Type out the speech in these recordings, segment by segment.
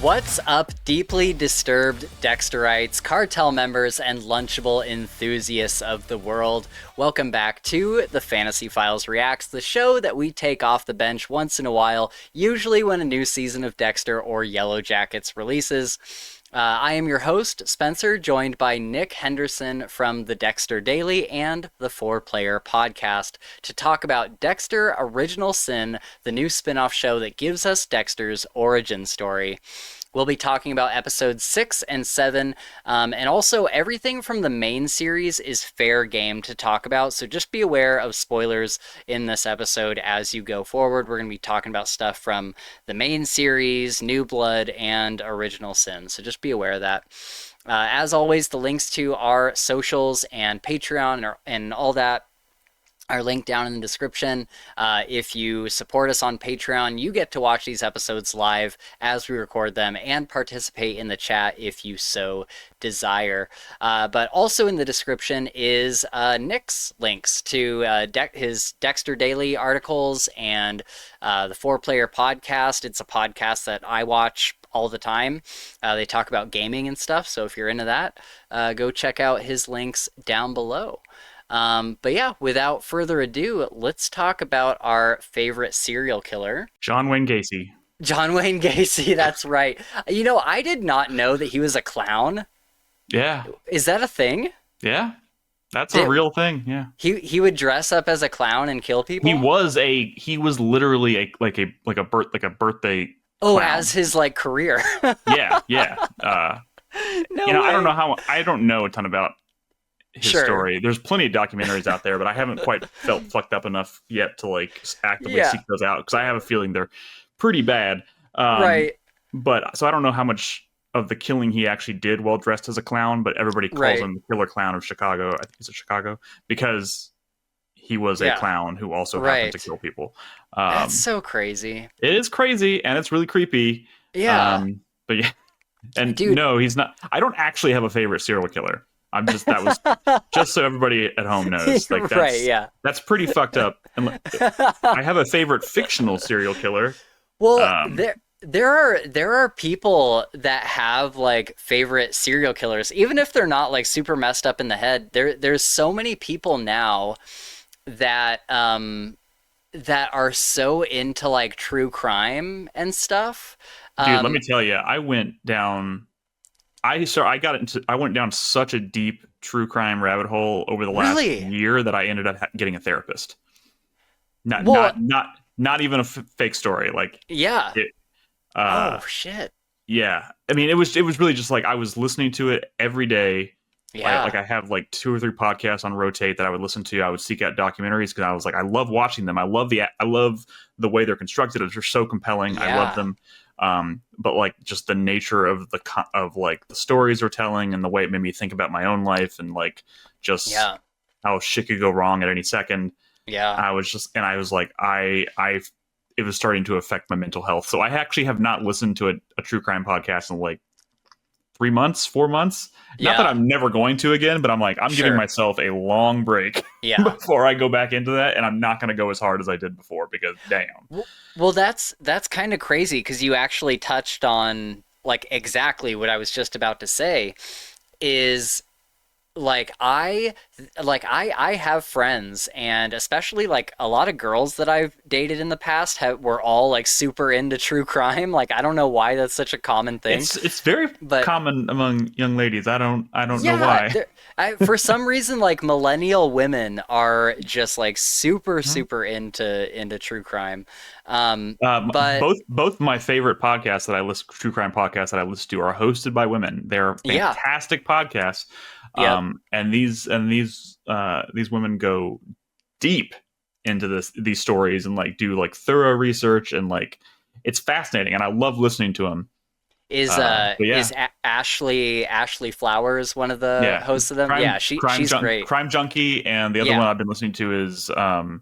What's up, deeply disturbed Dexterites, cartel members, and Lunchable enthusiasts of the world? Welcome back to the Fantasy Files Reacts, the show that we take off the bench once in a while, usually when a new season of Dexter or Yellow Jackets releases. I am your host, Spencer, joined by Nick Henderson from the Dexter Daily and the 4-Player Podcast to talk about Dexter Original Sin, the new spin-off show that gives us Dexter's origin story. We'll be talking about episodes 6 and 7, and also everything from the main series is fair game to talk about, so just be aware of spoilers in this episode as you go forward. We're going to be talking about stuff from the main series, New Blood, and Original Sin, so just be aware of that. As always, the links to our socials and Patreon and all that are linked down in the description. If you support us on Patreon, you get to watch these episodes live as we record them and participate in the chat if you so desire. But also in the description is Nick's links to his Dexter Daily articles and the 4-Player Podcast. It's a podcast that I watch all the time. They talk about gaming and stuff, so if you're into that, go check out his links down below. But yeah, without further ado, let's talk about our favorite serial killer. John Wayne Gacy. John Wayne Gacy, that's right. You know, I did not know that he was a clown. Yeah. Is that a thing? Yeah. That's a real thing, yeah. He would dress up as a clown and kill people? He was literally a birthday Oh, clown. as his career. Yeah. No way. I don't know a ton about his story. There's plenty of documentaries out there, but I haven't quite felt fucked up enough yet to actively seek those out, because I have a feeling they're pretty bad. Right. But so I don't know how much of the killing he actually did while dressed as a clown, but everybody calls him the Killer Clown of Chicago. I think it's Chicago because he was a clown who also happened to kill people. That's so crazy. It is crazy, and it's really creepy. Yeah. But yeah. And Dude. no, he's not. I don't actually have a favorite serial killer. That was just so everybody at home knows. That's pretty fucked up. And I have a favorite fictional serial killer. Well, there are people that have favorite serial killers, even if they're not super messed up in the head. There's so many people now that are so into true crime and stuff. Dude, let me tell you, I went down such a deep true crime rabbit hole over the last year that I ended up getting a therapist. Not even a fake story. Oh shit. Yeah. I mean, it was really just I was listening to it every day. Yeah. I have 2 or 3 podcasts on rotate that I would listen to. I would seek out documentaries because I was I love watching them. I love the way they're constructed. They're so compelling. Yeah. I love them. But just the nature of the stories they're telling and the way it made me think about my own life and how shit could go wrong at any second. Yeah. It was starting to affect my mental health. So I actually have not listened to a true crime podcast in 3 months, 4 months. Not that I'm never going to again, but I'm giving myself a long break before I go back into that, and I'm not going to go as hard as I did before because damn. Well, that's kind of crazy because you actually touched on exactly what I was just about to say. Is I have friends, and especially a lot of girls that I've dated in the past were all super into true crime. I don't know why that's such a common thing. It's very common among young ladies. I don't know why. For some reason, millennial women are just super into true crime. But both my favorite podcasts that I listen, true crime podcasts that I listen to, are hosted by women. They're fantastic podcasts. And these women go deep into these stories and do thorough research, and it's fascinating, and I love listening to them. Is Ashley Flowers one of the hosts of them? She's great. Crime Junkie, and the other one I've been listening to is oh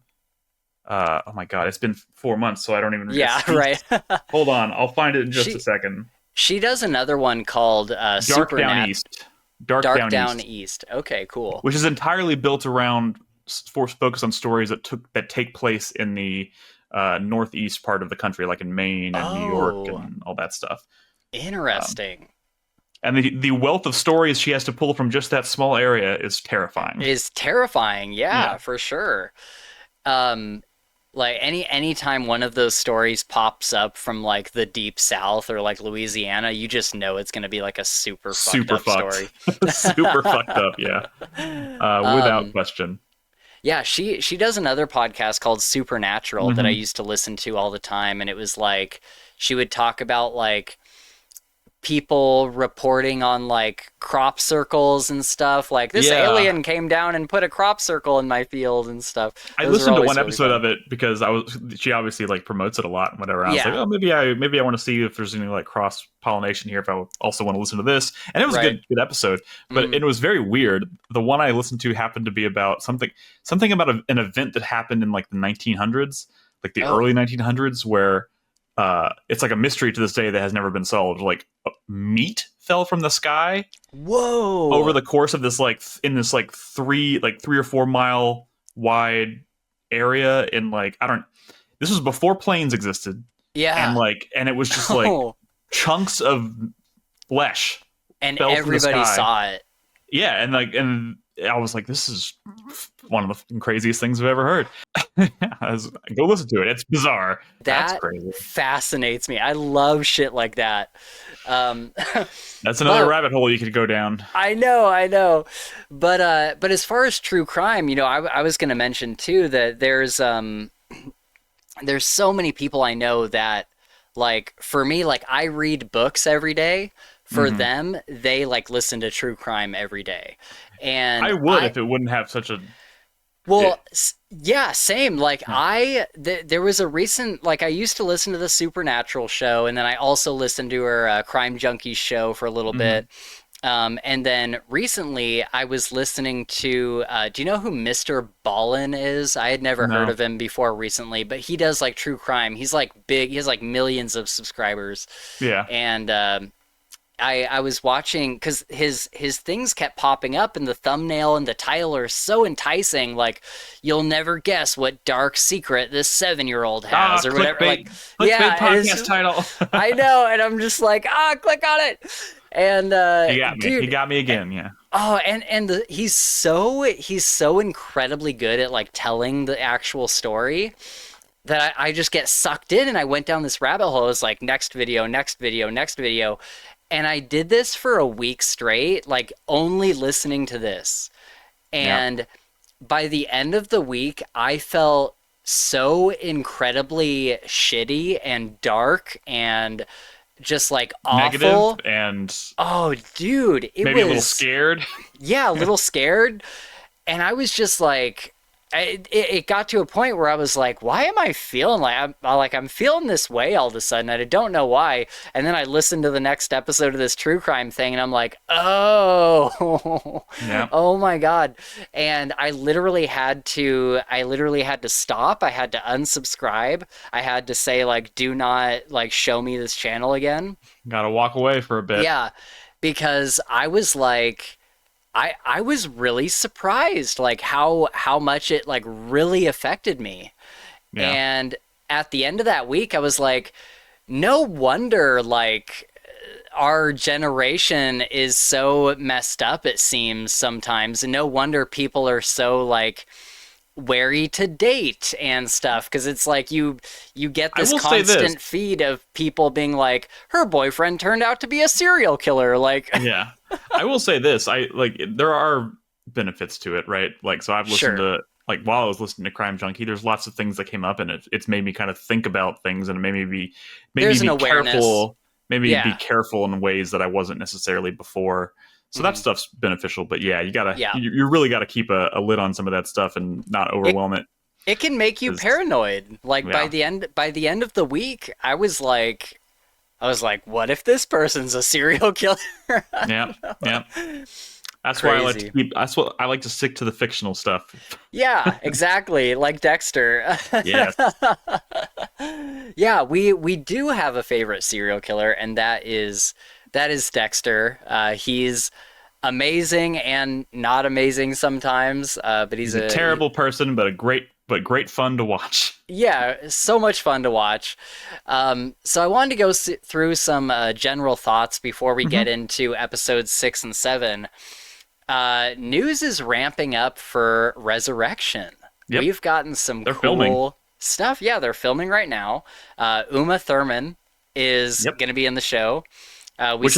my god, it's been 4 months, so I don't even right. Hold on, I'll find it in just a second. She does another one called Dark Down East. Dark Down East. Okay, cool. Which is entirely built around focus on stories that take place in the northeast part of the country, like in Maine and New York and all that stuff. Interesting. And the wealth of stories she has to pull from just that small area is terrifying. Is terrifying. Yeah, Yeah. for sure. Um, like anytime one of those stories pops up from like the deep south or like Louisiana, you just know it's going to be like a super fucked Super up fucked. story. Super fucked up, yeah. Without Um, question. yeah, she does another podcast called Supernatural that I Hmm. used to listen to all the time, and it was like she would talk about like people reporting on like crop circles and stuff. Like this Yeah. alien came down and put a crop circle in my field and stuff. I Those are listened to always one really episode fun. of it because she obviously like promotes it a lot and whatever. And I was like, Yeah, oh, maybe I want to see if there's any like cross pollination here if I also want to listen to this. And it was a right. good episode, but Mm. it was very weird. The one I listened to happened to be about something about an event that happened in like the 1900s, like the Oh, early 1900s, where it's like a mystery to this day that has never been solved. Like meat fell from the sky over whoa. the course of this in this like 3 or 4 mile wide area in like I don't this was before planes existed, and Yeah. it was just like Oh, chunks of flesh and fell from the everybody sky. saw it. Yeah, and I was like, this is one of the craziest things I've ever heard. Go listen to it. It's bizarre. That's That crazy. fascinates me. I love shit like that. Um, That's another but rabbit hole you could go down. I know. But as far as true crime, I was gonna mention too that there's so many people I know that like for me, like I read books every day. For Hmm. them, they like listen to true crime every day. I And would if it wouldn't have such a it, well, yeah, same. Like there was a recent, like I used to listen to the Supernatural show, and then I also listened to her Crime Junkies show for a little mhm. bit. And then recently I was listening to, do you know who Mr. Ballin is? I had never heard No. of him before recently, but he does like true crime. He's like big, he has like millions of subscribers. Yeah. And I was watching because his things kept popping up in the thumbnail and the title are so enticing. Like you'll never guess what dark secret this 7-year-old has or whatever. Like Clickbait yeah, podcast title. I know, and I'm just like click on it. And He got me. He dude, got me again. Yeah. oh, he's so incredibly good at like telling the actual story that I just get sucked in and I went down this rabbit hole. It was like next video, next video, next video. And I did this for a week straight, like only listening to this. Yeah. And by the end of the week, I felt so incredibly shitty and dark and just like Negative awful. and Oh, dude, it maybe a little was, scared. yeah, a little scared. And I was just like, it got to a point where I was like, why am I feeling I'm feeling this way all of a sudden? I don't know why. And then I listened to the next episode of this true crime thing and I'm like, oh, Yeah. oh my God. And I literally had to stop. I had to unsubscribe. I had to say like, do not like show me this channel again. Got to walk away for a bit. Yeah, because I was like, I was really surprised like how much it like really affected me. Yeah. And at the end of that week I was like, no wonder like our generation is so messed up it seems sometimes, and no wonder people are so like wary to date and stuff because it's like you get I this will say this. constant feed of people being like her boyfriend turned out to be a serial killer like Yeah. I will say this. I like there are benefits to it, right? Like so I've listened sure, to like while I was listening to Crime Junkie, there's lots of things that came up and it's made me kind of think about things and it made me there's an be awareness. careful, maybe be Yeah, careful in ways that I wasn't necessarily before. So that mhm, stuff's beneficial, but yeah, yeah, you really gotta keep a lid on some of that stuff and not it overwhelm it. it can make you 'Cause, paranoid like by yeah, the end of the week I was like what if this person's a serial killer. yeah, yeah. That's why I like to Crazy. keep. That's what I like to stick to the fictional stuff. Yeah, exactly, like Dexter. Yes. Yeah, we do have a favorite serial killer, and that is Dexter. He's amazing and not amazing sometimes, but he's He's a terrible person, but a great but great fun to watch. Yeah, so much fun to watch. So I wanted to go through some general thoughts before we get into episodes 6 and 7. News is ramping up for Resurrection. Yep. We've gotten some They're cool filming. stuff. Yeah, they're filming right now. Uma Thurman is going to be in the show. Which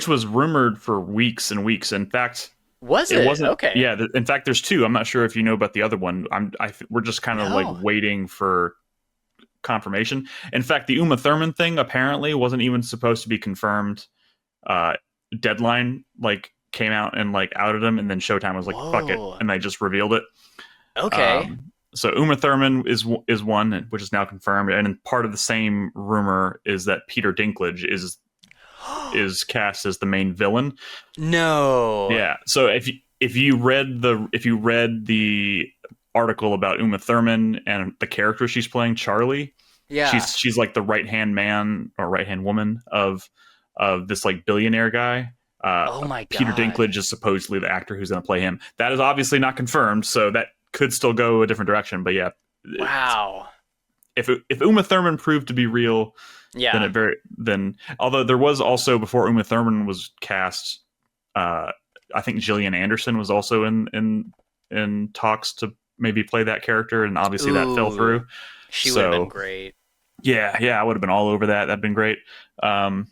was rumored for weeks and weeks. In fact, was it it? wasn't. Okay. Yeah. In fact, there's two. I'm not sure if you know about the other one. We're just kind of like waiting for confirmation. In fact, the Uma Thurman thing apparently wasn't even supposed to be confirmed. Deadline came out and outed him, and then Showtime was like, "Fuck it," and they just revealed it. Okay. So Uma Thurman is one, which is now confirmed, and part of the same rumor is that Peter Dinklage is cast as the main villain. No. Yeah. So if you read the article about Uma Thurman and the character she's playing, Charlie, she's like the right hand man or right hand woman of this billionaire guy. Oh my god. Peter Dinklage is supposedly the actor who's going to play him. That is obviously not confirmed, so that could still go a different direction. But yeah. Wow. If Uma Thurman proved to be real, then although there was also, before Uma Thurman was cast, I think Gillian Anderson was also in talks to maybe play that character, and obviously that fell through. She would have been great. Yeah, I would have been all over that. That'd been great. But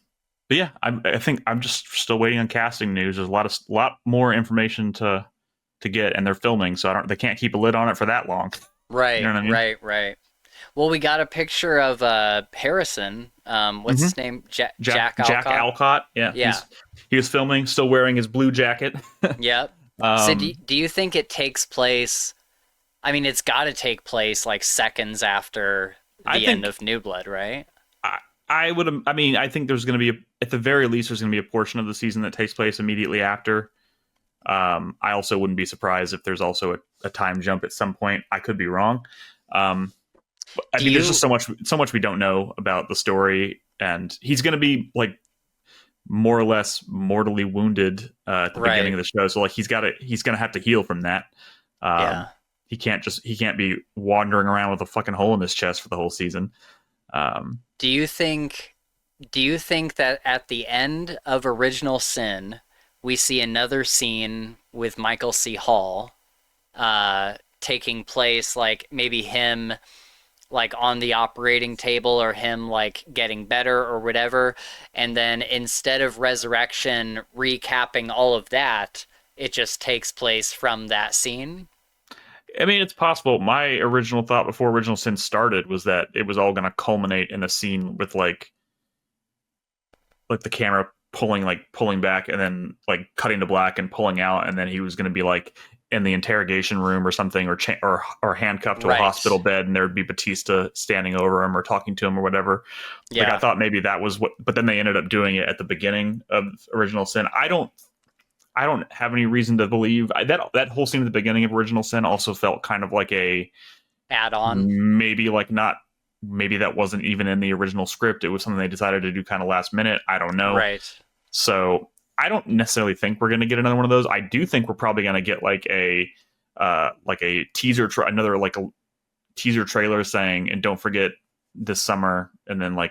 yeah, I think I'm just still waiting on casting news. There's a lot more information to get, and they're filming, so they can't keep a lid on it for that long. Right, you know what I mean? right. Well, we got a picture of Harrison. What's his name? Jack Alcott. Jack Alcott. Yeah. He was filming, still wearing his blue jacket. Yep. So do you think it takes place? I mean, it's got to take place seconds after the end of New Blood, right? I think there's going to be, at the very least, there's going to be a portion of the season that takes place immediately after. I also wouldn't be surprised if there's also a time jump at some point. I could be wrong. There's just so much we don't know about the story, and he's going to be more or less mortally wounded at the beginning of the show. So he's going to have to heal from that. He can't be wandering around with a fucking hole in his chest for the whole season. Do you think that at the end of Original Sin, we see another scene with Michael C. Hall taking place, maybe him on the operating table, or him getting better or whatever, and then instead of Resurrection recapping all of that, it just takes place from that scene? I mean, it's possible. My original thought before Original Sin started was that it was all going to culminate in a scene with the camera pulling back and then cutting to black and pulling out, and then he was going to be in the interrogation room or something, or handcuffed to a hospital bed, and there'd be Batista standing over him or talking to him or whatever. I thought maybe that was what, but then they ended up doing it at the beginning of Original Sin. I don't have any reason to believe that whole scene at the beginning of Original Sin also felt kind of like a add-on. Maybe that wasn't even in the original script. It was something they decided to do kind of last minute. I don't know. Right. So I don't necessarily think we're going to get another one of those. I do think we're probably going to get a teaser, another a teaser trailer saying, and don't forget this summer, and then I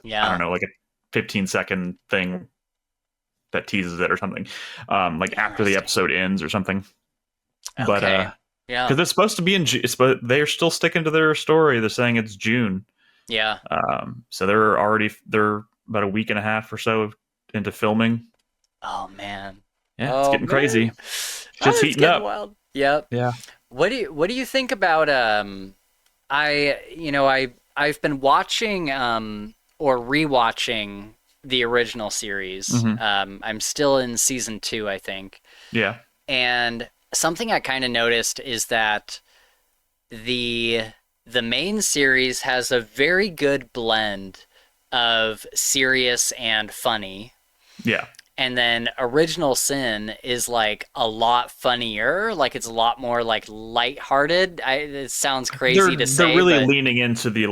don't know, a 15-second thing that teases it or something, after the episode ends or something. Okay. But because it's supposed to be but they're still sticking to their story. They're saying it's June. Yeah. So they're about a week and a half or so into filming. Oh man. Yeah, it's getting crazy. Just heating up. Wild. Yep. Yeah. What do you think about I've been watching or rewatching the original series. I'm still in season 2, I think. Yeah. And something I kind of noticed is that the main series has a very good blend of serious and funny. Yeah. And then Original Sin is a lot funnier. It's a lot more lighthearted. It sounds crazy to say. They're really leaning into the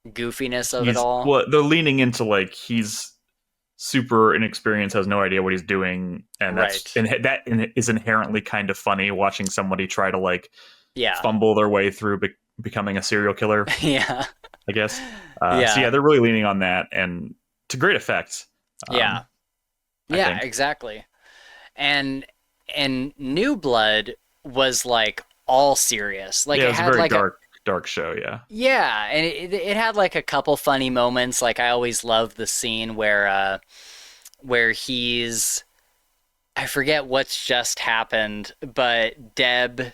goofiness of it all. Well, they're leaning into he's super inexperienced, has no idea what he's doing, and that is inherently kind of funny watching somebody try to fumble their way through becoming a serial killer. Yeah. I guess. Yeah. So yeah, they're really leaning on that, and to great effect. Yeah. Yeah, exactly. And New Blood was like all serious. Like it it was a had very like dark show. Yeah. yeah, and it had like a couple funny moments. Like I always love the scene where he's I forget what's just happened, but Deb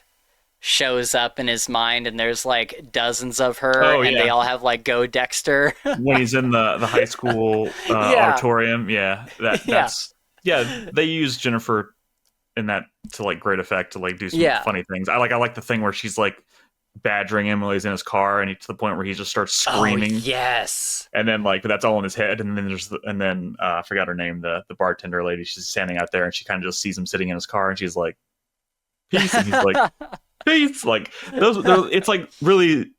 shows up in his mind and there's like dozens of her and they all have like go Dexter. When he's in the high school auditorium. Yeah. That's they use Jennifer in that to like great effect to like do some funny things. I like the thing where she's like badgering him while he's in his car and to the point where he just starts screaming. Oh, yes. And then like, but that's all in his head. And then I forgot her name, the bartender lady. She's standing out there and she kind of just sees him sitting in his car and she's like, peace. And he's like, peace. Like those, it's like really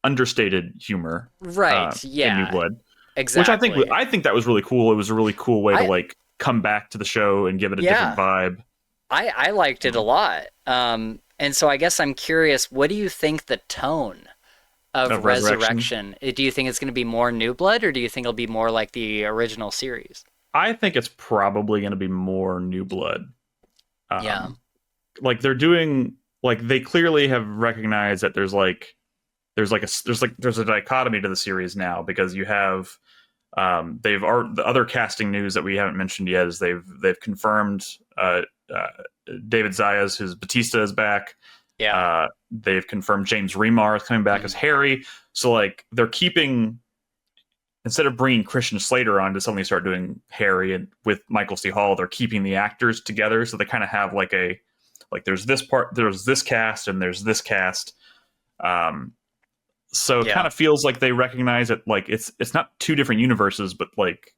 understated humor. Right. In New Blood. Exactly. Which I think that was really cool. It was a really cool way to like come back to the show and give it a different vibe. I liked it a lot. And so I guess I'm curious, what do you think the tone of Resurrection? Do you think it's going to be more New Blood, or do you think it'll be more like the original series? I think it's probably going to be more New Blood. Like they're doing, like they clearly have recognized that there's a dichotomy to the series now, because you have the other casting news that we haven't mentioned yet is they've confirmed David Zayas, who's Batista, is back. Yeah. They've confirmed James Remar is coming back as Harry. So like they're keeping, instead of bringing Christian Slater on to suddenly start doing Harry and with Michael C. Hall, they're keeping the actors together. So they kind of have like there's this part, there's this cast, and there's this cast. So it kind of feels like they recognize that like it's not two different universes, but like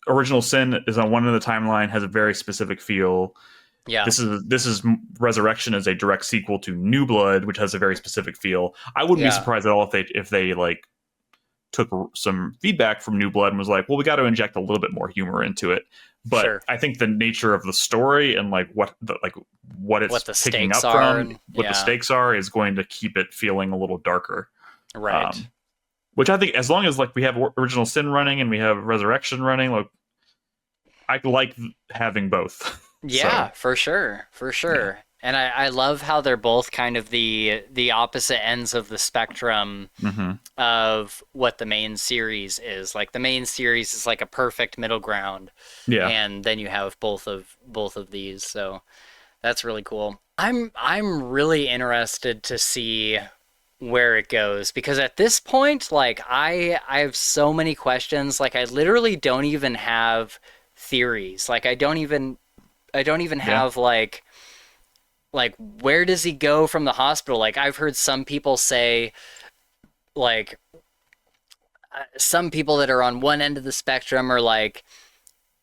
Original Sin is on one end of the timeline, has a very specific feel. Yeah. This is Resurrection as a direct sequel to New Blood, which has a very specific feel. I wouldn't be surprised at all if they like took some feedback from New Blood and was like, well, we got to inject a little bit more humor into it. But I think the nature of the story and like what it's picking up from, what the stakes are, is going to keep it feeling a little darker. Right. Which I think, as long as like we have Original Sin running and we have Resurrection running, like I like having both. Yeah, for sure. Yeah. And I love how they're both kind of the opposite ends of the spectrum of what the main series is. Like the main series is like a perfect middle ground. Yeah. And then you have both of these. So that's really cool. I'm really interested to see where it goes, because at this point, like I have so many questions. Like I literally don't even have theories. Like I don't even have like where does he go from the hospital? Like I've heard some people say, like some people that are on one end of the spectrum are like,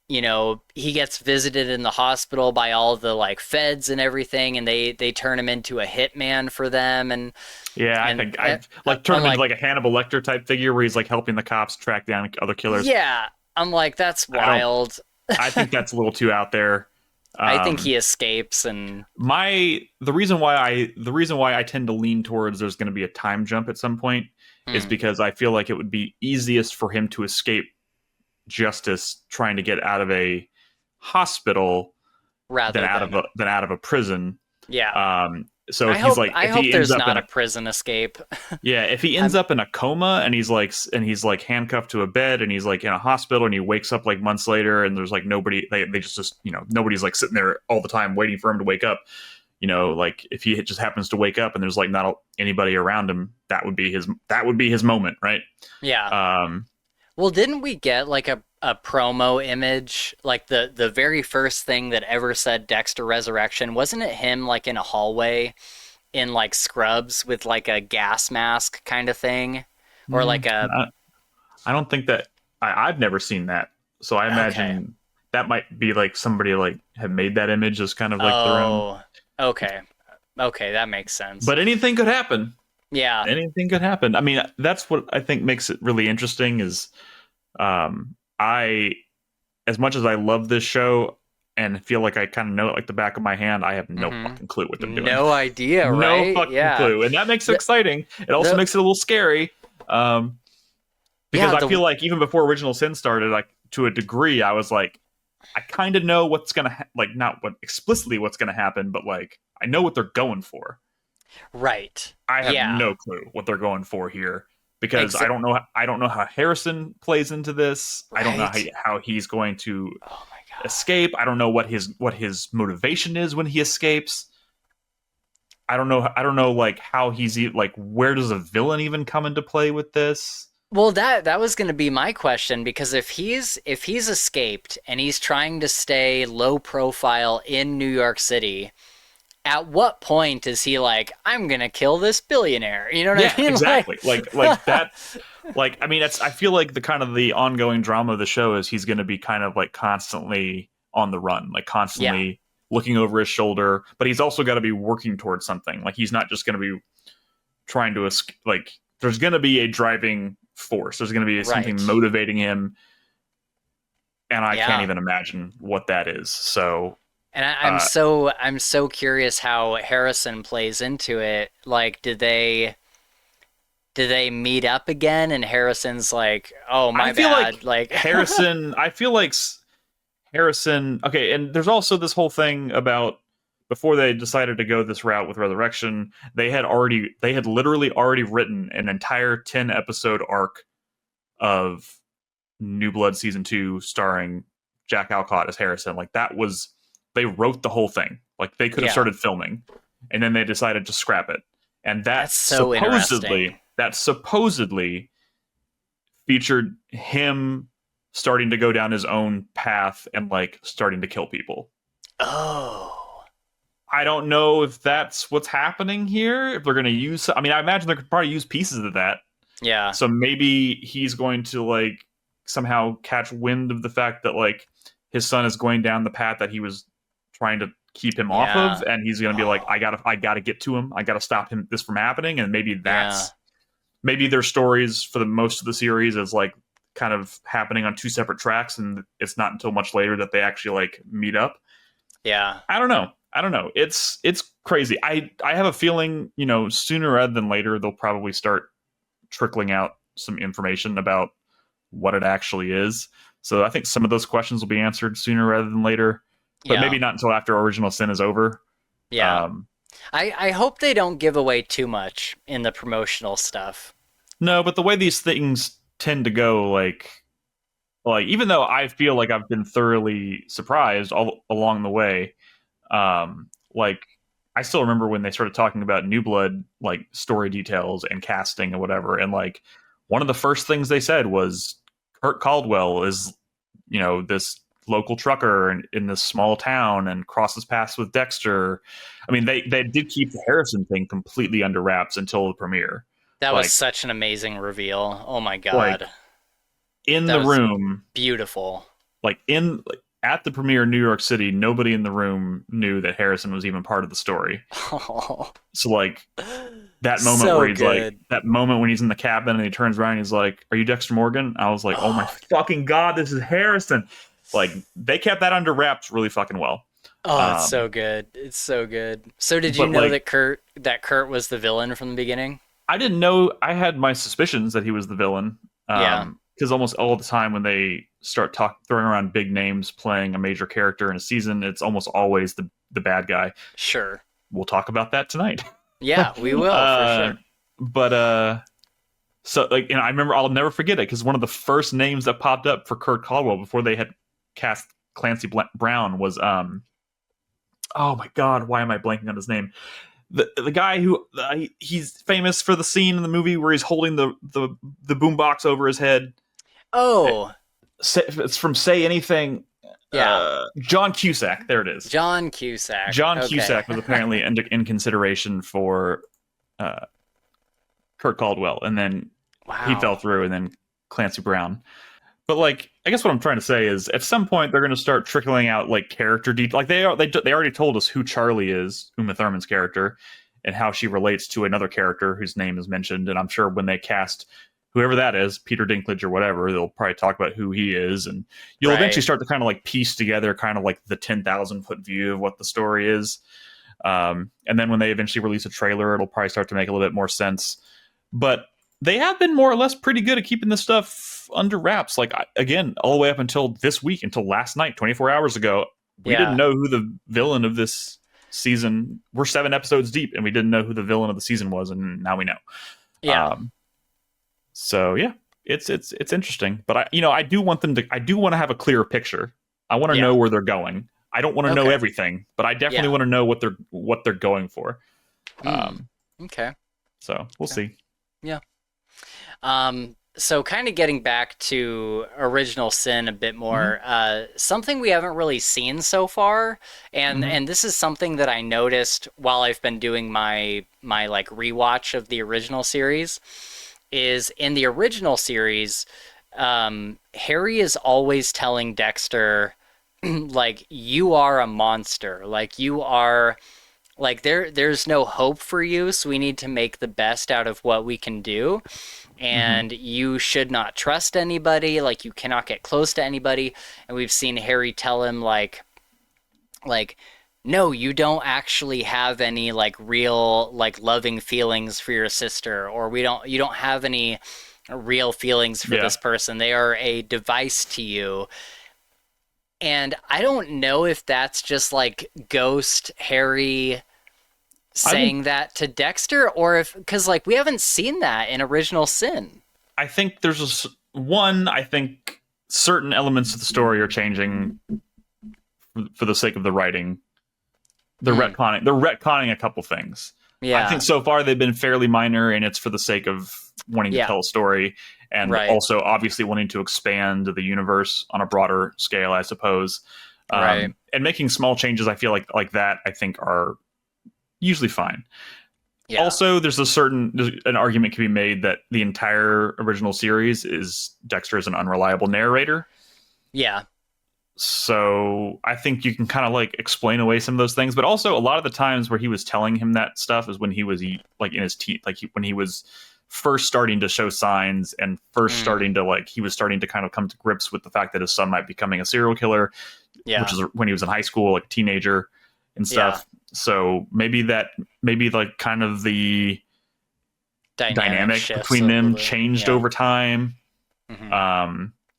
you know, he gets visited in the hospital by all the like feds and everything, and they turn him into a hitman for them. And I think I've like turned him into like a Hannibal Lecter type figure where he's like helping the cops track down other killers. Yeah, I'm like, that's wild. I think that's a little too out there. I think he escapes, and the reason why I tend to lean towards there's going to be a time jump at some point is because I feel like it would be easiest for him to escape justice trying to get out of a hospital than out of a prison. Yeah. So if I hope there's not a prison escape. Yeah, if he ends up in a coma and he's like handcuffed to a bed and he's like in a hospital and he wakes up like months later and there's like nobody, they just you know, nobody's like sitting there all the time waiting for him to wake up. You know, like if he just happens to wake up and there's like not anybody around him, that would be his moment, right? Yeah. Well, didn't we get like a promo image, like the very first thing that ever said Dexter Resurrection? Wasn't it him like in a hallway in like scrubs with like a gas mask kind of thing? Or like a... I don't think that... I've never seen that. So I imagine that might be like somebody like have made that image as kind of like their own... Okay, that makes sense. But anything could happen. Yeah. Anything could happen. I mean, that's what I think makes it really interesting is as much as I love this show, and feel like I kind of know it like the back of my hand. I have no Mm-hmm. fucking clue what they're doing. No idea, No right? fucking Yeah. clue. And that makes it exciting. It also makes it a little scary. Because I feel like even before Original Sin started, like to a degree, I was like, I kind of know what's going to like not what explicitly what's going to happen, but like I know what they're going for. Right. I have Yeah. no clue what they're going for here because I don't know how Harrison plays into this. Right. I don't know how he's going to Oh my God. escape. I don't know what his motivation is when he escapes. I don't know like how he's like where does a villain even come into play with this? Well, that was going to be my question, because if he's escaped and he's trying to stay low profile in New York City, at what point is he like, I'm going to kill this billionaire? You know what I mean? Exactly. Like that. Like, I mean, I feel like the kind of the ongoing drama of the show is he's going to be kind of like constantly on the run, like constantly looking over his shoulder, but he's also got to be working towards something. Like he's not just going to be trying to like there's going to be a driving force. There's going to be something motivating him, and I can't even imagine what that is. So, and I'm so curious how Harrison plays into it. Like, did they meet up again? And Harrison's like, "Oh, my bad." Like Harrison, I feel like Harrison. Okay, and there's also this whole thing about before they decided to go this route with Resurrection, they had literally already written an entire 10 episode arc of New Blood season 2 starring Jack Alcott as Harrison. Like they wrote the whole thing. Like they could have started filming, and then they decided to scrap it. And that's so supposedly featured him starting to go down his own path and like starting to kill people. Oh. I don't know if that's what's happening here. If they're going to use, I mean, I imagine they could probably use pieces of that. Yeah. So maybe he's going to like somehow catch wind of the fact that like his son is going down the path that he was trying to keep him off of, and he's going to be like, I gotta get to him. I gotta stop this from happening. And maybe maybe their stories for the most of the series is like kind of happening on two separate tracks, and it's not until much later that they actually like meet up. Yeah. I don't know. It's crazy. I have a feeling, sooner rather than later, they'll probably start trickling out some information about what it actually is. So I think some of those questions will be answered sooner rather than later, but maybe not until after Original Sin is over. Yeah. I hope they don't give away too much in the promotional stuff. No, but the way these things tend to go, like even though I feel like I've been thoroughly surprised all along the way, like I still remember when they started talking about New Blood, like story details and casting and whatever, and like one of the first things they said was Kurt Caldwell is, this local trucker in this small town and crosses paths with Dexter. I mean, they did keep the Harrison thing completely under wraps until the premiere. That was such an amazing reveal. Oh my God. In the room, beautiful. At the premiere in New York City, nobody in the room knew that Harrison was even part of the story. Oh. So like that moment where he's like, that moment when he's in the cabin and he turns around and he's like, "Are you Dexter Morgan?" I was like, "Oh my fucking God, this is Harrison." Like they kept that under wraps really fucking well. Oh, it's so good. It's so good. So did you know that Kurt was the villain from the beginning? I didn't know. I had my suspicions that he was the villain. Because almost all the time when they start throwing around big names playing a major character in a season, it's almost always the bad guy. Sure. We'll talk about that tonight. Yeah, we will, for sure. But so like, I remember, I'll never forget it because one of the first names that popped up for Kurt Caldwell before they had cast Clancy Brown was oh my God, why am I blanking on his name? The guy who he's famous for the scene in the movie where he's holding the boombox over his head. Oh, it's from Say Anything. Yeah, John Cusack. There it is. John Cusack. Cusack was apparently in consideration for Kurt Caldwell, and then he fell through, and then Clancy Brown. But like, I guess what I'm trying to say is, at some point they're going to start trickling out like character detail. Like they already told us who Charlie is, Uma Thurman's character, and how she relates to another character whose name is mentioned. And I'm sure when they cast whoever that is, Peter Dinklage or whatever, they'll probably talk about who he is, and you'll eventually start to kind of like piece together kind of like the 10,000 foot view of what the story is. And then when they eventually release a trailer, it'll probably start to make a little bit more sense. But they have been more or less pretty good at keeping this stuff under wraps. Like, again, all the way up until this week, until last night, 24 hours ago, we didn't know who the villain of this season. We're 7 episodes deep, and we didn't know who the villain of the season was, and now we know. Yeah. So yeah, it's interesting, but I do want to have a clearer picture. I want to know where they're going. I don't want to know everything, but I definitely want to know what they're going for. Okay. So we'll see. Yeah. So kind of getting back to Original Sin a bit more, something we haven't really seen so far, and this is something that I noticed while I've been doing my like rewatch of the original series, is in the original series, Harry is always telling Dexter, like, you are a monster, like you are, like there's no hope for you, so we need to make the best out of what we can do. And you should not trust anybody, like you cannot get close to anybody. And we've seen Harry tell him like, no, you don't actually have any like real like loving feelings for your sister, or you don't have any real feelings for this person. They are a device to you. And I don't know if that's just like ghost Harry saying that to Dexter, or if, because like we haven't seen that in Original Sin. I think there's I think certain elements of the story are changing for the sake of the writing. They're retconning a couple things. Yeah. I think so far they've been fairly minor, and it's for the sake of wanting to tell a story, and also obviously wanting to expand the universe on a broader scale, I suppose. And making small changes, I feel like that, I think, are usually fine. Yeah. Also, there's an argument can be made that the entire original series is Dexter is an unreliable narrator. Yeah. So I think you can kind of like explain away some of those things, but also a lot of the times where he was telling him that stuff is when he was like in his when he was first starting to show signs and first starting to he was starting to kind of come to grips with the fact that his son might be becoming a serial killer, which is when he was in high school, like a teenager and stuff. Yeah. So maybe like kind of the dynamic between them changed over time.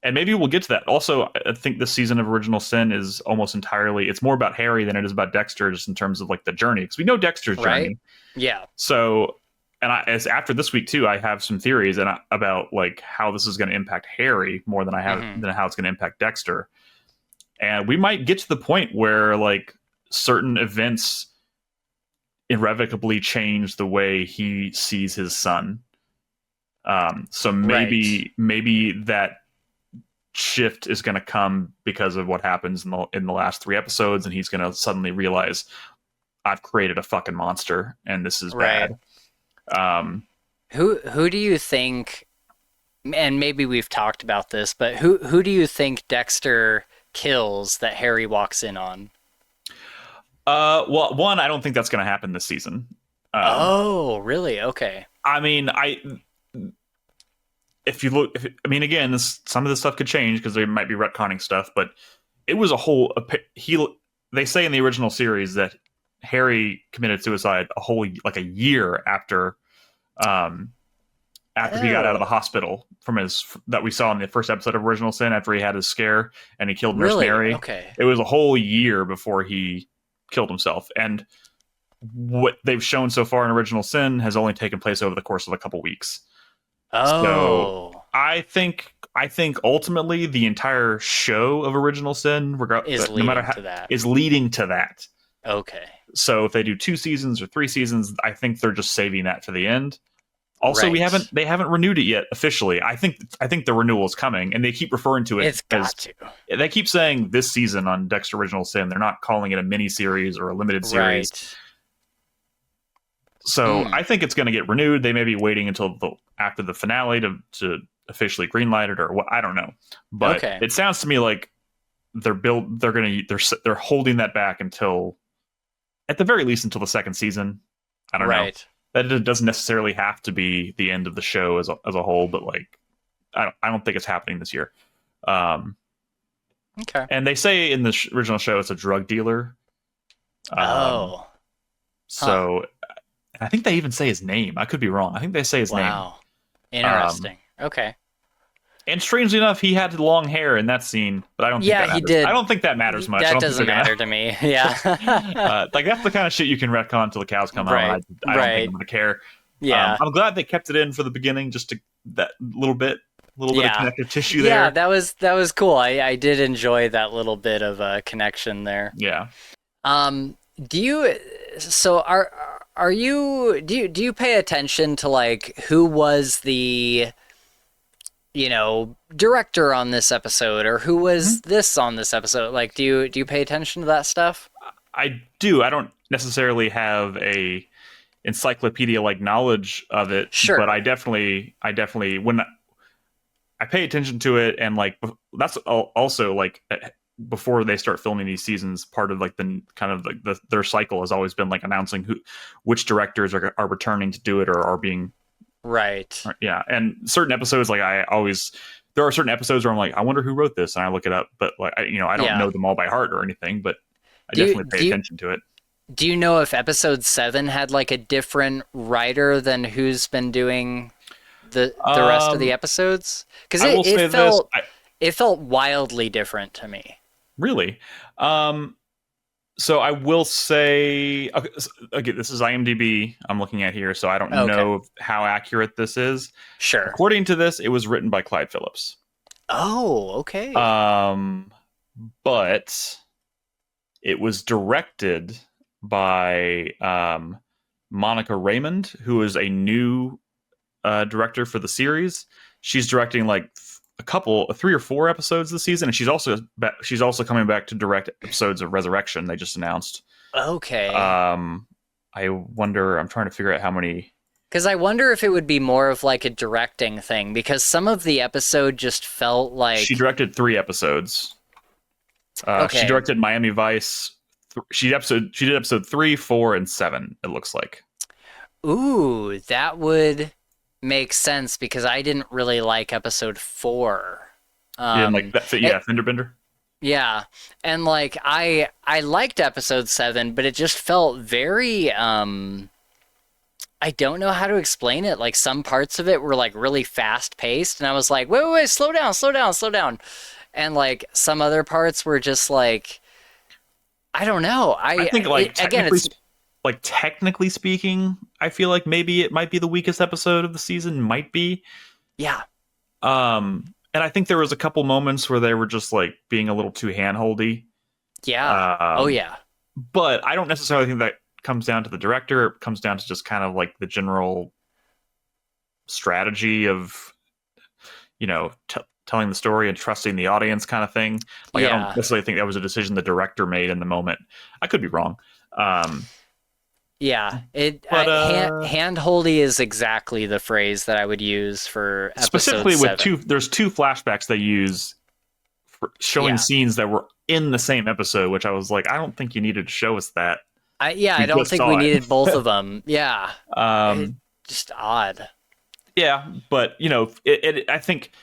And maybe we'll get to that. Also, I think this season of Original Sin is almost entirely, it's more about Harry than it is about Dexter, just in terms of like the journey, because we know Dexter's journey. Yeah. So, and as after this week too, I have some theories about like how this is going to impact Harry more than I have than how it's going to impact Dexter. And we might get to the point where like certain events irrevocably change the way he sees his son. So maybe that shift is going to come because of what happens in the last 3 episodes, and he's going to suddenly realize, I've created a fucking monster, and this is bad. Who do you think, and maybe we've talked about this, but who do you think Dexter kills that Harry walks in on? Well, one, I don't think that's going to happen this season. Oh, really? Okay. I mean, if you look, again, some of this stuff could change because they might be retconning stuff, but it was a whole. They say in the original series that Harry committed suicide a year after he got out of the hospital that we saw in the first episode of Original Sin, after he had his scare and he killed Nurse Mary. Okay. It was a whole year before he killed himself, and what they've shown so far in Original Sin has only taken place over the course of a couple weeks. Oh. So I think ultimately the entire show of Original Sin, is leading to that. Okay. So if they do 2 seasons or 3 seasons, I think they're just saving that for the end. Also, they haven't renewed it yet officially. I think the renewal is coming, and they keep referring to it. It's got to. They keep saying this season on Dexter Original Sin. They're not calling it a mini series or a limited series. Right. So I think it's going to get renewed. They may be waiting until after the finale to officially greenlight it, or what, I don't know. But it sounds to me like they're holding that back until, at the very least, until the second season. I don't know. That doesn't necessarily have to be the end of the show as a whole, but like I don't think it's happening this year. Okay. And they say in the original show it's a drug dealer. So I think they even say his name. I could be wrong. I think they say his name. Wow. Interesting. Okay. And strangely enough, he had long hair in that scene, but I don't think that matters. He did. I don't think that matters much. That doesn't matter to me. Yeah. Like that's the kind of shit you can retcon until the cows come out. I don't think I'm gonna care. Yeah. I'm glad they kept it in for the beginning, just to that little bit of connective tissue there. Yeah, that was cool. I did enjoy that little bit of a connection there. Yeah. Do you pay attention to like who was the director on this episode, or who was this on this episode? Like, do you pay attention to that stuff? I do. I don't necessarily have a encyclopedia like knowledge of it. Sure. But I definitely when I pay attention to it, and like that's also like before they start filming these seasons, part of like the kind of like their cycle has always been like announcing which directors are returning to do it or are being right. Yeah. And certain episodes, like there are certain episodes where I'm like, I wonder who wrote this, and I look it up, but like I don't know them all by heart or anything, but I definitely pay attention to it. Do you know if episode 7 had like a different writer than who's been doing the rest of the episodes? Because it felt wildly different to me. Really? So I will say, okay, this is IMDb I'm looking at here, so I don't know how accurate this is. Sure. According to this, it was written by Clyde Phillips. Oh, okay. But it was directed by Monica Raymond, who is a new director for the series. She's directing like 3 or 4 episodes this season, and she's also coming back to direct episodes of Resurrection. They just announced. Okay. I wonder. I'm trying to figure out how many. Because I wonder if it would be more of like a directing thing, because some of the episode just felt like she directed 3 episodes. She directed Miami Vice. She did episode 3, 4, and 7. It looks like. Ooh, that would make sense, because I didn't really like episode 4. Fender Bender. Yeah, and like I liked episode 7, but it just felt very I don't know how to explain it. Like some parts of it were like really fast paced, and I was like, wait, slow down. And like some other parts were just like, I don't know. I think technically speaking, I feel like maybe it might be the weakest episode of the season. Might be. Yeah. And I think there was a couple moments where they were just like being a little too handholdy. Yeah. Yeah. But I don't necessarily think that comes down to the director. It comes down to just kind of like the general strategy of, telling the story and trusting the audience kind of thing. Like, I don't necessarily think that was a decision the director made in the moment. I could be wrong. Yeah, handholdy is exactly the phrase that I would use for episode specifically 7. There's 2 flashbacks they use for showing scenes that were in the same episode, which I was like, I don't think you needed to show us that. I don't think we needed both of them. Yeah, just odd. Yeah, but I think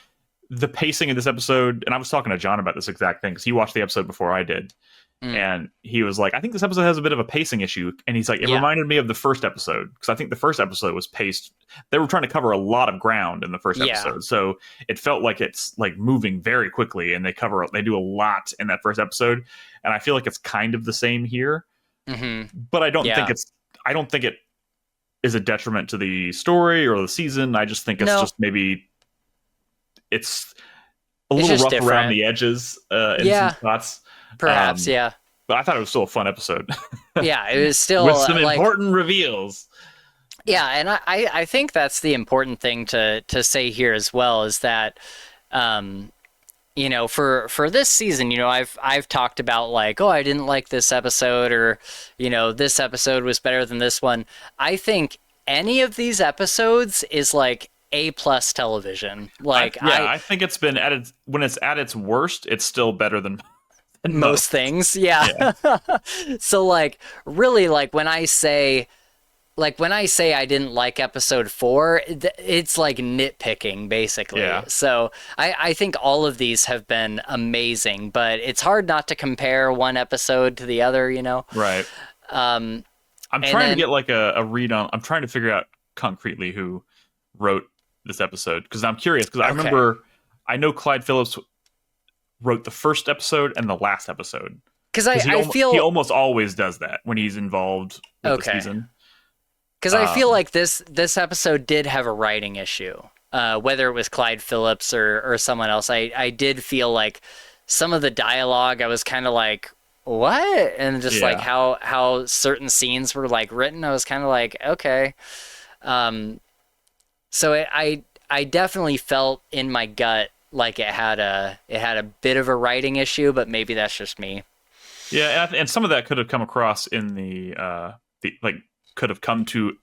the pacing of this episode, and I was talking to John about this exact thing because he watched the episode before I did. And he was like, I think this episode has a bit of a pacing issue. And he's like, it reminded me of the first episode, because I think the first episode was paced. They were trying to cover a lot of ground in the first episode. So it felt like it's like moving very quickly, and they do a lot in that first episode. And I feel like it's kind of the same here. Mm-hmm. But I don't think it is a detriment to the story or the season. I just think it's just maybe it's a little rough different around the edges in some spots. Perhaps, yeah. But I thought it was still a fun episode. Yeah, it was still with some important reveals. Yeah, and I think that's the important thing to say here as well, is that for this season, I've talked about like, oh, I didn't like this episode, or this episode was better than this one. I think any of these episodes is like A+ television. Like I think it's been when it's at its worst, it's still better than most things. Yeah. So like really, like when I say like when I say I didn't like episode 4, it's like nitpicking basically. Yeah. So I think all of these have been amazing, but it's hard not to compare one episode to the other, you know? Right. Um, I'm and trying to then, get like a read on. I'm trying to figure out concretely who wrote this episode because I'm curious because okay. I know Clyde Phillips wrote the first episode and the last episode Because because I he feel, almost always does that when he's involved with the okay. season. Because I feel like this episode did have a writing issue. Whether it was Clyde Phillips or someone else, I did feel like some of the dialogue I was kind of like, what? And just like how certain scenes were like written, I was kind of like, okay. So I definitely felt in my gut like it had a bit of a writing issue, but maybe that's just me. Yeah, and some of that could have come across in the like could have come to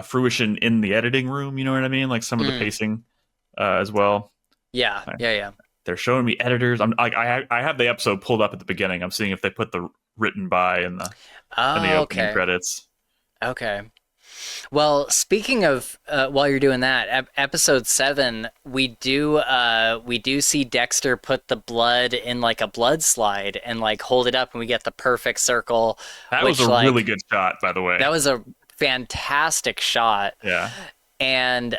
fruition in the editing room. You know what I mean? Like some of the pacing as well. Yeah, yeah. They're showing me editors. I'm like, I have the episode pulled up at the beginning. I'm seeing if they put the written by in the opening credits. Okay. Well, speaking of while you're doing that, episode 7, we do see Dexter put the blood in like a blood slide and like hold it up, and we get the perfect circle. That was a really good shot, by the way. That was a fantastic shot. Yeah. And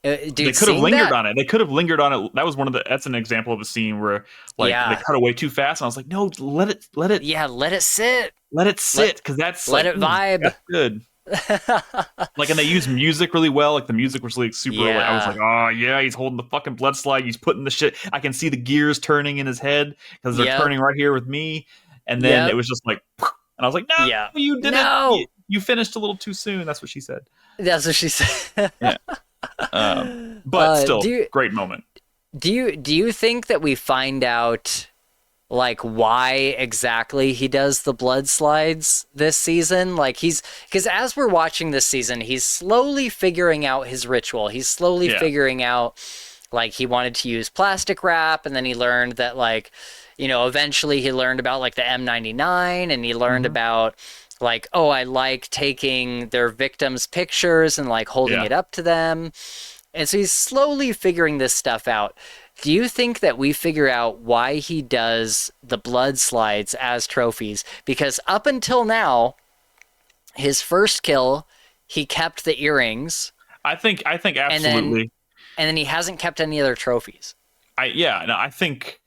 dude, they could have lingered on it. They could have lingered on it. That was that's an example of a scene where like they cut away too fast, and I was like, no, let it. Yeah, let it sit. Let it sit because that's let it vibe. That's good. Like, and they use music really well. Like the music was like super. Like, I was like, oh yeah, he's holding the fucking blood slide. He's putting the shit. I can see the gears turning in his head because they're turning right here with me. And then it was just like, and I was like, no, you didn't. No. You finished a little too soon. That's what she said. That's what she said. Yeah. But still, great moment. Do you think that we find out like why exactly he does the blood slides this season? Like because as we're watching this season, he's slowly figuring out his ritual. He's slowly figuring out like he wanted to use plastic wrap, and then he learned that like, you know, eventually he learned about like the M99, and he learned about like, oh, I like taking their victims' pictures and like holding it up to them. And so he's slowly figuring this stuff out. Do you think that we figure out why he does the blood slides as trophies? Because up until now, his first kill, he kept the earrings. I think absolutely. And then he hasn't kept any other trophies. I think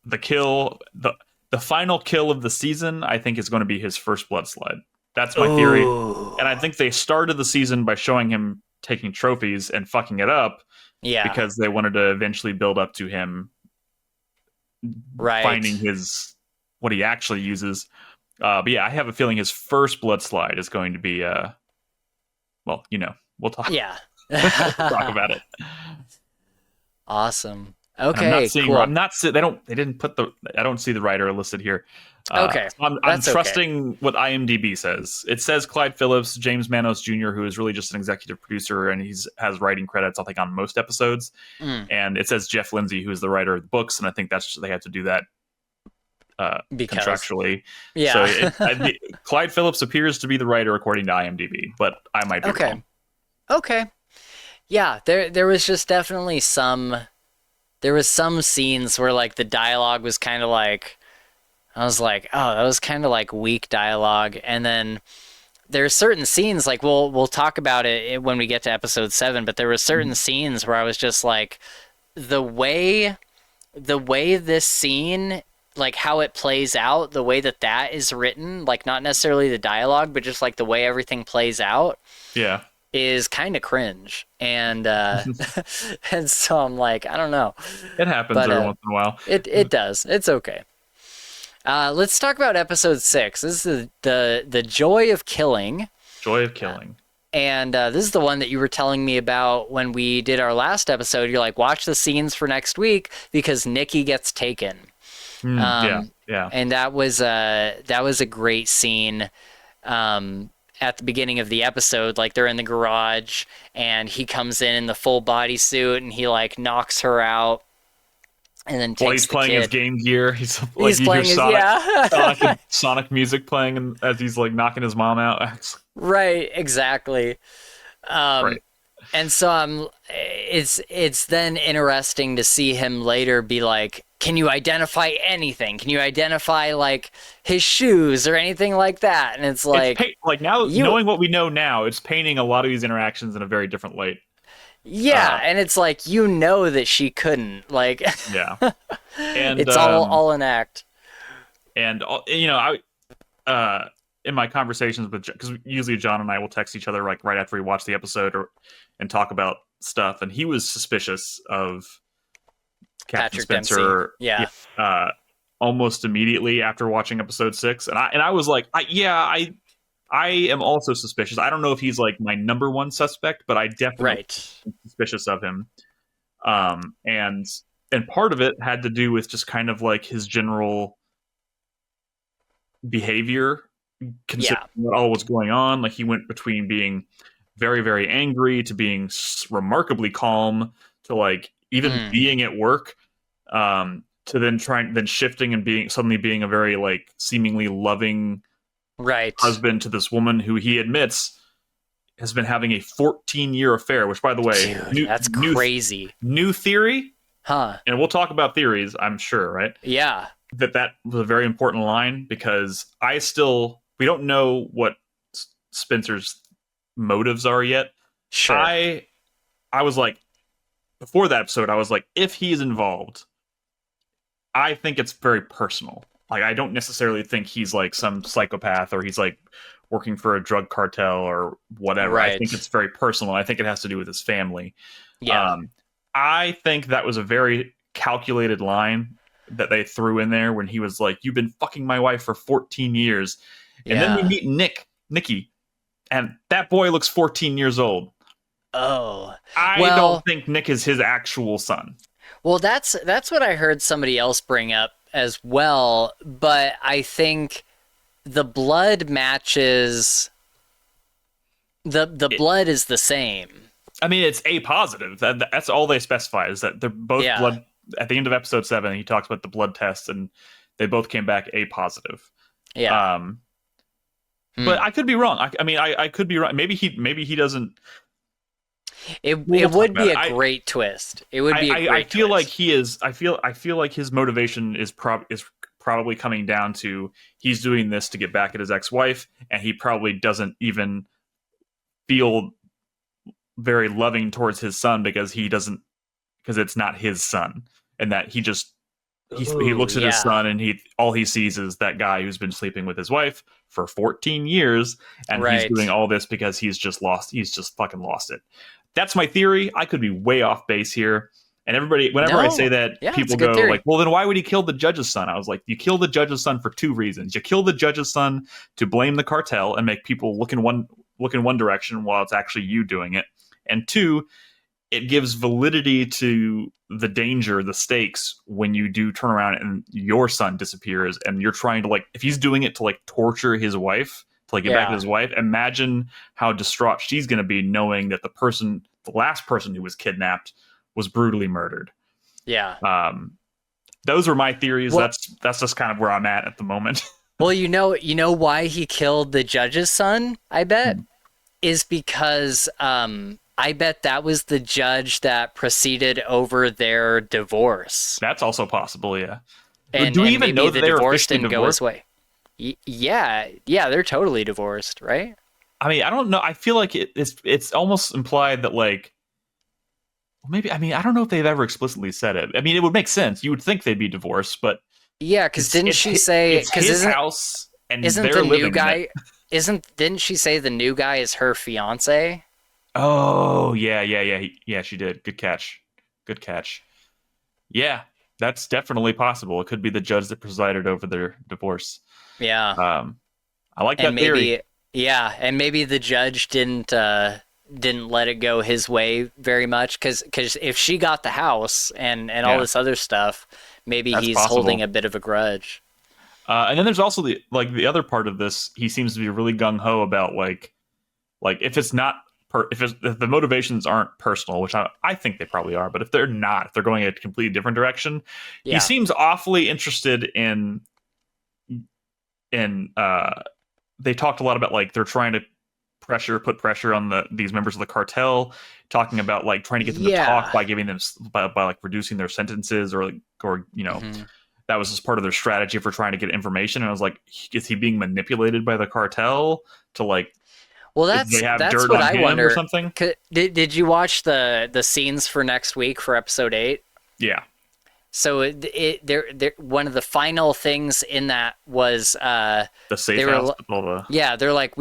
the kill, the final kill of the season, I think is going to be his first blood slide. That's my theory. And I think they started the season by showing him taking trophies and fucking it up. Yeah. Because they wanted to eventually build up to him finding what he actually uses. But yeah, I have a feeling his first blood slide is going to be well, you know, we'll talk. Yeah. We'll talk about it. Awesome. Okay. I'm not seeing. Cool. I'm not. They don't. They didn't put the. I don't see the writer listed here. Okay. I'm trusting what IMDb says. It says Clyde Phillips, James Manos Jr., who is really just an executive producer, and has writing credits, I think, on most episodes. And it says Jeff Lindsay, who is the writer of the books, and I think they have to do that contractually. Yeah. So Clyde Phillips appears to be the writer according to IMDb, but I might be wrong. Okay. Yeah. There was just definitely some. There was some scenes where like the dialogue was kind of like, I was like, oh, that was kind of like weak dialogue. And then there's certain scenes, like we'll talk about it when we get to episode 7, but there were certain scenes where I was just like, the way this scene, like how it plays out, the way that is written, like not necessarily the dialogue, but just like the way everything plays out. Yeah. Is kind of cringe, and and so I'm like, I don't know. It happens every once in a while. It does. It's okay. Let's talk about episode 6. This is the Joy of Killing. Joy of Killing. And this is the one that you were telling me about when we did our last episode. You're like, watch the scenes for next week because Nikki gets taken. Yeah. And that was a great scene. At the beginning of the episode, like they're in the garage and he comes in the full bodysuit and he like knocks her out. and then While takes he's the playing kid. his Game Gear, he's like, He's you hear playing his, yeah. Sonic music playing, and as he's like knocking his mom out. Right, exactly. Right. And so it's then interesting to see him later be like, can you identify anything? Can you identify like his shoes or anything like that? And it's like, Like now, you, knowing what we know now, it's painting a lot of these interactions in a very different light. yeah, and it's like, you know that she couldn't, like, Yeah. And it's all an act. And you know, in my conversations with, because usually John and I will text each other like right after we watch the episode and talk about stuff, and he was suspicious of Captain Patrick Spencer, Dempsey. Yeah. almost immediately after watching episode 6, and I was like, I am also suspicious. I don't know if he's like my number one suspect, but I definitely am suspicious of him. And part of it had to do with just kind of like his general behavior, considering what all was going on. Like he went between being very, very angry to being remarkably calm to like even being at work, to then shifting and suddenly being a very like seemingly loving husband to this woman who he admits has been having a 14-year affair, which, by the way, dude, that's crazy. New theory, huh? And we'll talk about theories, I'm sure, right? Yeah. That was a very important line, because we don't know what Spencer's motives are yet. Sure. I was like, before that episode, I was like, if he's involved, I think it's very personal. Like, I don't necessarily think he's like some psychopath or he's like working for a drug cartel or whatever. Right. I think it's very personal. I think it has to do with his family. Yeah. I think that was a very calculated line that they threw in there when he was like, "You've been fucking my wife for 14 years." And then we meet Nicky, and that boy looks 14 years old. Oh. I don't think Nick is his actual son. Well, that's what I heard somebody else bring up as well, but I think the blood matches. The blood is the same. I mean, it's A positive. That's all they specify, is that they're both blood. At the end of episode 7, he talks about the blood tests, and they both came back A positive. Yeah. But I could be wrong. I could be wrong. Maybe he doesn't. It would be a great twist. It would be. I feel like he is. I feel like his motivation is probably coming down to he's doing this to get back at his ex-wife, and he probably doesn't even feel very loving towards his son because it's not his son, and that he looks at his son and all he sees is that guy who's been sleeping with his wife for 14 years, and he's doing all this because he's just fucking lost it. That's my theory. I could be way off base here. And everybody, whenever I say that, people go like, well, then why would he kill the judge's son? I was like, you kill the judge's son for 2 reasons. You kill the judge's son to blame the cartel and make people look in one direction while it's actually you doing it. And 2, it gives validity to the danger, the stakes, when you do turn around and your son disappears and you're trying to, like, if he's doing it to like torture his wife, to like get back at his wife, imagine how distraught she's going to be knowing that the last person who was kidnapped was brutally murdered. Yeah. Those were my theories. Well, that's just kind of where I'm at the moment. Well, you know why he killed the judge's son, I bet, is because I bet that was the judge that proceeded over their divorce. That's also possible, yeah. And do we even know that the divorce didn't go his way? Yeah, they're totally divorced, right? I mean, I don't know. I feel like it's almost implied that, like, maybe, I mean, I don't know if they've ever explicitly said it. I mean, it would make sense. You would think they'd be divorced, but yeah, because didn't she say it's his house and isn't they're the new living guy? Didn't she say the new guy is her fiance? Oh yeah. She did. Good catch. Yeah, that's definitely possible. It could be the judge that presided over their divorce. Yeah. I like that theory. Yeah, and maybe the judge didn't let it go his way very much, because if she got the house and all this other stuff, maybe that's he's possible. Holding a bit of a grudge. And then there's also the other part of this. He seems to be really gung ho about like if it's not if the motivations aren't personal, which I think they probably are, but if they're not, if they're going a completely different direction, he seems awfully interested in they talked a lot about like they're trying to put pressure on these members of the cartel, talking about like trying to get them to talk by giving them by like reducing their sentences or that was just part of their strategy for trying to get information. And I was like, is he being manipulated by the cartel to like, well, that's dirt what on I him wonder. Or something? Did you watch the scenes for next week for episode 8? Yeah. So one of the final things in that was the safe house. Yeah, they're like,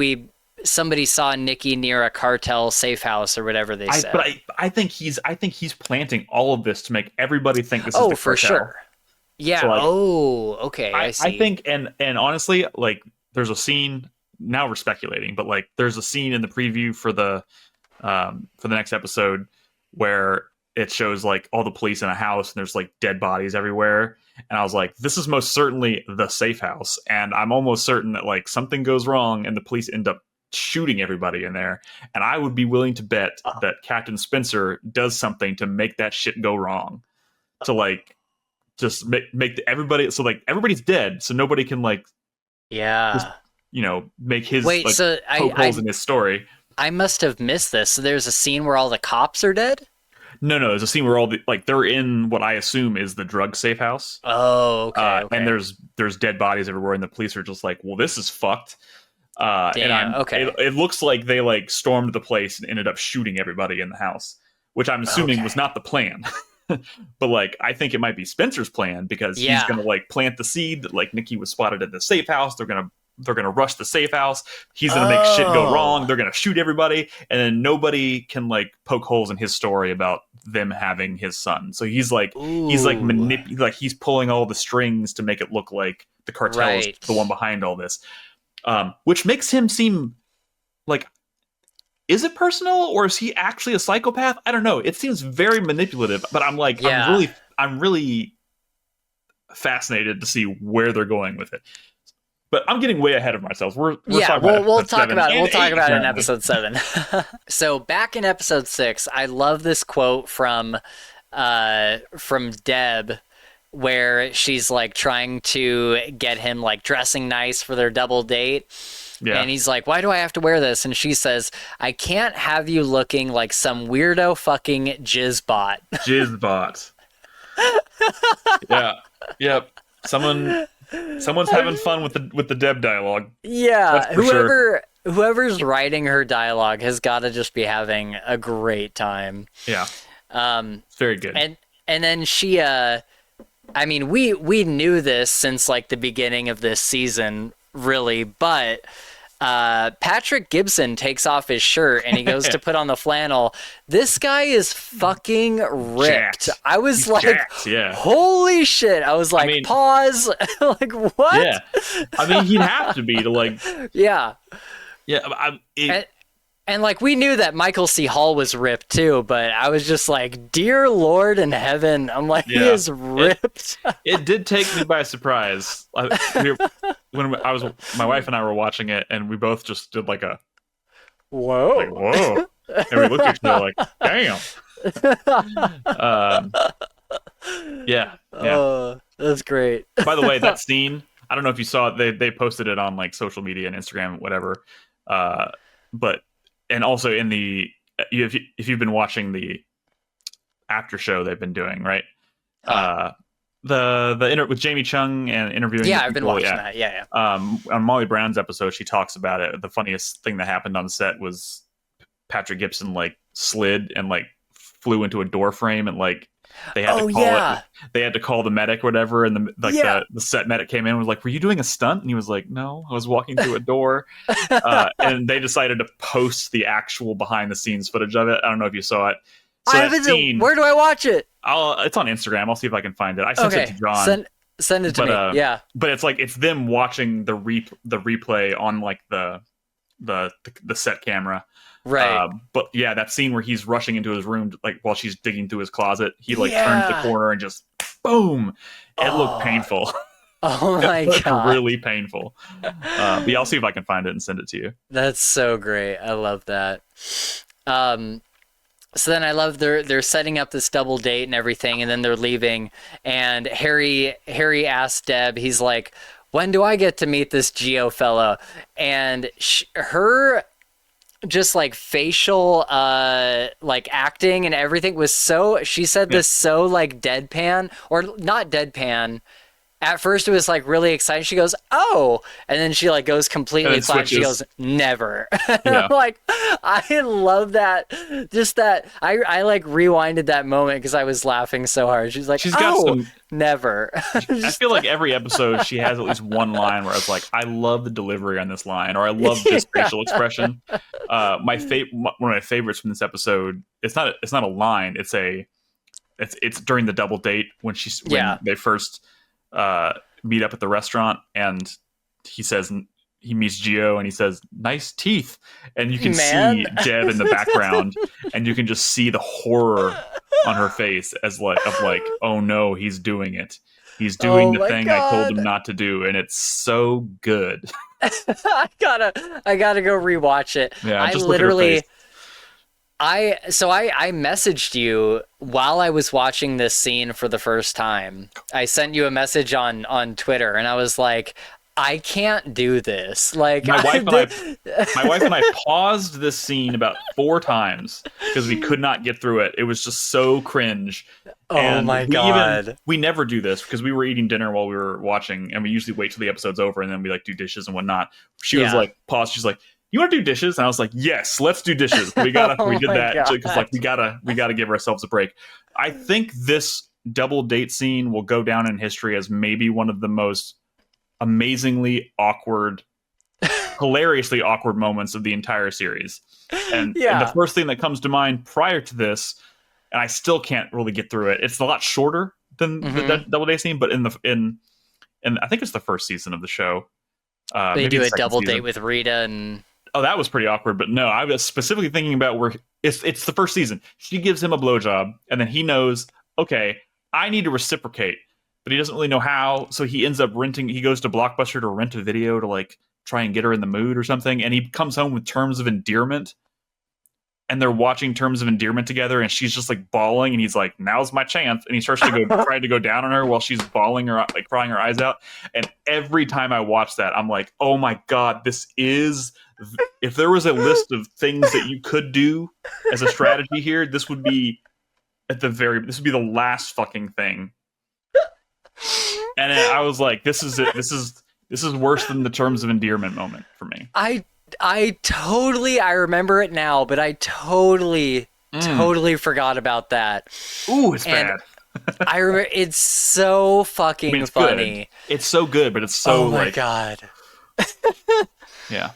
somebody saw Nikki near a cartel safe house or whatever they said. But I think he's planting all of this to make everybody think this is the cartel. For sure. Yeah. So okay. I see. I think, and honestly, like, there's a scene. Now we're speculating, but like, there's a scene in the preview for the next episode where it shows like all the police in a house and there's like dead bodies everywhere. And I was like, this is most certainly the safe house. And I'm almost certain that like something goes wrong and the police end up shooting everybody in there. And I would be willing to bet that Captain Spencer does something to make that shit go wrong. To like, just make everybody, so like everybody's dead. So nobody can like, just, make his poke holes in his story. I must have missed this. So there's a scene where all the cops are dead? No, there's a scene where they're in what I assume is the drug safe house. Oh, okay. And there's dead bodies everywhere, and the police are just like, well, this is fucked. It looks like they like stormed the place and ended up shooting everybody in the house, which I'm assuming was not the plan. But like, I think it might be Spencer's plan because he's gonna like plant the seed that like Nikki was spotted at the safe house. They're gonna rush the safe house. He's gonna make shit go wrong. They're gonna shoot everybody, and then nobody can like poke holes in his story about them having his son. So he's like he's pulling all the strings to make it look like the cartel is the one behind all this, which makes him seem like, is it personal or is he actually a psychopath? I don't know. It seems very manipulative, but I'm like, I'm really fascinated to see where they're going with it. But I'm getting way ahead of myself. We'll talk about it. We'll talk about it in episode 7. So back in episode 6, I love this quote from Deb, where she's like trying to get him like dressing nice for their double date. Yeah. And he's like, why do I have to wear this? And she says, I can't have you looking like some weirdo fucking jizzbot. Jizzbot. Yeah. Yep. Someone's having fun with the Deb dialogue. Yeah, whoever's writing her dialogue has got to just be having a great time. Yeah, it's very good. And then she, I mean, we knew this since like the beginning of this season, really, but Patrick Gibson takes off his shirt and he goes to put on the flannel. This guy is fucking ripped. Jacked. I was He's like, jacked, yeah. Holy shit. I was like, pause. Like, what? Yeah. I mean, he'd have to be to like. Yeah. Yeah. And like, we knew that Michael C. Hall was ripped too, but I was just like, dear Lord in heaven. I'm like, he is ripped. It did take me by surprise. My wife and I were watching it, and we both just did like a whoa. Like, whoa. And we looked at each other like, damn. Yeah. That's great. By the way, that scene, I don't know if you saw it, they posted it on like social media and Instagram, whatever. But and also in if you've been watching the after show they've been doing, right? The with Jamie Chung and interviewing. Yeah, I've been watching that. Yeah. On Molly Brown's episode, she talks about it. The funniest thing that happened on set was Patrick Gibson like slid and like flew into a door frame and like they had to call it. They had to call the medic or whatever, and the set medic came in and was like, "Were you doing a stunt?" And he was like, "No, I was walking through a door." And they decided to post the actual behind the scenes footage of it. I don't know if you saw it. So I haven't seen. Where do I watch it? It's on Instagram. I'll see if I can find it. I sent it to John. Send it to me. Yeah. But it's like it's them watching the replay on like the set camera. Right. But yeah, that scene where he's rushing into his room like while she's digging through his closet, he like turns the corner and just boom. It looked painful. Oh my god. Really painful. But yeah, I'll see if I can find it and send it to you. That's so great. I love that. So then I love they're setting up this double date and everything, and then they're leaving, and Harry asks Deb, he's like, when do I get to meet this Geo fella? And her just like facial like acting and everything was so, she said this so like deadpan, or not deadpan. At first it was like really exciting. She goes, oh, and then she like goes completely flat. She goes, never. Yeah. Like, I love that. Just that I like rewinded that moment because I was laughing so hard. She's like, never. I feel like every episode she has at least one line where it's like, I love the delivery on this line, or I love this facial expression. One of my favorites from this episode, it's not a line, it's during the double date when they first meet up at the restaurant, and he meets Geo and he says, nice teeth, and you can see Deb in the background and you can just see the horror on her face of like, oh no, he's doing it. He's doing the thing I told him not to do, and it's so good. I gotta go rewatch it. Yeah, I literally I messaged you while I was watching this scene for the first time. I sent you a message on Twitter, and I was like, I can't do this. Like, my wife and I paused this scene about 4 times because we could not get through it. It was just so cringe. Oh my God. We never do this because we were eating dinner while we were watching, and we usually wait till the episode's over and then we like do dishes and whatnot. She was like, pause. She's like, you want to do dishes? And I was like, yes, let's do dishes. We did that because like we gotta give ourselves a break. I think this double date scene will go down in history as maybe one of the most amazingly awkward, hilariously awkward moments of the entire series. And the first thing that comes to mind prior to this, and I still can't really get through it, it's a lot shorter than the double date scene, but in I think it's the first season of the show. They do a double date with Rita and... Oh, that was pretty awkward, but no, I was specifically thinking about where it's the first season. She gives him a blowjob, and then he knows, okay, I need to reciprocate, but he doesn't really know how, so he ends up he goes to Blockbuster to rent a video to like try and get her in the mood or something, and he comes home with Terms of Endearment, and they're watching Terms of Endearment together, and she's just like bawling, and he's like, now's my chance, and he starts to go trying to go down on her while she's bawling her, like crying her eyes out. And every time I watch that, I'm like, oh my God, if there was a list of things that you could do as a strategy here, this would be the last fucking thing. And I was like, this is it. This is worse than the Terms of Endearment moment for me. I totally, I remember it now, but I totally forgot about that. Ooh, it's bad. I remember, it's so fucking funny. Good. It's so good, but it's so oh my God. Yeah.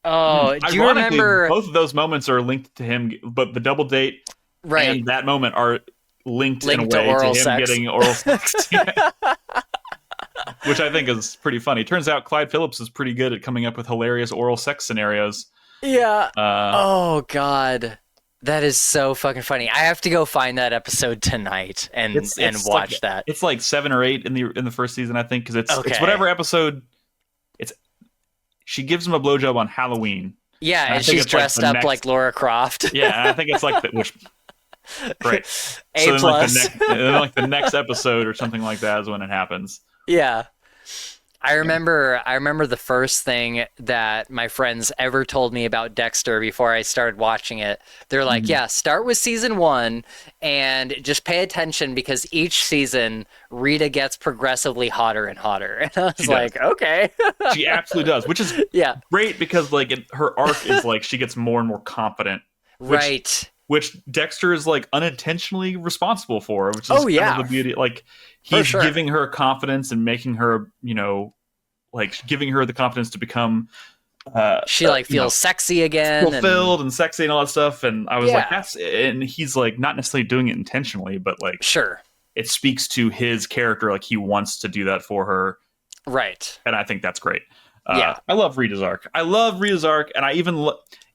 Oh, do you remember? Both of those moments are linked to him, but the double date and that moment are linked in a way to him getting oral sex. Which I think is pretty funny. Turns out Clyde Phillips is pretty good at coming up with hilarious oral sex scenarios. Yeah. Oh God, that is so fucking funny. I have to go find that episode tonight and watch that. It's like 7 or 8 in the first season, I think, because it's whatever episode. She gives him a blowjob on Halloween. Yeah, and she's dressed up like Laura Croft. Yeah, and I think it's like great. A+. Then the next episode or something like that is when it happens. Yeah. I remember the first thing that my friends ever told me about Dexter before I started watching it. They're like, start with season 1 and just pay attention because each season Rita gets progressively hotter and hotter. And I was like, okay. She absolutely does, which is great because like her arc is like she gets more and more confident. Which Dexter is like unintentionally responsible for, which is kind of the beauty. Like he's giving her confidence and making her, like giving her the confidence to become. She feels sexy again, fulfilled and sexy and all that stuff. And I was like, and he's like not necessarily doing it intentionally, but like, it speaks to his character. Like he wants to do that for her. Right. And I think that's great. I love Rita's arc. And I even,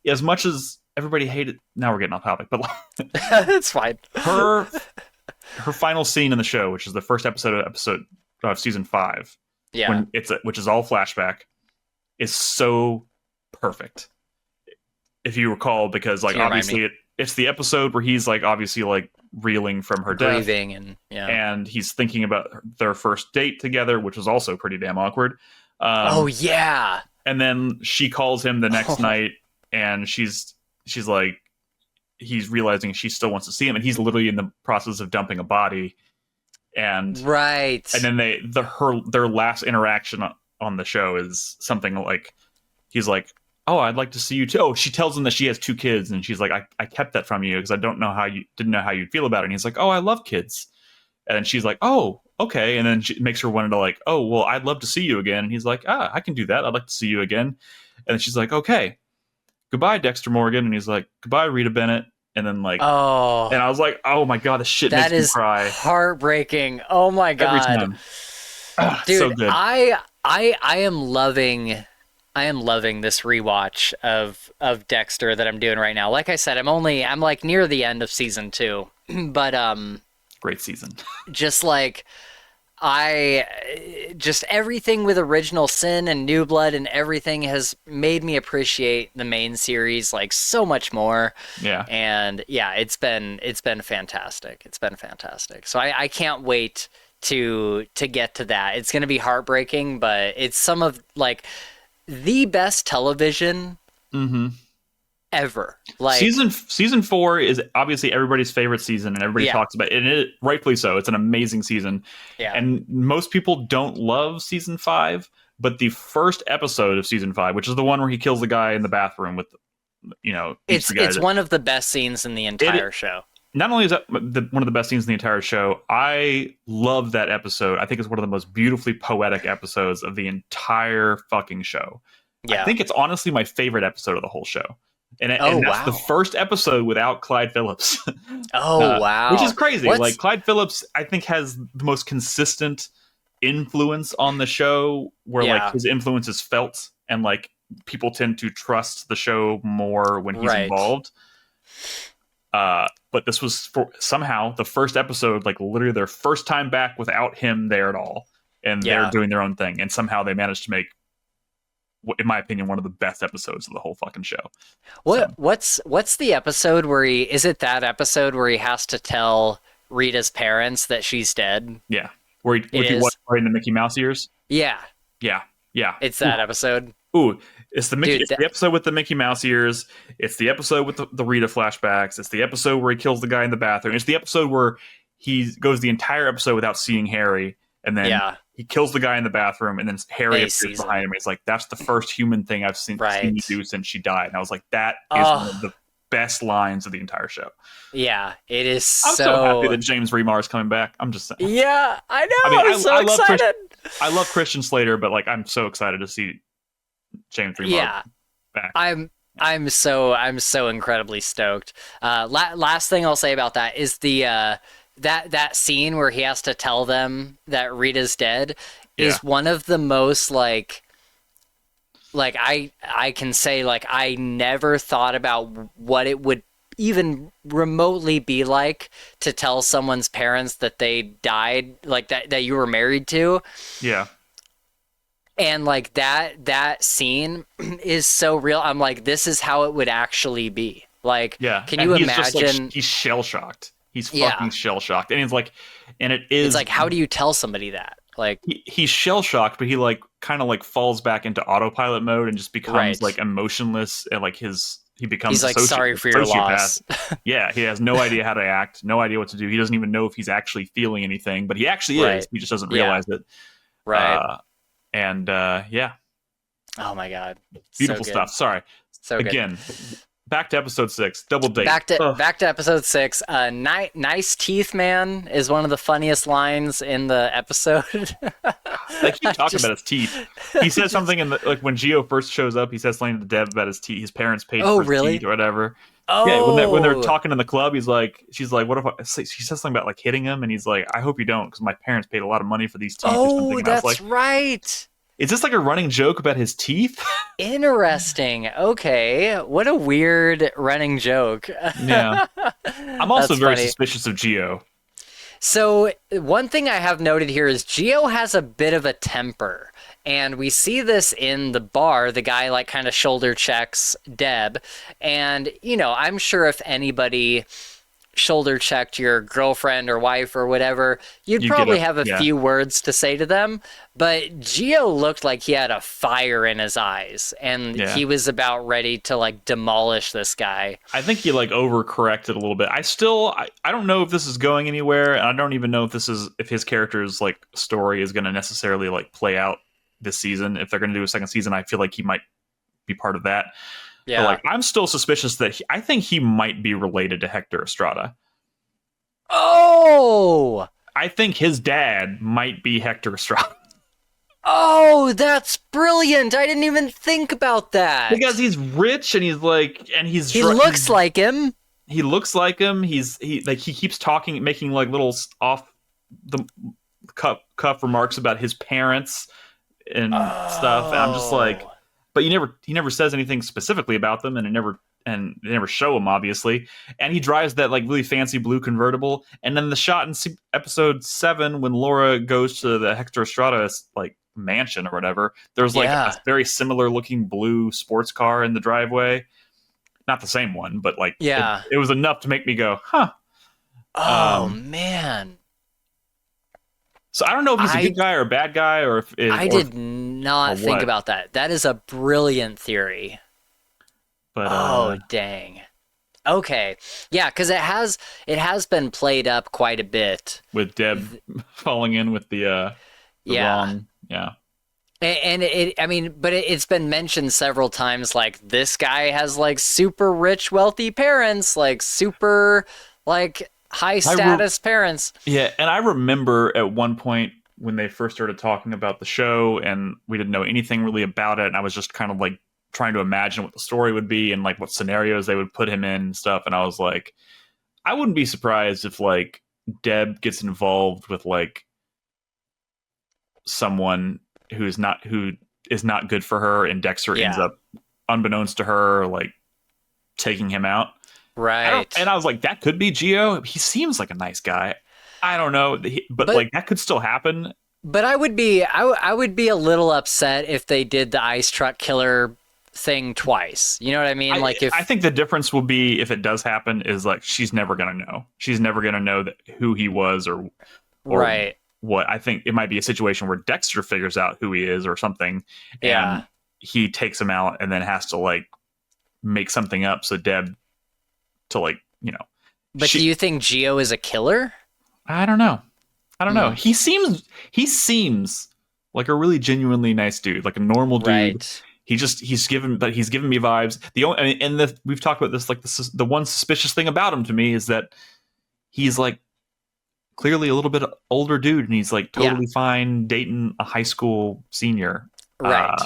as much as everybody hated. Now we're getting off topic, but it's fine. Her final scene in the show, which is the first episode of season 5, which is all flashback, is so perfect. if you recall, because like Can you remind obviously it's the episode where he's like obviously like reeling from her death, grieving, and he's thinking about their first date together, which was also pretty damn awkward. Oh yeah. And then she calls him the next night, and she's like, he's realizing she still wants to see him, and he's literally in the process of dumping a body. And right. And then their last interaction on the show is something like, he's like, "Oh, I'd like to see you too." Oh, she tells him that she has 2 kids, and she's like, I kept that from you because I didn't know how you'd feel about it. And he's like, "Oh, I love kids." And she's like, "Oh, okay." And then she makes her want to like, "Oh, well, I'd love to see you again." And he's like, "I can do that. I'd like to see you again." And then she's like, "Okay, goodbye, Dexter Morgan." And he's like, "Goodbye, Rita Bennett." And then like, and I was like, "Oh my god, this shit makes me cry." Heartbreaking. Oh my god, every time. Dude, so good. I am loving this rewatch of Dexter that I'm doing right now. Like I said, I'm like near the end of season 2, but great season. Just like everything with Original Sin and New Blood and everything has made me appreciate the main series like so much more. Yeah. And yeah, it's been fantastic. It's been fantastic. So I can't wait to get to that. It's going to be heartbreaking, but it's some of like the best television ever. Like season 4 is obviously everybody's favorite season, and everybody talks about it, and it rightfully so. It's an amazing season. Yeah. And most people don't love season 5, but the first episode of season 5, which is the one where he kills the guy in the bathroom with, it's one of the best scenes in the entire show. Not only is that one of the best scenes in the entire show, I love that episode. I think it's one of the most beautifully poetic episodes of the entire fucking show. Yeah. I think it's honestly my favorite episode of the whole show. And that's the first episode without Clyde Phillips. Wow. Which is crazy. Like, Clyde Phillips, I think, has the most consistent influence on the show, where like his influence is felt, and like people tend to trust the show more when he's involved. But this was somehow the first episode, like literally their first time back without him there at all. And they're doing their own thing. And somehow they managed to make, in my opinion, one of the best episodes of the whole fucking show. What's the episode where is it that episode where he has to tell Rita's parents that she's dead? Yeah. Where he was wearing the Mickey Mouse ears? Yeah. Yeah. It's that episode. Ooh, it's the episode with the Mickey Mouse ears. It's the episode with the Rita flashbacks. It's the episode where he kills the guy in the bathroom. It's the episode where he goes the entire episode without seeing Harry, and then he kills the guy in the bathroom, and then Harry appears behind him. And he's like, "That's the first human thing I've seen you do since she died." And I was like, "That is one of the best lines of the entire show." Yeah, it is. I'm so happy that James Remar is coming back. I'm just saying. Yeah, I know. I mean, I'm so excited. I love Christian Slater, but like, I'm so excited to see James Remar back. I'm so incredibly stoked. Last thing I'll say about that is the that scene where he has to tell them that Rita's dead is one of the most like I can say, like, I never thought about what it would even remotely be like to tell someone's parents that they died, like that you were married to. Yeah. And like that scene is so real. I'm like, this is how it would actually be. Like, can you imagine? Just like, he's shell shocked. He's fucking shell shocked, and it's like, it's like, how do you tell somebody that? Like, he's shell shocked, but he like kind of like falls back into autopilot mode and just becomes like emotionless, and like he becomes he's like, sorry for your loss. Yeah, he has no idea how to act, no idea what to do. He doesn't even know if he's actually feeling anything, but he actually is. He just doesn't realize it. Right. Oh my god, beautiful stuff. Sorry. So again, back to episode 6. Double date. Back to episode 6. Nice teeth, man, is one of the funniest lines in the episode. They keep talking about his teeth. He says something in like when Gio first shows up. He says something to Deb about his teeth. His parents paid for his teeth or whatever. Oh, yeah. When they're talking in the club, she's like, "What if she says something about like hitting him?" And he's like, "I hope you don't, because my parents paid a lot of money for these teeth." Oh, or something. That's like, right. Is this like a running joke about his teeth? Interesting. Okay. What a weird running joke. Yeah. I'm also very suspicious of Gio. So one thing I have noted here is Gio has a bit of a temper. And we see this in the bar. The guy like kind of shoulder checks Deb. And, you know, I'm sure if anybody shoulder checked your girlfriend or wife or whatever, you'd probably have a few words to say to them. But Gio looked like he had a fire in his eyes, and he was about ready to like demolish this guy. I think he like overcorrected a little bit. I don't know if this is going anywhere, and I don't even know if his character's like story is going to necessarily like play out this season. If they're going to do a second season, I feel like he might be part of that. Yeah, but like I'm still suspicious that I think he might be related to Hector Estrada. Oh, I think his dad might be Hector Estrada. Oh, that's brilliant! I didn't even think about that. Because he's rich and he looks like him. He looks like him. He keeps talking, making like little off the cuff remarks about his parents and stuff. And I'm just like, but he never says anything specifically about them, and they never show him, obviously. And he drives that like really fancy blue convertible. And then the shot in episode 7 when Laura goes to the Hector Estrada like mansion or whatever, there's like a very similar looking blue sports car in the driveway. Not the same one, but like it was enough to make me go, huh. Oh man. So I don't know if he's a good guy or a bad guy, or if I did not think about that. That is a brilliant theory. But dang. Okay. Yeah, because it has been played up quite a bit. With Deb falling in with the wrong. Yeah. And it's been mentioned several times, like this guy has like super rich, wealthy parents, like super like high status parents. Yeah, and I remember at one point when they first started talking about the show and we didn't know anything really about it, and I was just kind of like trying to imagine what the story would be and like what scenarios they would put him in and stuff, and I was like, I wouldn't be surprised if like Deb gets involved with like someone who is not good for her, and Dexter ends up, unbeknownst to her, like taking him out. Right. And I was like, that could be Gio. He seems like a nice guy. I don't know, but like that could still happen. But I would be a little upset if they did the ice truck killer thing twice. You know what I mean? I think the difference will be, if it does happen, is like she's never gonna know. She's never gonna know who he was or right. What. I think it might be a situation where Dexter figures out who he is or something, and he takes him out and then has to like make something up so Deb to like, you know. But do you think Gio is a killer? I don't know. He seems like a really genuinely nice dude, like a normal dude. Right. He's given me vibes. We've talked about this. Like the one suspicious thing about him to me is that he's like clearly a little bit older dude, and he's like totally fine dating a high school senior. Right.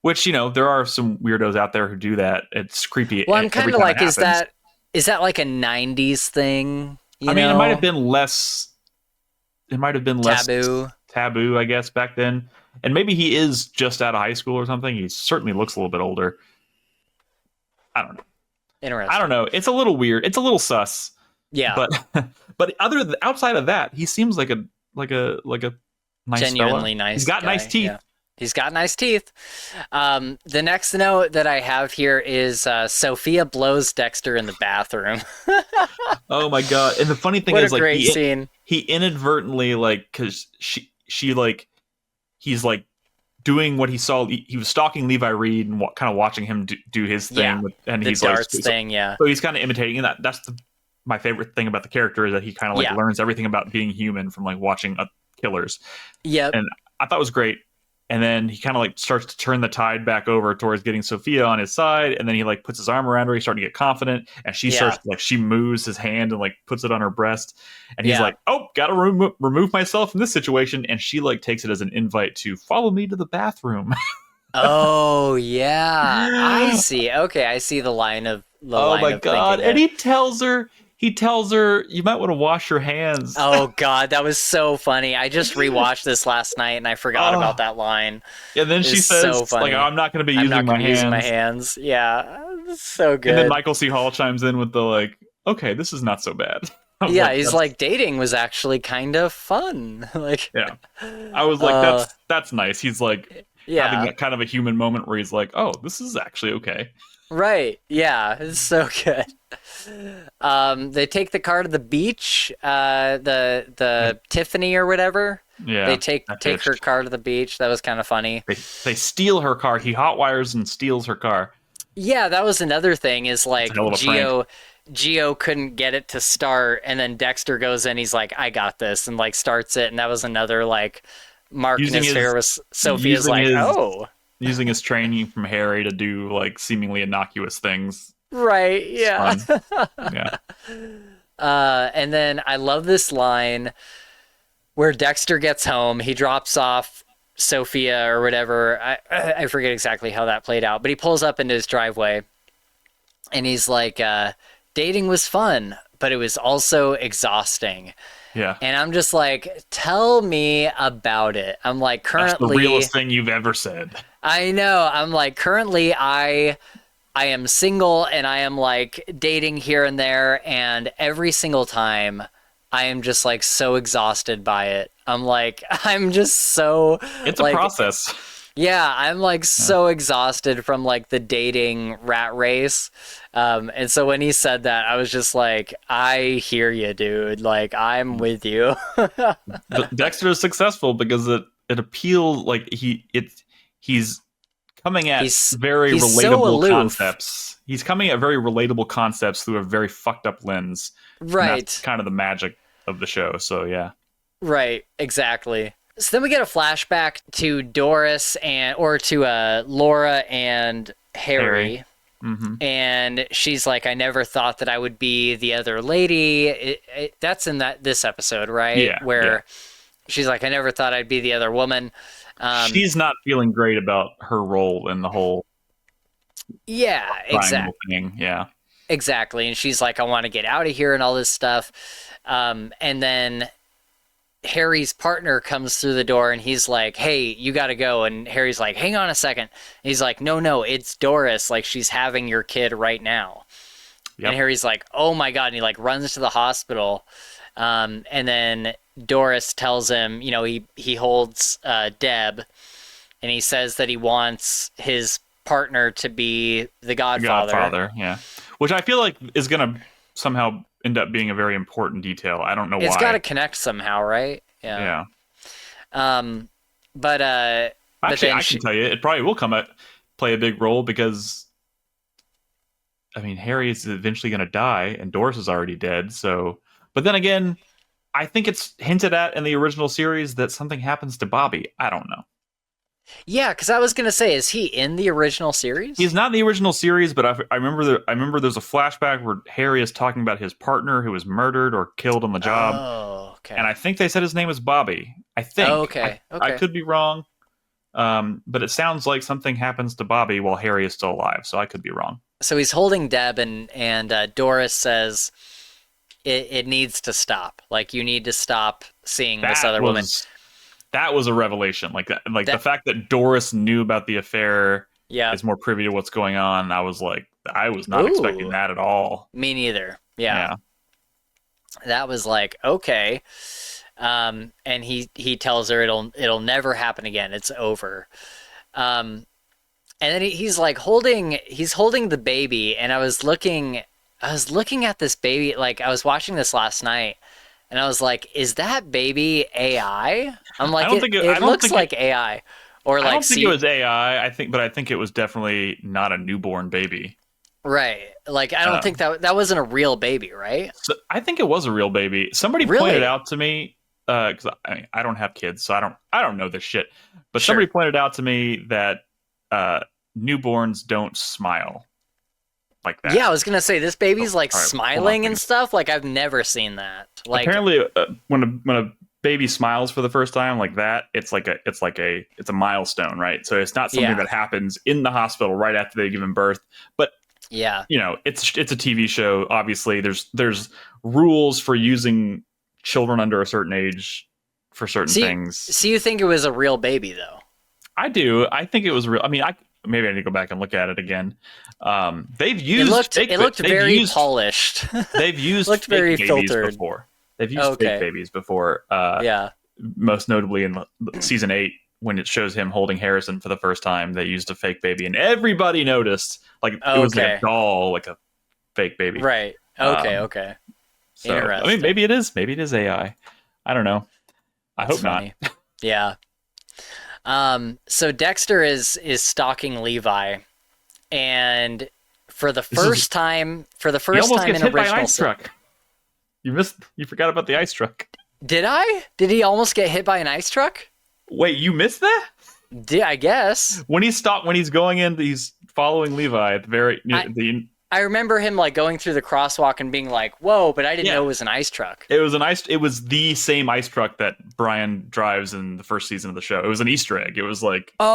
Which, you know, there are some weirdos out there who do that. It's creepy. Well, I'm kind of like, is that like a 90s thing? It might have been less. It might have been less taboo, I guess, back then. And maybe he is just out of high school or something. He certainly looks a little bit older. I don't know. Interesting. I don't know. It's a little weird. It's a little sus. Yeah. But outside of that, he seems like a nice genuinely fella. nice. He's got nice teeth. Yeah. He's got nice teeth. The next note that I have here is Sophia blows Dexter in the bathroom. Oh my god! And the funny thing is, like, great scene. He inadvertently, like, because she like, he's like doing what he saw. He was stalking Levi Reed and kind of watching him do his thing. And the he's darts like, thing, So he's kind of imitating that. That's my favorite thing about the character, is that he kind of like learns everything about being human from like watching killers. Yeah. And I thought it was great. And then he kind of like starts to turn the tide back over towards getting Sophia on his side. And then he like puts his arm around her. He's starting to get confident. And she starts like, she moves his hand and like puts it on her breast. And he's like, oh, gotta remove myself from this situation. And she like takes it as an invite to follow me to the bathroom. Oh, yeah. I see. Okay, I see the line of oh my god. And he tells her, you might want to wash your hands. Oh, God, that was so funny. I just rewatched this last night, and I forgot about that line. And then she says, like, I'm not going to be using my hands. Yeah, it's so good. And then Michael C. Hall chimes in with the, like, okay, this is not so bad. I was Yeah, like, he's like, dating was actually kind of fun. Like, yeah. I was like, that's nice. He's like having yeah, that kind of a human moment where he's like, oh, this is actually okay. right. Yeah, it's so good. They take the car to the beach, the Tiffany or whatever. They Yeah, take her car to the beach. That was kind of funny. they steal her car. He hotwires and steals her car. Yeah, that was another thing is It's a like hell of a prank. Geo couldn't get it to start, and then Dexter goes in, he's like, I got this, and like starts it, and that was another like mark in Using his favor his was Sophia's using like, his oh, using his training from Harry to do like seemingly innocuous things. right, It's yeah. fun. Yeah. And then I love this line where Dexter gets home, he drops off Sophia or whatever. I forget exactly how that played out, but he pulls up into his driveway and he's like, dating was fun, but it was also exhausting. Yeah. And I'm just like, tell me about it. I'm like, That's the currently, realest thing you've ever said. I know. I'm like, currently, I am single and I am like dating here and there, and every single time I am just like so exhausted by it. I'm like, I'm just so It's a like, process. yeah, I'm like so exhausted from like the dating rat race. And so when he said that, I was just like, I hear you, dude. Like, I'm with you. Dexter is successful because it appeals like he's coming at very he's so relatable aloof. concepts. He's coming at very relatable concepts through a very fucked up lens. And Right. that's kind of the magic of the show. So yeah. Right, exactly. So then we get a flashback to Doris or to Laura and Harry. Mm-hmm. And she's like, I never thought that I would be the other lady. That's in this episode, right? Yeah. Where she's like, I never thought I'd be the other woman. She's not feeling great about her role in the whole Yeah, triangle thing. Yeah. exactly. And she's like, I want to get out of here and all this stuff. And then Harry's partner comes through the door and he's like, hey, you got to go. And Harry's like, hang on a second. And he's like, no, it's Doris. Like, she's having your kid right now. Yep. And Harry's like, oh my God. And he like runs to the hospital. And then Doris tells him, you know, he holds Deb and he says that he wants his partner to be the Godfather. Godfather, yeah. Which I feel like is going to somehow end up being a very important detail. I don't know why. It's got to connect somehow, right? Yeah. But actually, I can tell you, it probably will play a big role because, I mean, Harry is eventually going to die, and Doris is already dead. So, but then again, I think it's hinted at in the original series that something happens to Bobby. I don't know. Yeah, because I was gonna say, is he in the original series? He's not in the original series, but I remember there's a flashback where Harry is talking about his partner who was murdered or killed on the job. Oh, okay. And I think they said his name was Bobby. I think. Oh, okay. I could be wrong. But it sounds like something happens to Bobby while Harry is still alive, so I could be wrong. So he's holding Deb, and Doris says it needs to stop. Like, you need to stop seeing this other woman. That was a revelation. Like the fact that Doris knew about the affair, is more privy to what's going on. I was like, I was not expecting that at all. Me neither. Yeah. That was like, okay. And he tells her it'll never happen again. It's over. And then he's holding the baby, and I was looking at this baby. Like, I was watching this last night. And I was like, "Is that baby AI?" I'm like, "It looks like AI." Or like, I don't think it was AI. I think it was definitely not a newborn baby. Right. Like, I don't think that wasn't a real baby, right? So I think it was a real baby. Somebody pointed out to me, because I don't have kids, so I don't know this shit. But somebody pointed out to me that newborns don't smile like that. Yeah, I was gonna say, this baby's smiling and stuff. Like, I've never seen that. Like, apparently, when a baby smiles for the first time like that, it's a milestone, right? So it's not something that happens in the hospital right after they've given birth. But it's a TV show. Obviously, there's rules for using children under a certain age for certain things. So you think it was a real baby, though? I do. I think it was real. I mean, maybe I need to go back and look at it again. They've used it looked very polished. They've used looked fake very babies filtered before. They've used fake babies before. Yeah. Most notably in season 8, when it shows him holding Harrison for the first time, they used a fake baby, and everybody noticed. Like it was like a doll, like a fake baby. Right. Okay. So, Interesting. I mean, maybe it is AI. I don't know. I hope funny. not. Yeah. So Dexter is stalking Levi, and for the first time in hit by an original ice truck. You forgot about the ice truck. Did I? Did he almost get hit by an ice truck? Wait, you missed that? I guess. When he's going in, he's following Levi at the very I remember him like going through the crosswalk and being like, "Whoa!" But I didn't know it was an ice truck. It was the same ice truck that Brian drives in the first season of the show. It was an Easter egg. It was like the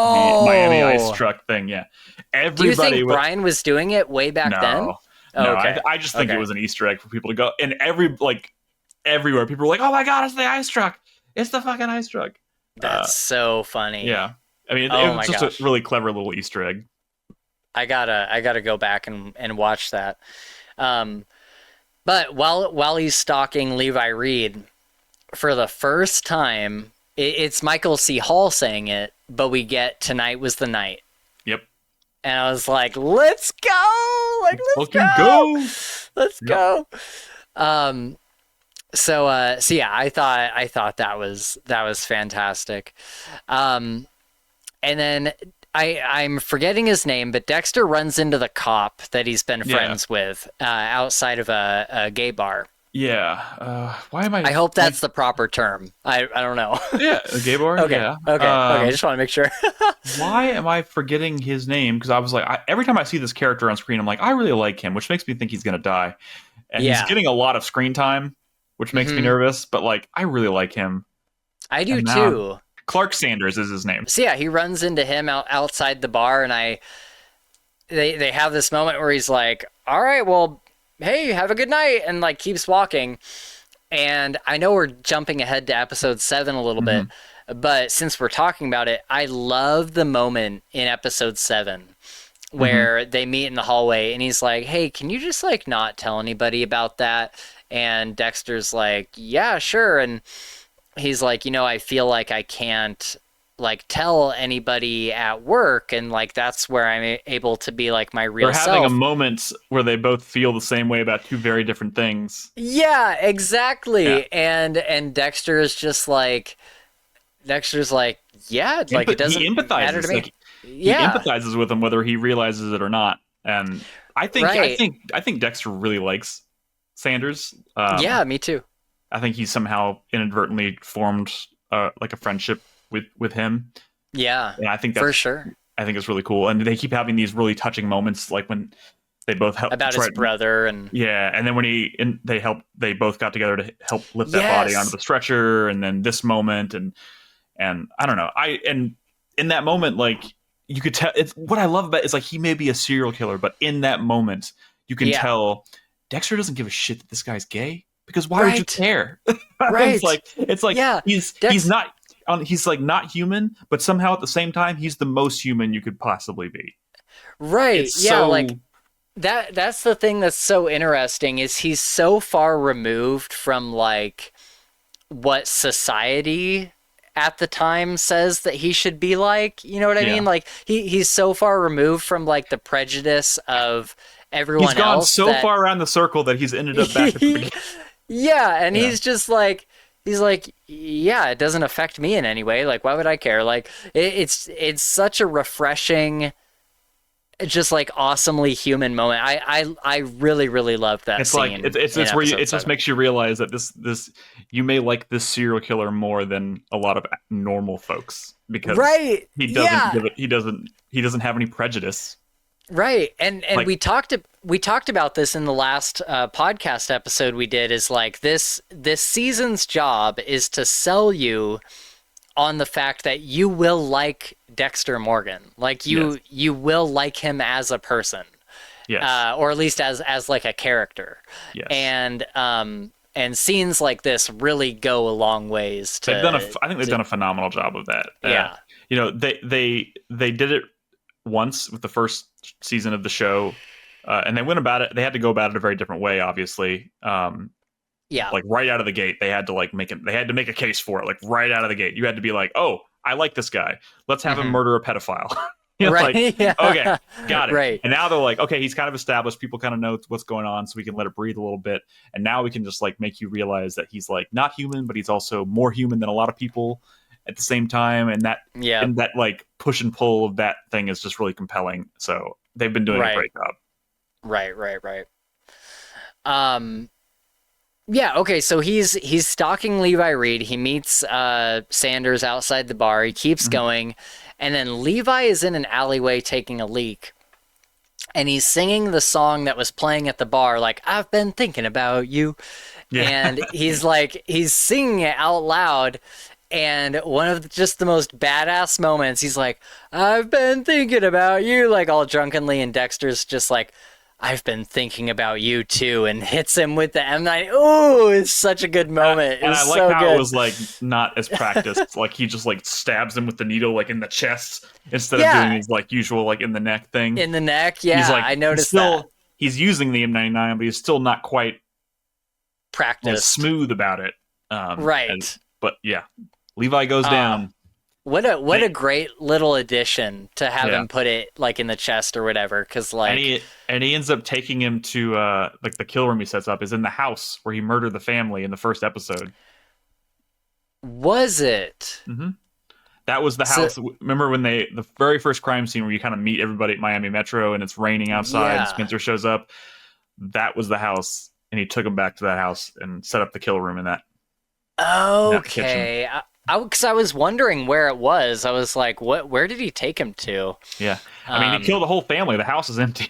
Miami ice truck thing. Yeah. Do you think Brian was doing it way back then? No, okay. I just think it was an Easter egg for people to go. And everywhere, people were like, "Oh my god, it's the ice truck! It's the fucking ice truck!" That's so funny. Yeah, I mean, it was just a really clever little Easter egg. I gotta go back and watch that. But while he's stalking Levi Reed, for the first time, it's Michael C. Hall saying it, but we get "Tonight was the night." Yep. And I was like, "Let's go! Like, let's go! Let's go!" So yeah, I thought that was fantastic. And then I'm forgetting his name, but Dexter runs into the cop that he's been friends with outside of a gay bar. Yeah. Why am I? I hope that's the proper term. I don't know. Yeah, a gay bar. Okay. Yeah. Okay. I just want to make sure. Why am I forgetting his name? Because I was like, every time I see this character on screen, I'm like, I really like him, which makes me think he's gonna die. And he's getting a lot of screen time, which makes me nervous. But like, I really like him. I do too. Clark Sanders is his name. So yeah, he runs into him outside the bar, and they have this moment where he's like, "All right, well, hey, have a good night," and like keeps walking. And I know we're jumping ahead to episode 7 a little bit, but since we're talking about it, I love the moment in episode 7 where they meet in the hallway, and he's like, "Hey, can you just like not tell anybody about that?" And Dexter's like, "Yeah, sure." And he's like, I feel like I can't like tell anybody at work, and like that's where I'm able to be like my real self. They're having a moment where they both feel the same way about two very different things. Yeah, exactly. Yeah. And Dexter's like, yeah, like it doesn't matter to me. Like, he empathizes with him whether he realizes it or not. And I think Dexter really likes Sanders. Yeah, me too. I think he's somehow inadvertently formed like a friendship with him. Yeah, and I think that's for sure. I think it's really cool, and they keep having these really touching moments, like when they both help about his brother, and and then when they both got together to help lift that body onto the stretcher, and then this moment, and I don't know, and in that moment, like you could tell, it's what I love about it is like he may be a serial killer, but in that moment you can tell Dexter doesn't give a shit that this guy's gay. Because why would you care? Right. it's like he's not he's like not human, but somehow at the same time he's the most human you could possibly be. Right. Like that's the thing that's so interesting is he's so far removed from like what society at the time says that he should be like, you know what I mean? Like he's so far removed from like the prejudice of everyone else. He's gone so far around the circle that he's ended up back at the beginning. Yeah, and he's just like, yeah, it doesn't affect me in any way. Like, why would I care? Like, it's such a refreshing, just like awesomely human moment. I really, really love that. It's scene. Like it's where it just makes you realize that this you may like this serial killer more than a lot of normal folks because he doesn't have any prejudice. Right. And like, we talked about this in the last podcast episode we did is like this season's job is to sell you on the fact that you will like Dexter Morgan. Like you will like him as a person. Yes. Or at least as like a character. Yes. And scenes like this really go a long ways to I think they've done a phenomenal job of that. Yeah. They did it once with the first season of the show, and they went about it. They had to go about it a very different way, obviously. Yeah. Like right out of the gate, they had to like make it. They had to make a case for it. Like right out of the gate, you had to be like, "Oh, I like this guy. Let's have him murder a pedophile." Right. Like, Yeah. okay, got it. Right. And now they're like, okay, he's kind of established. People kind of know what's going on, so we can let it breathe a little bit. And now we can just like make you realize that he's like not human, but he's also more human than a lot of people at the same time. And that, and that like push and pull of that thing is just really compelling. So they've been doing a great job. Right. Yeah, okay, so he's stalking Levi Reed. He meets Sanders outside the bar. He keeps going, and then Levi is in an alleyway taking a leak, and he's singing the song that was playing at the bar, like, I've been thinking about you. Yeah. And he's singing it out loud, and one of just the most badass moments, he's like, I've been thinking about you, like all drunkenly, and Dexter's just like, I've been thinking about you too, and hits him with the M9. Oh, it's such a good moment. And I like how it was like not as practiced. Like he just like stabs him with the needle like in the chest instead of doing his like usual like in the neck thing. In the neck, yeah. He's like, I noticed that. He's using the M99, but he's still not quite practiced, smooth about it. Right. But yeah, Levi goes down. What a great little addition to have him put it like in the chest or whatever, because like and he ends up taking him to like the kill room he sets up is in the house where he murdered the family in the first episode. Was it? Mm-hmm. That was the house. Remember when the very first crime scene where you kind of meet everybody at Miami Metro and it's raining outside and Spencer shows up? That was the house, and he took him back to that house and set up the kill room in that. Okay. Because I was wondering where it was. I was like, where did he take him to? Yeah. I mean, he killed the whole family. The house is empty.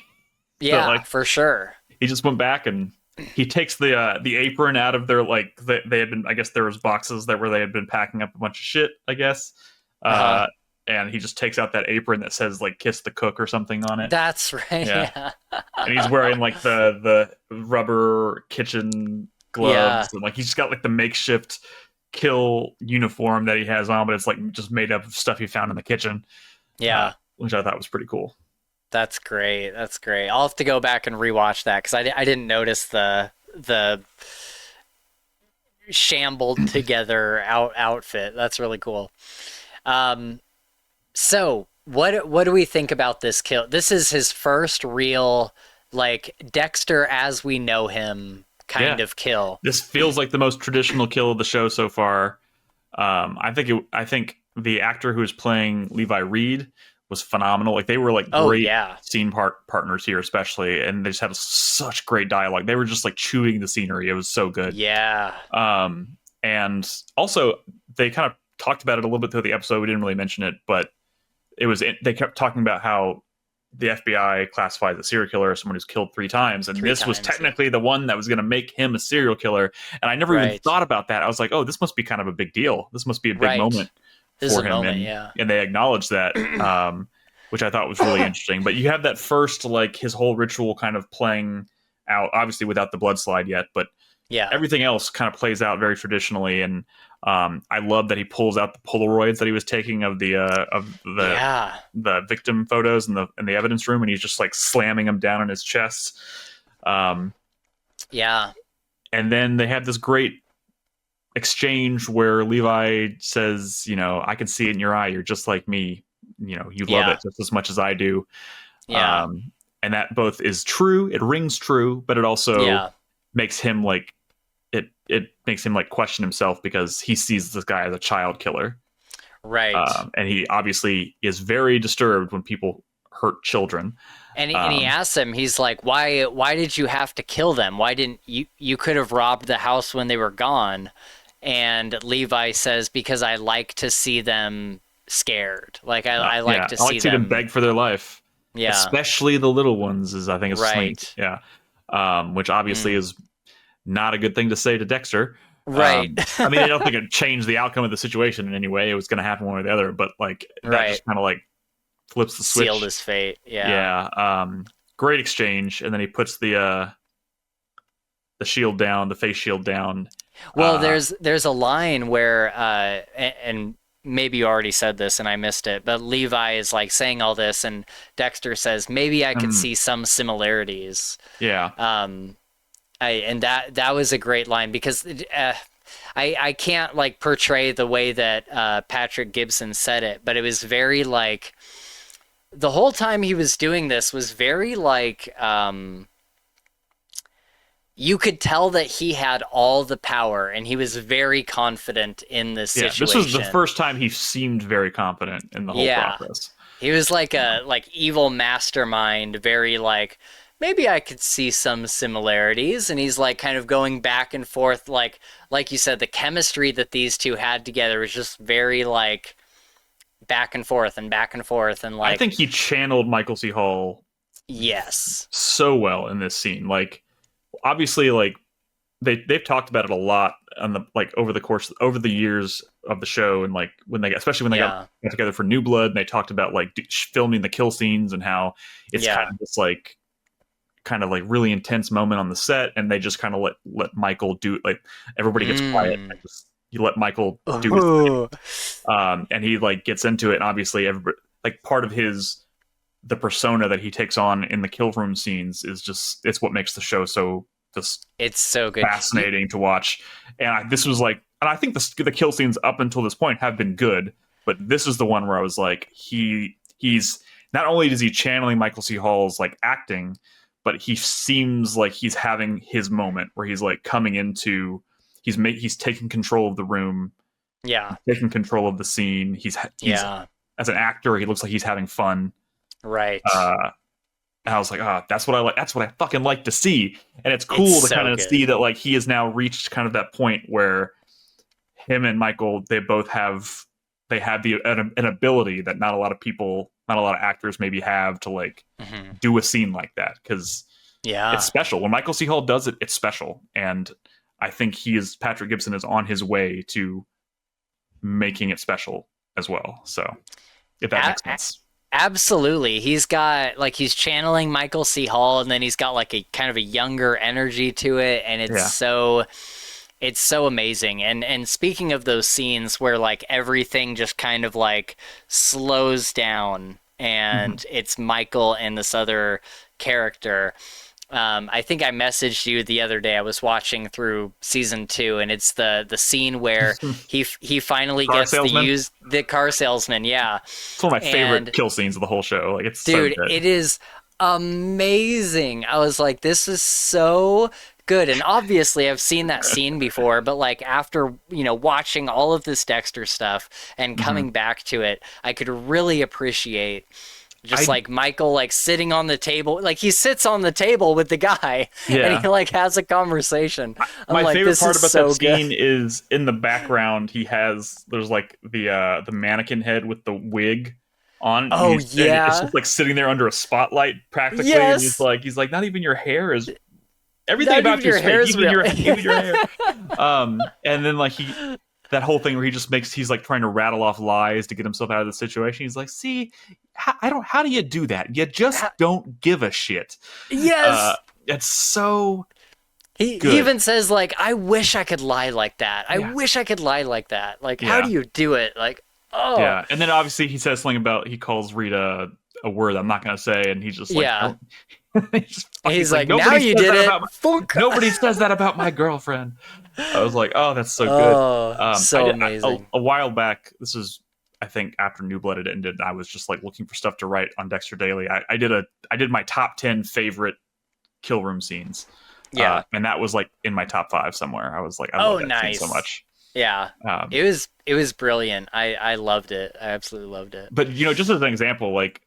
Yeah, like, for sure. He just went back and he takes the apron out of their, like, they had been, I guess there was boxes where they had been packing up a bunch of shit, I guess. And he just takes out that apron that says, like, kiss the cook or something on it. That's right, yeah. And he's wearing, like, the rubber kitchen gloves. And, like, he's just got, like, the makeshift kill uniform that he has on, but it's like just made up of stuff he found in the kitchen. Yeah. Which I thought was pretty cool. That's great. I'll have to go back and rewatch that because I didn't notice the shambled together outfit. That's really cool. So what do we think about this kill? This is his first real like Dexter as we know him kind of kill. This feels like the most traditional kill of the show so far. I think the actor who was playing Levi Reed was phenomenal. Like they were like great scene partners here, especially, and they just had such great dialogue. They were just like chewing the scenery. It was so good. Yeah. And also they kind of talked about it a little bit through the episode. We didn't really mention it, but they kept talking about how the FBI classifies a serial killer as someone who's killed 3 times. And this was technically the one that was going to make him a serial killer. And I never even thought about that. I was like, oh, this must be kind of a big deal. This must be a big moment for him. And they acknowledged that, which I thought was really interesting. But you have that first, like his whole ritual kind of playing out, obviously without the blood slide yet, but everything else kind of plays out very traditionally. And I love that he pulls out the Polaroids that he was taking of the victim photos in the evidence room, and he's just like slamming them down on his chest. And then they have this great exchange where Levi says, you know, I can see it in your eye. You're just like me. You know, you love it just as much as I do. And that both is true. It rings true, but it also makes him like, it makes him like question himself because he sees this guy as a child killer. Right. And he obviously is very disturbed when people hurt children. And he asks him, he's like, why did you have to kill them? Why didn't you could have robbed the house when they were gone? And Levi says, because I like to see them scared. Like I like to see them beg for their life. Yeah. Especially the little ones I think is sweet. Yeah. Which obviously is not a good thing to say to Dexter. Right. I mean, I don't think it changed the outcome of the situation in any way. It was going to happen one or the other, but like that just kind of like flips the switch. Sealed his fate. Yeah. Yeah. Great exchange. And then he puts the shield down, the face shield down. Well, there's a line where, and maybe you already said this and I missed it, but Levi is like saying all this, and Dexter says maybe I could see some similarities. Yeah. And that was a great line because I can't like portray the way that Patrick Gibson said it, but it was very like the whole time he was doing this was very like you could tell that he had all the power and he was very confident in this situation. This was the first time he seemed very confident in the whole process. He was like a evil mastermind, very like maybe I could see some similarities, and he's like kind of going back and forth like you said, the chemistry that these two had together was just very like back and forth and like I think he channeled Michael C. Hall so well in this scene. Like obviously like they've talked about it a lot on the like over the years of the show, and like especially when they got together for New Blood, and they talked about like filming the kill scenes and how it's kind of this like really intense moment on the set, and they just kind of let Michael do like everybody gets quiet and just you let Michael do his thing. And he like gets into it, and obviously everybody like part of the persona that he takes on in the kill room scenes is just it's what makes the show so it's so good, fascinating to watch. And this was like, and I think the kill scenes up until this point have been good, but this is the one where I was like, he's not only is he channeling Michael C. Hall's like acting, but he seems like he's having his moment where he's like coming into, he's taking control of the room, taking control of the scene. He's as an actor, he looks like he's having fun, right? And I was like, that's what I like. That's what I fucking like to see. And it's cool to kind of see that like he has now reached kind of that point where him and Michael, they have an ability that not a lot of actors maybe have to like do a scene like that, because it's special. When Michael C. Hall does it, it's special. And I think Patrick Gibson is on his way to making it special as well. So if that makes sense. Absolutely. He's got like he's channeling Michael C. Hall, and then he's got like a kind of a younger energy to it, and it's so amazing. And speaking of those scenes where like everything just kind of like slows down and it's Michael and this other character. I think I messaged you the other day. I was watching through season 2, and it's the scene where he finally gets to use the car salesman. Yeah, it's one of my favorite kill scenes of the whole show. Like it's dude, so good. It is amazing. I was like, this is so good. And obviously I've seen that scene before, but like after watching all of this Dexter stuff and coming back to it, I could really appreciate just like Michael like sitting on the table, like he sits on the table with the guy and he like has a conversation. My favorite part about that scene is in the background there's like the mannequin head with the wig on. Oh it's just like sitting there under a spotlight practically. And he's like not even your hair is everything about your hair is even your hair. And then like that whole thing where he's like trying to rattle off lies to get himself out of the situation. He's like, see, how do you do that? You just don't give a shit. Yes. It's so He even says like, I wish I could lie like that. I wish I could lie like that. Like, how do you do it? Like, oh. Yeah. And then obviously he says something about, he calls Rita a word I'm not going to say. And he's just like, he's like, now you did it. Nobody says that about my girlfriend. I was like, oh, that's so good. So amazing. A while back, this is, I think, after New Blood had ended, I was just like looking for stuff to write on Dexter Daily. I did my top 10 favorite kill room scenes. And that was like in my top 5 somewhere. I was like, I love that scene so much. Yeah. It was brilliant. I loved it. I absolutely loved it. But just as an example, like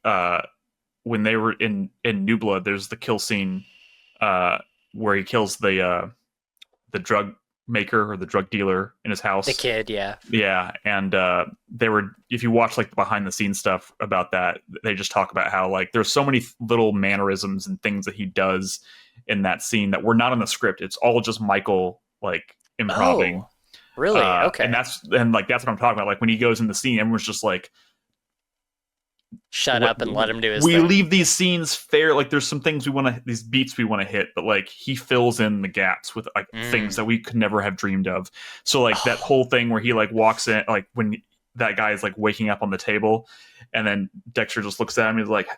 when they were in New Blood, there's the kill scene where he kills the drug maker or the drug dealer in his house. The kid, yeah. And they were, if you watch like the behind the scenes stuff about that, they just talk about how like there's so many little mannerisms and things that he does in that scene that were not in the script. It's all just Michael like improving. Oh, really? Okay. And that's what I'm talking about. Like when he goes in the scene, everyone's just like, shut up and let him do his thing. We thing. leave these scenes fair. Like there's some things these beats we want to hit, but like he fills in the gaps with like things that we could never have dreamed of. So like that whole thing where he like walks in, like when that guy is like waking up on the table, and then Dexter just looks at him and he's like,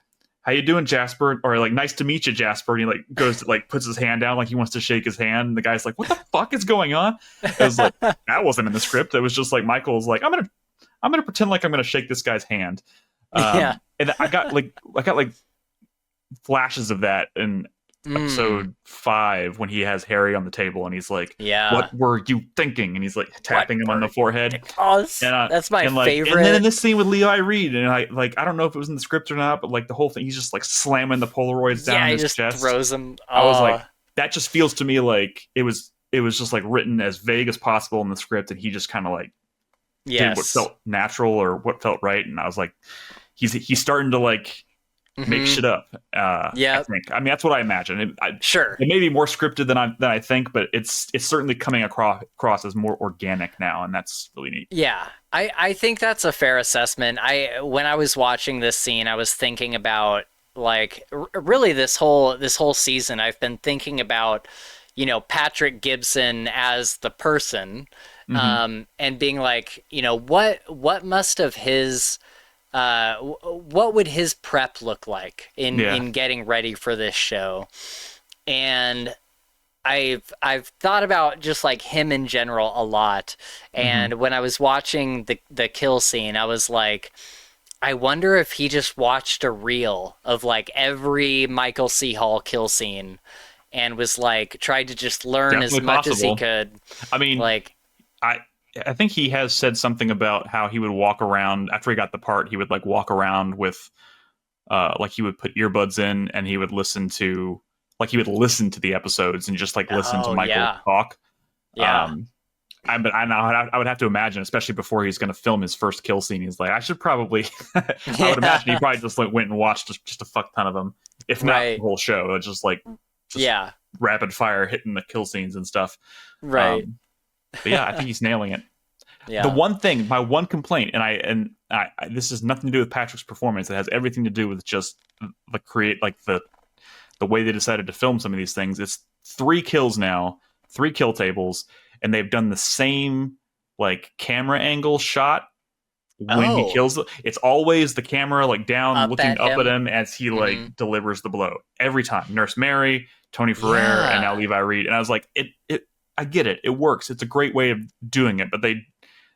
how you doing, Jasper? Or like, nice to meet you, Jasper. And he like goes to like puts his hand down like he wants to shake his hand. And the guy's like, what the fuck is going on? It was like, that wasn't in the script. It was just like Michael's like, I'm gonna pretend like I'm gonna shake this guy's hand. And I got like flashes of that in episode 5 when he has Harry on the table and he's like, what were you thinking? And he's like tapping him on the forehead. That's my favorite. And then in this scene with Levi Reed, and I don't know if it was in the script or not, but like the whole thing, he's just like slamming the Polaroids down his chest. Throws them. I was like, that just feels to me like it was just like written as vague as possible in the script, and he just kind of like did what felt natural or what felt right. And I was like, he's starting to like make shit up. I think. I mean, that's what I imagine. It may be more scripted than I think, but it's certainly coming across as more organic now, and that's really neat. Yeah, I think that's a fair assessment. When I was watching this scene, I was thinking about like really this whole season. I've been thinking about, you know, Patrick Gibson as the person, and being like, you know, what must have his what would his prep look like in getting ready for this show? And I've thought about just like him in general a lot. And when I was watching the kill scene, I was like, I wonder if he just watched a reel of like every Michael C. Hall kill scene and was like tried to just learn as much as he could. I mean, like I think he has said something about how he would walk around after he got the part. He would like walk around with, like he would put earbuds in and he would listen to the episodes and just like listen to Michael talk. Yeah. I would have to imagine, especially before he's going to film his first kill scene, he's like, I should probably. I would imagine he probably just like went and watched just a fuck ton of them, if not the whole show. It's just rapid fire hitting the kill scenes and stuff. Right. But yeah, I think he's nailing it. Yeah. The one thing, my one complaint, and I this has nothing to do with Patrick's performance. It has everything to do with just the way they decided to film some of these things. It's 3 kills now, 3 kill tables, and they've done the same like camera angle shot when he kills. It's always the camera like down, looking up at him as he like delivers the blow every time. Nurse Mary, Tony Ferrer, and now Levi Reed. And I was like, I get it. It works. It's a great way of doing it, but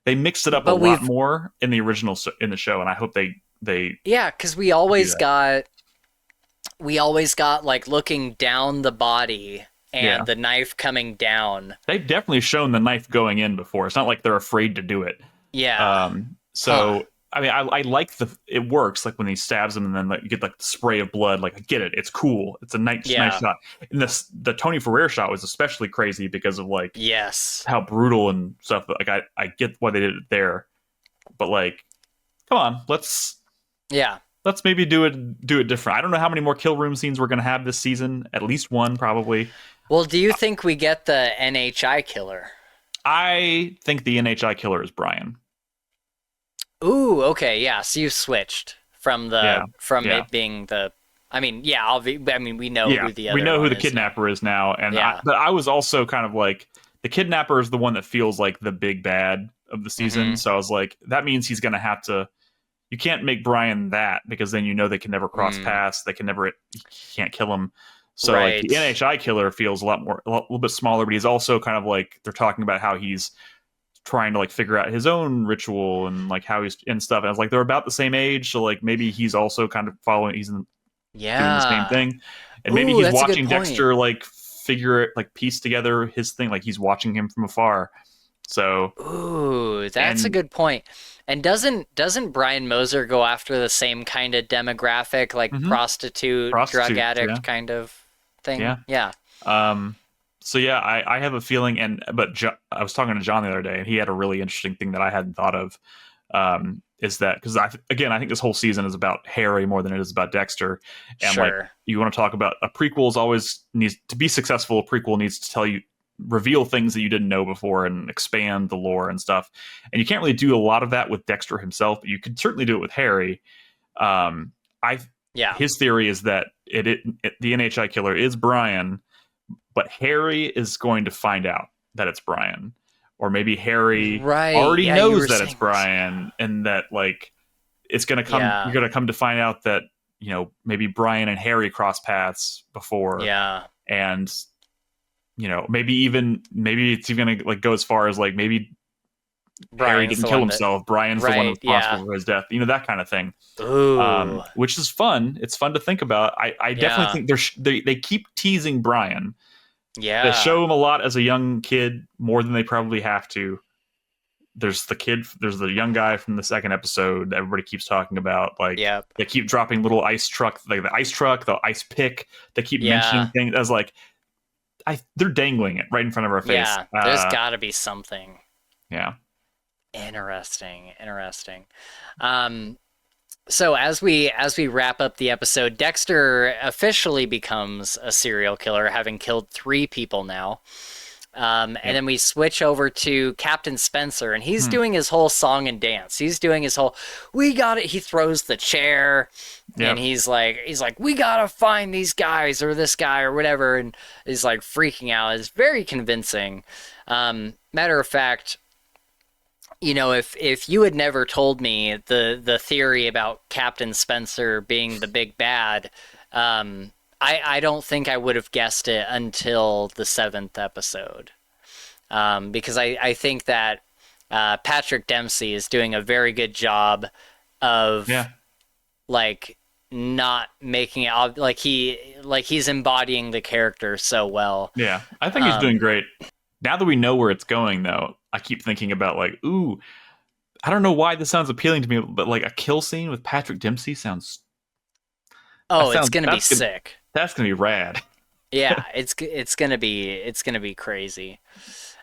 they mixed it up a lot more in the original in the show, and I hope they because we always got like looking down the body and the knife coming down. They've definitely shown the knife going in before. It's not like they're afraid to do it. I mean, I like it works, like when he stabs him and then like you get like the spray of blood. Like I get it, it's cool. It's a nice shot. And the Tony Ferrer shot was especially crazy because of like how brutal and stuff. Like I get why they did it there, but like, come on, let's maybe do it different. I don't know how many more kill room scenes we're gonna have this season. At least one, probably. Well, do you think we get the NHI killer? I think the NHI killer is Brian. Ooh, okay, yeah. So you switched from it being the. I mean, we know who the other. We know who the is kidnapper is now, and but I was also kind of like the kidnapper is the one that feels like the big bad of the season. So I was like, that means he's going to have to. You can't make Brian that because then you know they can never cross paths. They can never. You can't kill him. So like the NHI killer feels a little bit smaller, but he's also kind of like they're talking about how he's trying to like figure out his own ritual and like how he's and stuff. And I was like, they're about the same age, so like maybe he's also kind of following. He's doing the same thing, and maybe he's watching Dexter like figure it, like piece together his thing. Like he's watching him from afar. So, that's a good point. And doesn't Brian Moser go after the same kind of demographic, like prostitute, drug addict kind of thing? Yeah. So yeah, I have a feeling, but I was talking to John the other day, and he had a really interesting thing that I hadn't thought of. Is that because I think this whole season is about Harry more than it is about Dexter, and like you want to talk about a prequel is always needs to be successful. A prequel needs to reveal things that you didn't know before and expand the lore and stuff. And you can't really do a lot of that with Dexter himself, but you could certainly do it with Harry. His theory is that the NHI killer is Brian, but Harry is going to find out that it's Brian, or maybe Harry Right. already Yeah, you knows were that it's saying this. Brian, and that like it's gonna come. Yeah. You're gonna come to find out that maybe Brian and Harry cross paths before, Yeah. and maybe it's even gonna like go as far as like maybe Harry Brian's didn't the kill one that. himself. Brian's the one Right. Yeah. responsible for his death. That kind of thing. Ooh. Which is fun. It's fun to think about. I definitely Yeah. think they keep teasing Brian. They Yeah. show him a lot as a young kid, more than they probably have to. There's the young guy from the second episode that everybody keeps talking about. Like, Yep. they keep dropping little ice truck, like the ice truck, the ice pick. They keep Yeah. mentioning things as like, they're dangling it right in front of our face. Yeah. There's got to be something. Yeah. Interesting. So as we wrap up the episode, Dexter officially becomes a serial killer, having killed 3 people now. And then we switch over to Captain Spencer, and he's doing his whole song and dance. He's doing his whole, we got it. He throws the chair, and he's like, we gotta find these guys or this guy or whatever, and he's like freaking out. It's very convincing. Matter of fact, if you had never told me the theory about Captain Spencer being the big bad, I don't think I would have guessed it until the 7th episode, because I think that Patrick Dempsey is doing a very good job of like not making it like he's embodying the character so well. Yeah, I think he's doing great. Now that we know where it's going, though, I keep thinking about like, ooh, I don't know why this sounds appealing to me, but like a kill scene with Patrick Dempsey sounds. It's gonna be sick. That's gonna be rad. Yeah, it's gonna be crazy.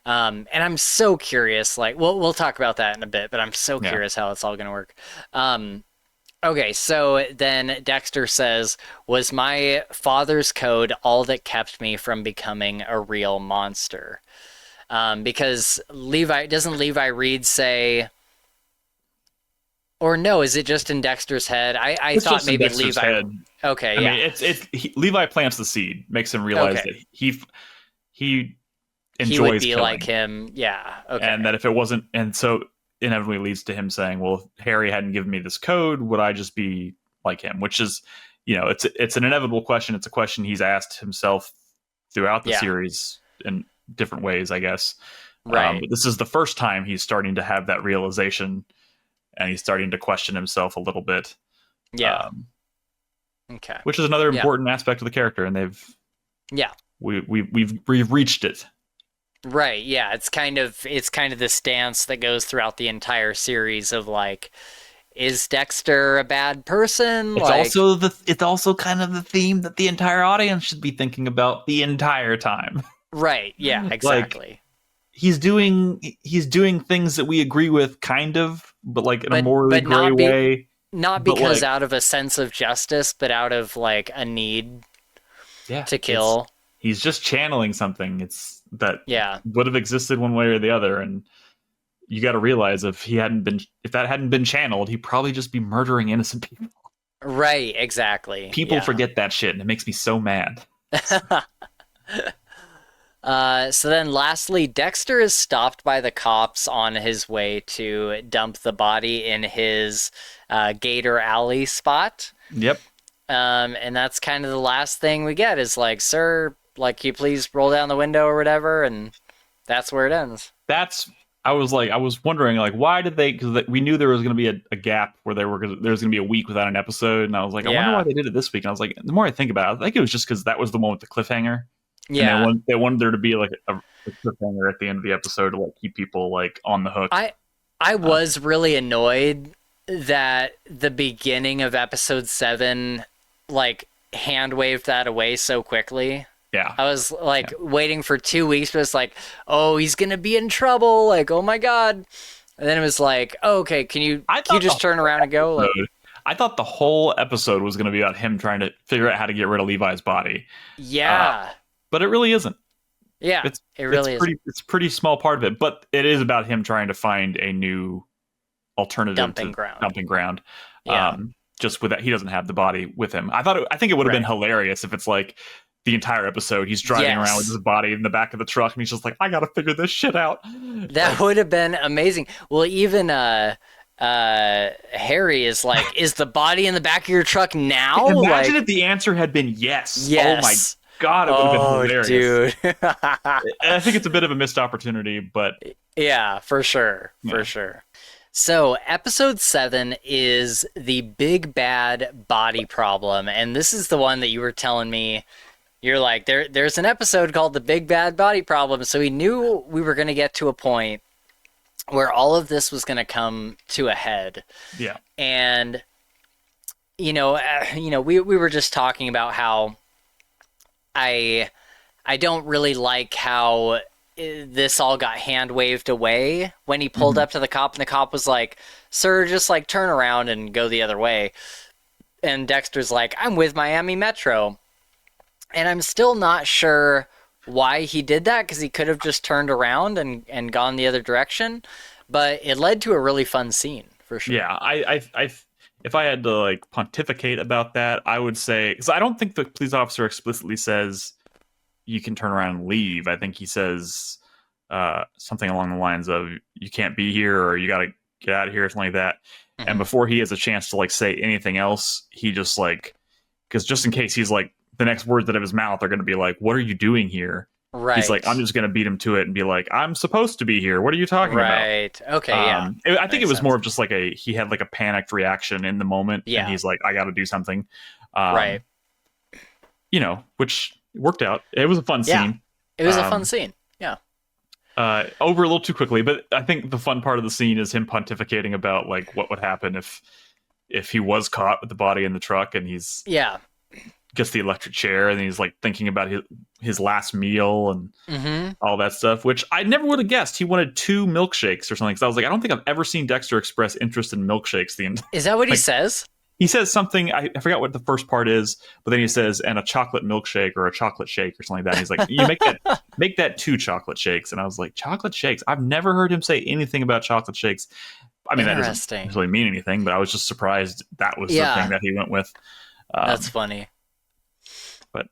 And I'm so curious. Like, we'll talk about that in a bit, but I'm so curious how it's all gonna work. Okay, so then Dexter says, "Was my father's code all that kept me from becoming a real monster?" Because doesn't Levi Reed say, or no, is it just in Dexter's head? I thought maybe Levi. Head. Okay, I mean, Levi plants the seed, makes him realize that he enjoys he would be killing. like him. Yeah. Okay. And that if it wasn't, and so inevitably leads to him saying, well, if Harry hadn't given me this code, would I just be like him? Which is, it's an inevitable question. It's a question he's asked himself throughout the series in different ways, I guess. Right. But this is the first time he's starting to have that realization, and he's starting to question himself a little bit. Yeah. Okay. Which is another important aspect of the character, and we've reached it. Right. Yeah. It's kind of this dance that goes throughout the entire series of like, is Dexter a bad person? It's also kind of the theme that the entire audience should be thinking about the entire time. Right. Yeah. Exactly. Like, he's doing things that we agree with, kind of, but like in a morally gray way. Not because out of a sense of justice, but out of like a need to kill. He's just channeling something. It's that would have existed one way or the other, and you got to realize if that hadn't been channeled, he'd probably just be murdering innocent people. Right, exactly. People forget that shit, and it makes me so mad. So then lastly, Dexter is stopped by the cops on his way to dump the body in his Gator Alley spot. Yep. And that's kind of the last thing we get is like, sir, like, can you please roll down the window or whatever? And that's where it ends. I was wondering, like, why did they, because we knew there was going to be a gap where there was going to be a week without an episode. And I was like, I wonder why they did it this week. And I was like, the more I think about it, I think it was just because that was the one with the cliffhanger. Yeah. And they wanted there to be like a cliffhanger at the end of the episode to like keep people like on the hook. I was really annoyed that the beginning of episode 7 like hand waved that away so quickly. Yeah. I was like waiting for 2 weeks, but it's like, oh, he's gonna be in trouble, like, oh my god. And then it was like, oh, okay, can you just turn around and go? Like, I thought the whole episode was gonna be about him trying to figure out how to get rid of Levi's body. Yeah. But it really isn't. Yeah, it really is. It's a pretty small part of it, but it is about him trying to find a new alternative dumping ground. Yeah. Just with that, he doesn't have the body with him. I think it would have been hilarious if it's like the entire episode. He's driving around with his body in the back of the truck, and he's just like, I gotta figure this shit out. That would have been amazing. Well, even Harry is like, is the body in the back of your truck now? Imagine if the answer had been yes. Oh my God, it would have been hilarious. Dude. I think it's a bit of a missed opportunity, but yeah, for sure. For sure. So episode 7 is the big bad body problem. And this is the one that you were telling me. You're like, there's an episode called the big bad body problem. So we knew we were going to get to a point where all of this was going to come to a head. Yeah. And, we were just talking about how I don't really like how this all got hand waved away when he pulled up to the cop, and the cop was like, sir, just like turn around and go the other way. And Dexter's like, I'm with Miami Metro. And I'm still not sure why he did that, because he could have just turned around and gone the other direction. But it led to a really fun scene, for sure. Yeah, I if I had to like pontificate about that, I would say, because I don't think the police officer explicitly says you can turn around and leave. I think he says something along the lines of you can't be here, or you got to get out of here, or something like that. And before he has a chance to like say anything else, he just like, because just in case he's like, the next words out of his mouth are going to be like, what are you doing here? Right. He's like, I'm just going to beat him to it and be like, I'm supposed to be here. What are you talking about? Right. Okay. Yeah. I think it was more of just like he had like a panicked reaction in the moment. Yeah. And he's like, I got to do something. Right. Which worked out. It was a fun scene. It was a fun scene. Yeah. Over a little too quickly, but I think the fun part of the scene is him pontificating about like what would happen if he was caught with the body in the truck, and he's gets the electric chair, and he's like thinking about his last meal and all that stuff, which I never would have guessed. He wanted 2 milkshakes or something. So I was like, I don't think I've ever seen Dexter express interest in milkshakes. Is that what he says? He says something, I forgot what the first part is, but then he says, and a chocolate milkshake or a chocolate shake or something like that. And he's like, you make that 2 chocolate shakes. And I was like, chocolate shakes? I've never heard him say anything about chocolate shakes. I mean, that doesn't really mean anything, but I was just surprised that was the thing that he went with. That's funny. But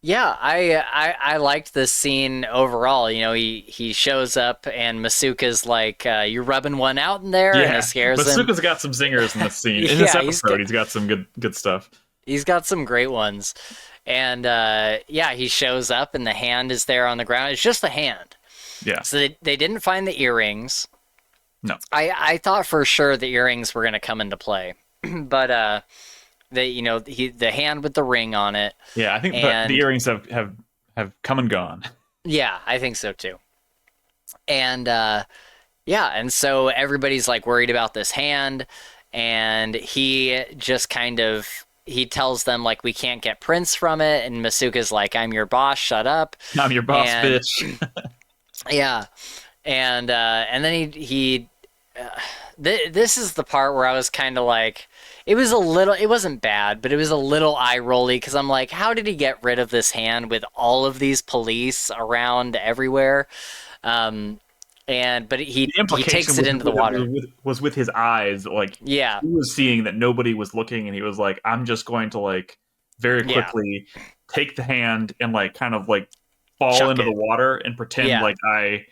yeah, I liked this scene overall. He shows up and Masuka's like, you're rubbing one out in there, and it scares him. Masuka's got some zingers in this scene. In this episode, he's got some good stuff. He's got some great ones. And he shows up and the hand is there on the ground. It's just the hand. Yeah. So they didn't find the earrings. No. I thought for sure the earrings were going to come into play. But the hand with the ring on it. Yeah, I think the earrings have come and gone. Yeah, I think so too. And and so everybody's like worried about this hand, and he just he tells them like, we can't get prints from it, and Masuka's like, I'm your boss, shut up. I'm your boss, bitch. Yeah. And then this is the part where I was kind of like, it wasn't bad, but it was a little eye-rolly, because I'm like, how did he get rid of this hand with all of these police around everywhere? But he takes it into the water. Was with his eyes, like, he was seeing that nobody was looking, and he was like, I'm just going to like very quickly take the hand and like kind of like fall into the water and pretend like I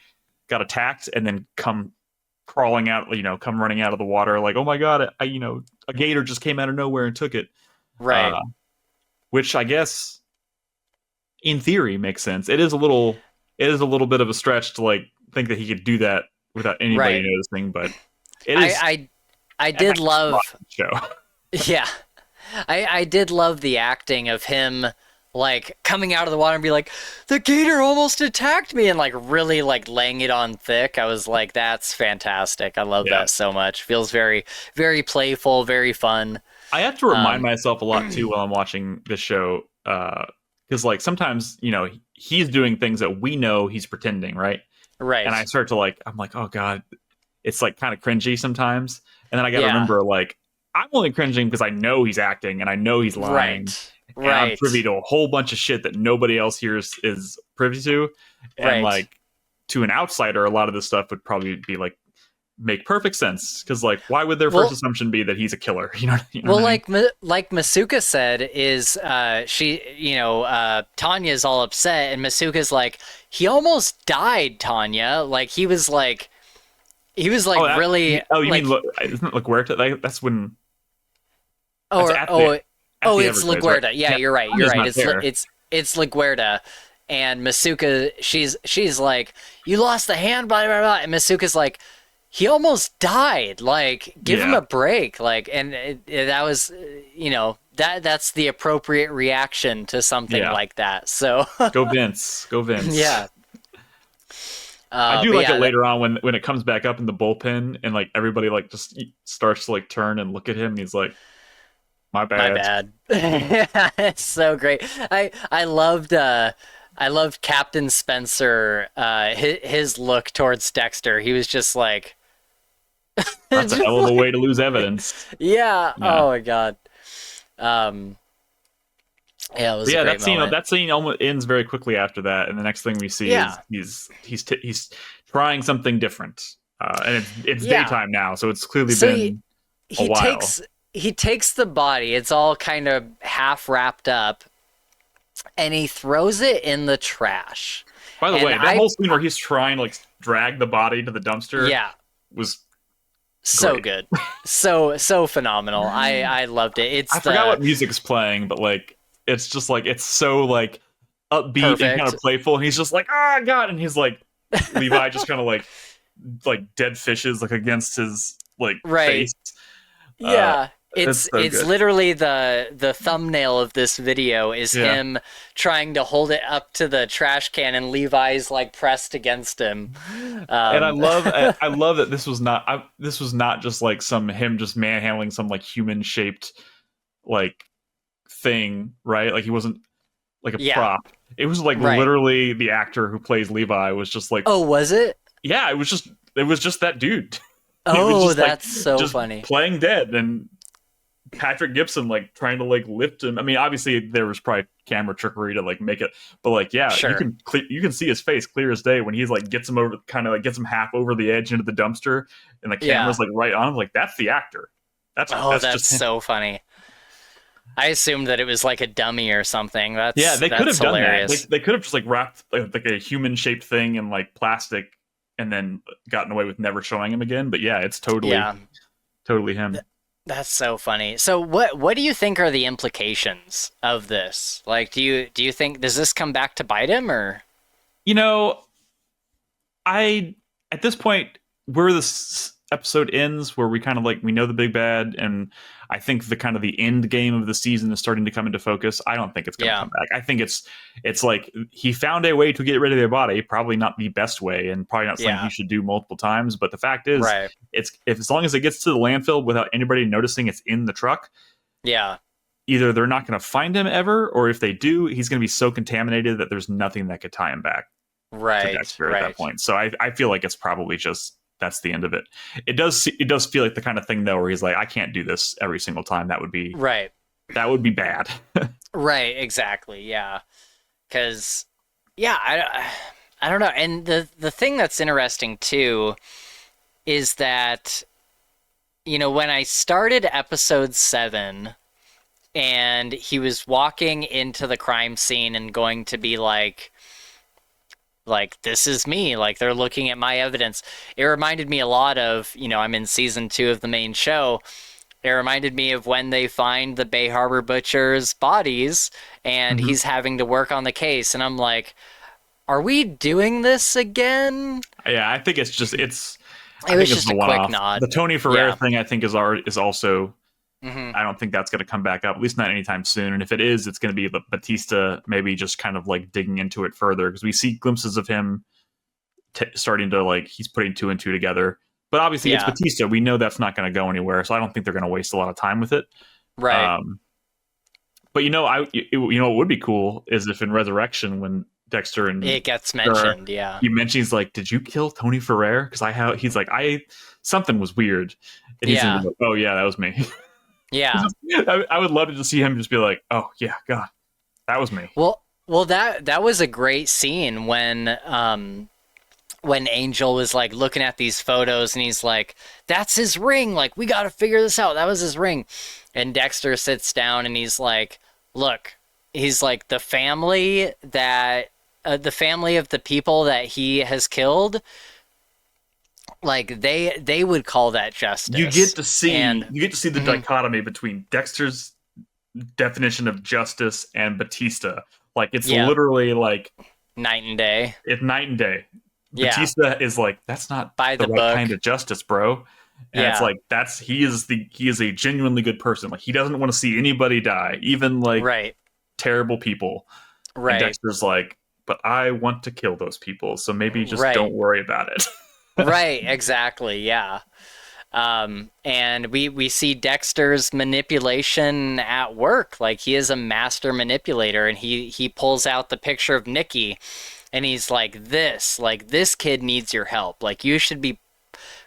got attacked, and then come crawling out, come running out of the water, like, oh my god, a gator just came out of nowhere and took it. Right. Which I guess, in theory, makes sense. It is a little bit of a stretch to like think that he could do that without anybody noticing, but it is. I did love show. Yeah, I did love the acting of him, like coming out of the water and be like, the gator almost attacked me, and like really like laying it on thick. I was like, that's fantastic. I love that so much. Feels very, very playful, very fun. I have to remind myself a lot too while I'm watching this show, because like sometimes he's doing things that we know he's pretending, right? Right. And I start to like, I'm like, oh god, it's like kind of cringy sometimes, and then I got to remember, like, I'm only cringing because I know he's acting and I know he's lying. And I'm privy to a whole bunch of shit that nobody else here is privy to. And like, to an outsider, a lot of this stuff would probably be like make perfect sense, because like why would their Well, first assumption be that he's a killer? You know well, what I mean? like Masuka said, is she, Tanya's all upset, and Masuka's like, he almost died, Tanya. Like he was like Oh, really. oh, you like, mean isn't it LaGuerta? Like, that's when oh, that's or, at oh, the oh, at the it's Everglades, right? LaGuerta. Yeah, Yeah, you're right. You're Tanya's right. not there. It's LaGuerta, and Masuka. She's like, you lost the hand, blah blah blah, and Masuka's like, he almost died. Like, give him Yeah. a break. Like, and that was, that's the appropriate reaction to something Yeah. like that. So Go Vince. Go Vince. yeah. I do But like yeah, it later on when it comes back up in the bullpen and like everybody like just starts to like turn and look at him and he's like, my my bad. bad. It's so great. I loved Captain Spencer, his look towards Dexter. He was just like, That's a just hell of a like- way to lose evidence. yeah. Yeah. Oh my god. Yeah, it was But yeah, a great moment. that scene almost ends very quickly after that, and the next thing we see Yeah. is he's trying something different, and it's Yeah. daytime now, so it's clearly So been a while. he takes the body. It's all kind of half wrapped up, and he throws it in the trash. By the and way, that whole scene where he's trying to like drag the body to the dumpster Yeah, was so great. good, so phenomenal. I loved it. It's I forgot what music's playing, but like it's just like it's so like upbeat and kind Perfect. of playful, and he's just like, ah, God, and he's like Levi just kind of like dead fishes like against his like Right. face. Yeah, it's so it's good. literally the thumbnail of this video is Yeah. him trying to hold it up to the trash can, and Levi's like pressed against him. And I love that this was not just like him just manhandling some like human shaped like thing, right? Like he wasn't like a Yeah. prop. It was like Right. literally the actor who plays Levi was just like, Oh, was it? yeah, it was just that dude. Oh, just, like, that's so just funny. playing dead, and Patrick Gibson like trying to like lift him. I mean, obviously there was probably camera trickery to like make it, but like yeah, Sure. you can see his face clear as day when he's like gets him over, kind of like gets him half over the edge into the dumpster, and the camera's like right on him. Like that's the actor. That's That's just so funny. I assumed that it was like a dummy or something. That's yeah. They could have done hilarious. that. They could have just like wrapped like a human shaped thing in like plastic, and then gotten away with never showing him again. But yeah, it's totally him. That's so funny. So what do you think are the implications of this? Like, do you think, does this come back to bite him, or? You know, at this point where this episode ends, where we kind of like we know the big bad, and I think the kind of the end game of the season is starting to come into focus. I don't think it's going to come back. I think it's like he found a way to get rid of their body, probably not the best way, and probably not something he should do multiple times. But the fact is, it's as long as it gets to the landfill without anybody noticing it's in the truck. Yeah. Either they're not going to find him ever, or if they do, he's going to be so contaminated that there's nothing that could tie him back to Dexter at that point. So I feel like it's probably just that's the end of it. It does feel like the kind of thing though where he's like, I can't do this every single time. That would be bad. Right. Exactly. Yeah. Because I don't know. And the thing that's interesting too is that, when I started episode 7 and he was walking into the crime scene and going to be like, this is me, like they're looking at my evidence. It reminded me a lot of, I'm in season 2 of the main show. It reminded me of when they find the Bay Harbor Butcher's bodies and he's having to work on the case. And I'm like, are we doing this again? Yeah, I think it's just, it was just a quick nod. The Tony Ferrer thing, I think, is also. Mm-hmm. I don't think that's going to come back up, at least not anytime soon. And if it is, it's going to be Batista maybe just kind of like digging into it further, because we see glimpses of him starting to like he's putting 2 and 2 together. But obviously, it's Batista. We know that's not going to go anywhere, so I don't think they're going to waste a lot of time with it. Right. But what would be cool is if in Resurrection, when Dexter and it gets mentioned, he mentions he's like, "Did you kill Tony Ferrer?" Because he's like, something was weird, and he's like, "Oh yeah, that was me." Yeah. I would love to just see him just be like, "Oh yeah, God, that was me." Well, that was a great scene when when Angel was like looking at these photos and he's like, that's his ring. Like, we got to figure this out. That was his ring. And Dexter sits down and he's like, look, he's like, the family of the people that he has killed, like they would call that justice. You get to see the dichotomy between Dexter's definition of justice and Batista. Like, it's literally like night and day. It's night and day. Batista is like, that's not by the right book kind of justice, bro. And it's like, he is a genuinely good person. Like, he doesn't want to see anybody die, even like terrible people. Right. And Dexter's like, but I want to kill those people, so maybe just don't worry about it. Right, exactly, yeah. And we see Dexter's manipulation at work. Like, he is a master manipulator, and he pulls out the picture of Nikki, and he's like, this kid needs your help. Like, you should be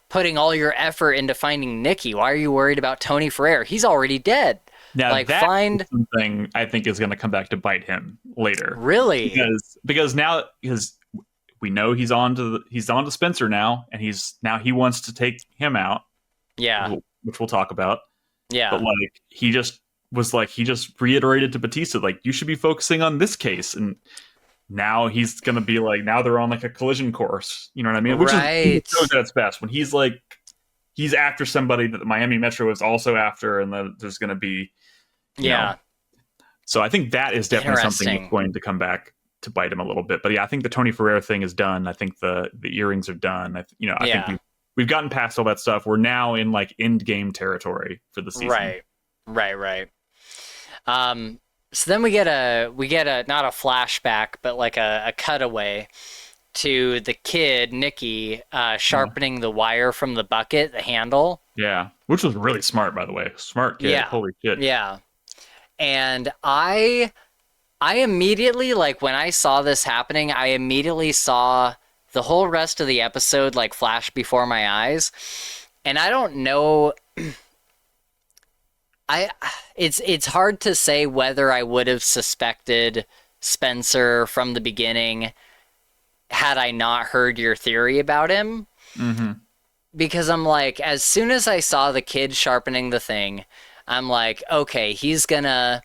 putting all your effort into finding Nikki. Why are you worried about Tony Ferrer? He's already dead. Now, like, that's something I think is going to come back to bite him later. Really? Because we know he's on to Spencer now, and he wants to take him out. Yeah. Which we'll talk about. Yeah. But like, he just reiterated to Batista, like, you should be focusing on this case. And now he's going to be like, now they're on like a collision course. You know what I mean? Which is shows at its best when he's like, he's after somebody that the Miami Metro is also after, and then there's going to be, you know. So I think that is definitely something that's going to come back to bite him a little bit. But yeah, I think the Tony Ferrer thing is done. I think the earrings are done. I think we've gotten past all that stuff. We're now in like end game territory for the season. Right. So then we get a not a flashback, but like a cutaway to the kid, Nikki, sharpening the wire from the bucket, the handle. Yeah, which was really smart, by the way. Smart kid. Yeah. Holy shit. Yeah. And I immediately, like, when I saw this happening, I immediately saw the whole rest of the episode like flash before my eyes. And I don't know, it's hard to say whether I would have suspected Spencer from the beginning had I not heard your theory about him. Mm-hmm. Because I'm like, as soon as I saw the kid sharpening the thing, I'm like, okay, he's gonna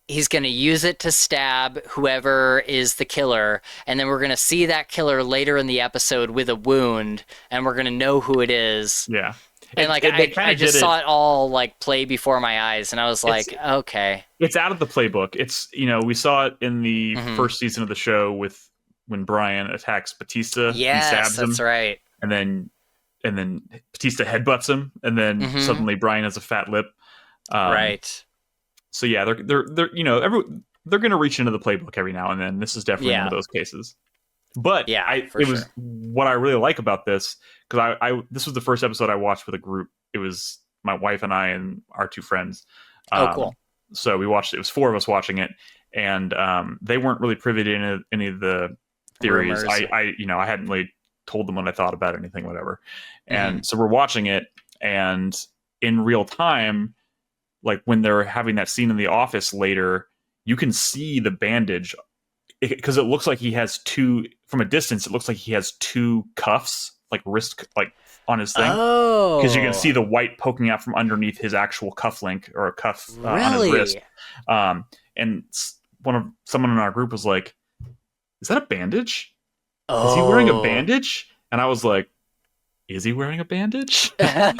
use it to stab whoever is the killer, and then we're gonna see that killer later in the episode with a wound, and we're gonna know who it is. Yeah. And I just saw it all like play before my eyes, and I was like, okay. It's out of the playbook. It's, we saw it in the first season of the show with when Brian attacks Batista. Yes, and stabs him, that's right. And then Batista headbutts him, and then suddenly Brian has a fat lip. Right. So yeah, they're going to reach into the playbook every now and then. This is definitely one of those cases. But was what I really like about this, because this was the first episode I watched with a group. It was my wife and I and our two friends. Cool. So we watched it. It was four of us watching it, and they weren't really privy to any of the theories. Rumors. I hadn't really told them what I thought about anything, whatever. And so we're watching it, and in real time, like when they're having that scene in the office later, you can see the bandage, because it looks like he has from a distance, it looks like he has two cuffs, like wrist, like on his thing. Oh. Because you can see the white poking out from underneath his actual cuff link or a cuff on his wrist. And someone in our group was like, is that a bandage? Oh. Is he wearing a bandage? And I was like, is he wearing a bandage? and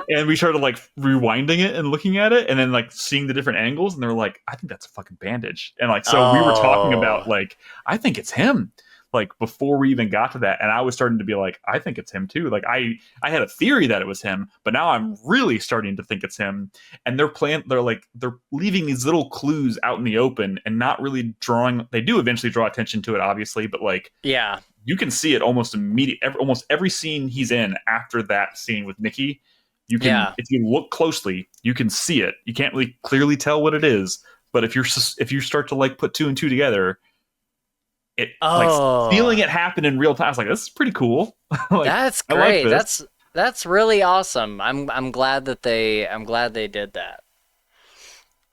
then we started like rewinding it and looking at it, and then like seeing the different angles, and they're like, I think that's a fucking bandage. And like, so we were talking about like, I think it's him, like before we even got to that. And I was starting to be like, I think it's him too. Like I had a theory that it was him, but now I'm really starting to think it's him. And they're leaving these little clues out in the open and not really they do eventually draw attention to it, obviously, but like, yeah, you can see it almost immediately. Almost every scene he's in after that scene with Nikki, you can, if you look closely, you can see it. You can't really clearly tell what it is, but if you start to like put two and two together, like feeling it happen in real time, I was like, this is pretty cool. Like, that's great. That's really awesome. I'm glad they did that.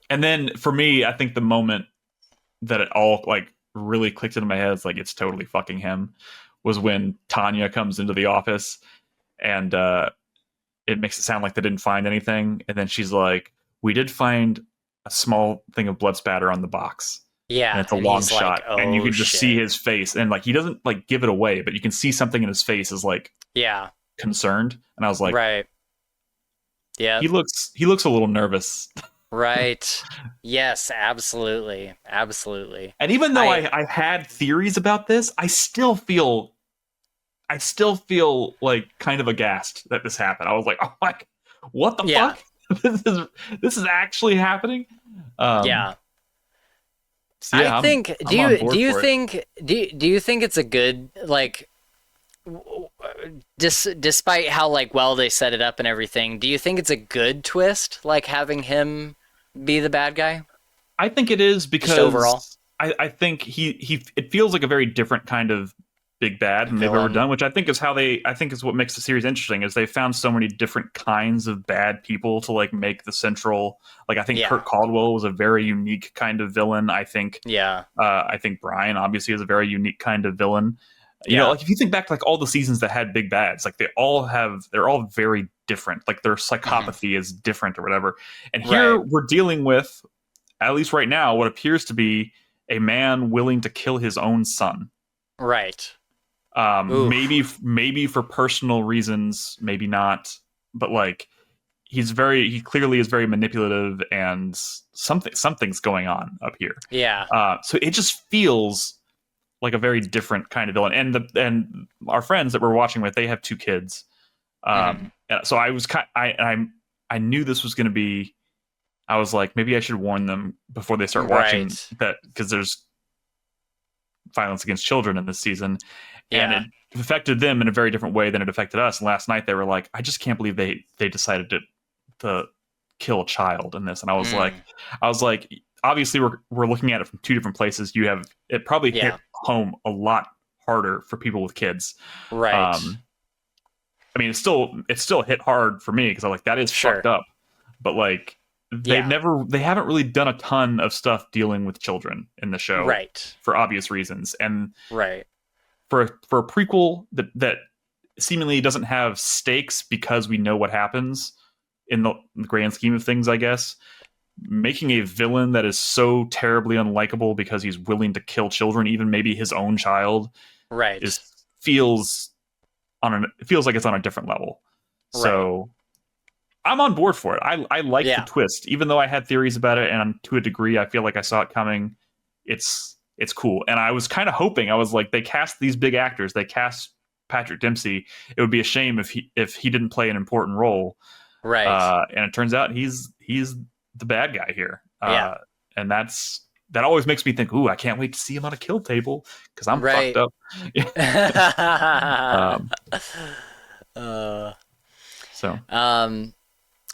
And then for me, I think the moment that it all like really clicked into my head is like, it's totally fucking him, was when Tanya comes into the office and it makes it sound like they didn't find anything. And then she's like, we did find a small thing of blood spatter on the box. Yeah. And it's a long he's shot. like, and you can just shit. see his face. And like, he doesn't like give it away, but you can see something in his face is like concerned. And I was like, right. Yeah. He looks a little nervous. Right. Yes, absolutely. Absolutely. And even though I had theories about this, I still feel like kind of aghast that this happened. I was like, oh my, what the fuck? This is actually happening. Yeah. So yeah, I think. Do you think it's a good, like, despite how like well they set it up and everything? Do you think it's a good twist, like having him be the bad guy? I think it is, because just overall, I think it feels like a very different kind of big bad than they've ever done, which I think is what makes the series interesting, is they found so many different kinds of bad people to like make the central, like I think Kurt Caldwell was a very unique kind of villain. I think I think Brian obviously is a very unique kind of villain. You know, like if you think back to like all the seasons that had big bads, like they're all very different. Like their psychopathy is different or whatever. And here we're dealing with, at least right now, what appears to be a man willing to kill his own son. Right. Maybe for personal reasons, maybe not, but like he clearly is very manipulative, and something's going on up here. Yeah. So it just feels like a very different kind of villain. And our friends that we're watching with, they have 2 kids. So I knew this was going to be, I was like, maybe I should warn them before they start watching that, because there's violence against children in this season. And it affected them in a very different way than it affected us. And last night they were like, I just can't believe they decided to kill a child in this. And I was like, obviously we're looking at it from 2 different places. It probably hit home a lot harder for people with kids. Right. I mean, it still hit hard for me, because I'm like, that is fucked up. But like, they haven't really done a ton of stuff dealing with children in the show, for obvious reasons. And for a prequel that seemingly doesn't have stakes because we know what happens in the grand scheme of things, I guess, making a villain that is so terribly unlikable because he's willing to kill children, even maybe his own child, feels like it's on a different level. So I'm on board for it. I like the twist, even though I had theories about it, and to a degree I feel like I saw it coming. It's cool. And I was kind of hoping, I was like, they cast these big actors, they cast Patrick Dempsey, it would be a shame if he didn't play an important role. And it turns out he's the bad guy here. And that always makes me think, ooh, I can't wait to see him on a kill table, because I'm fucked up.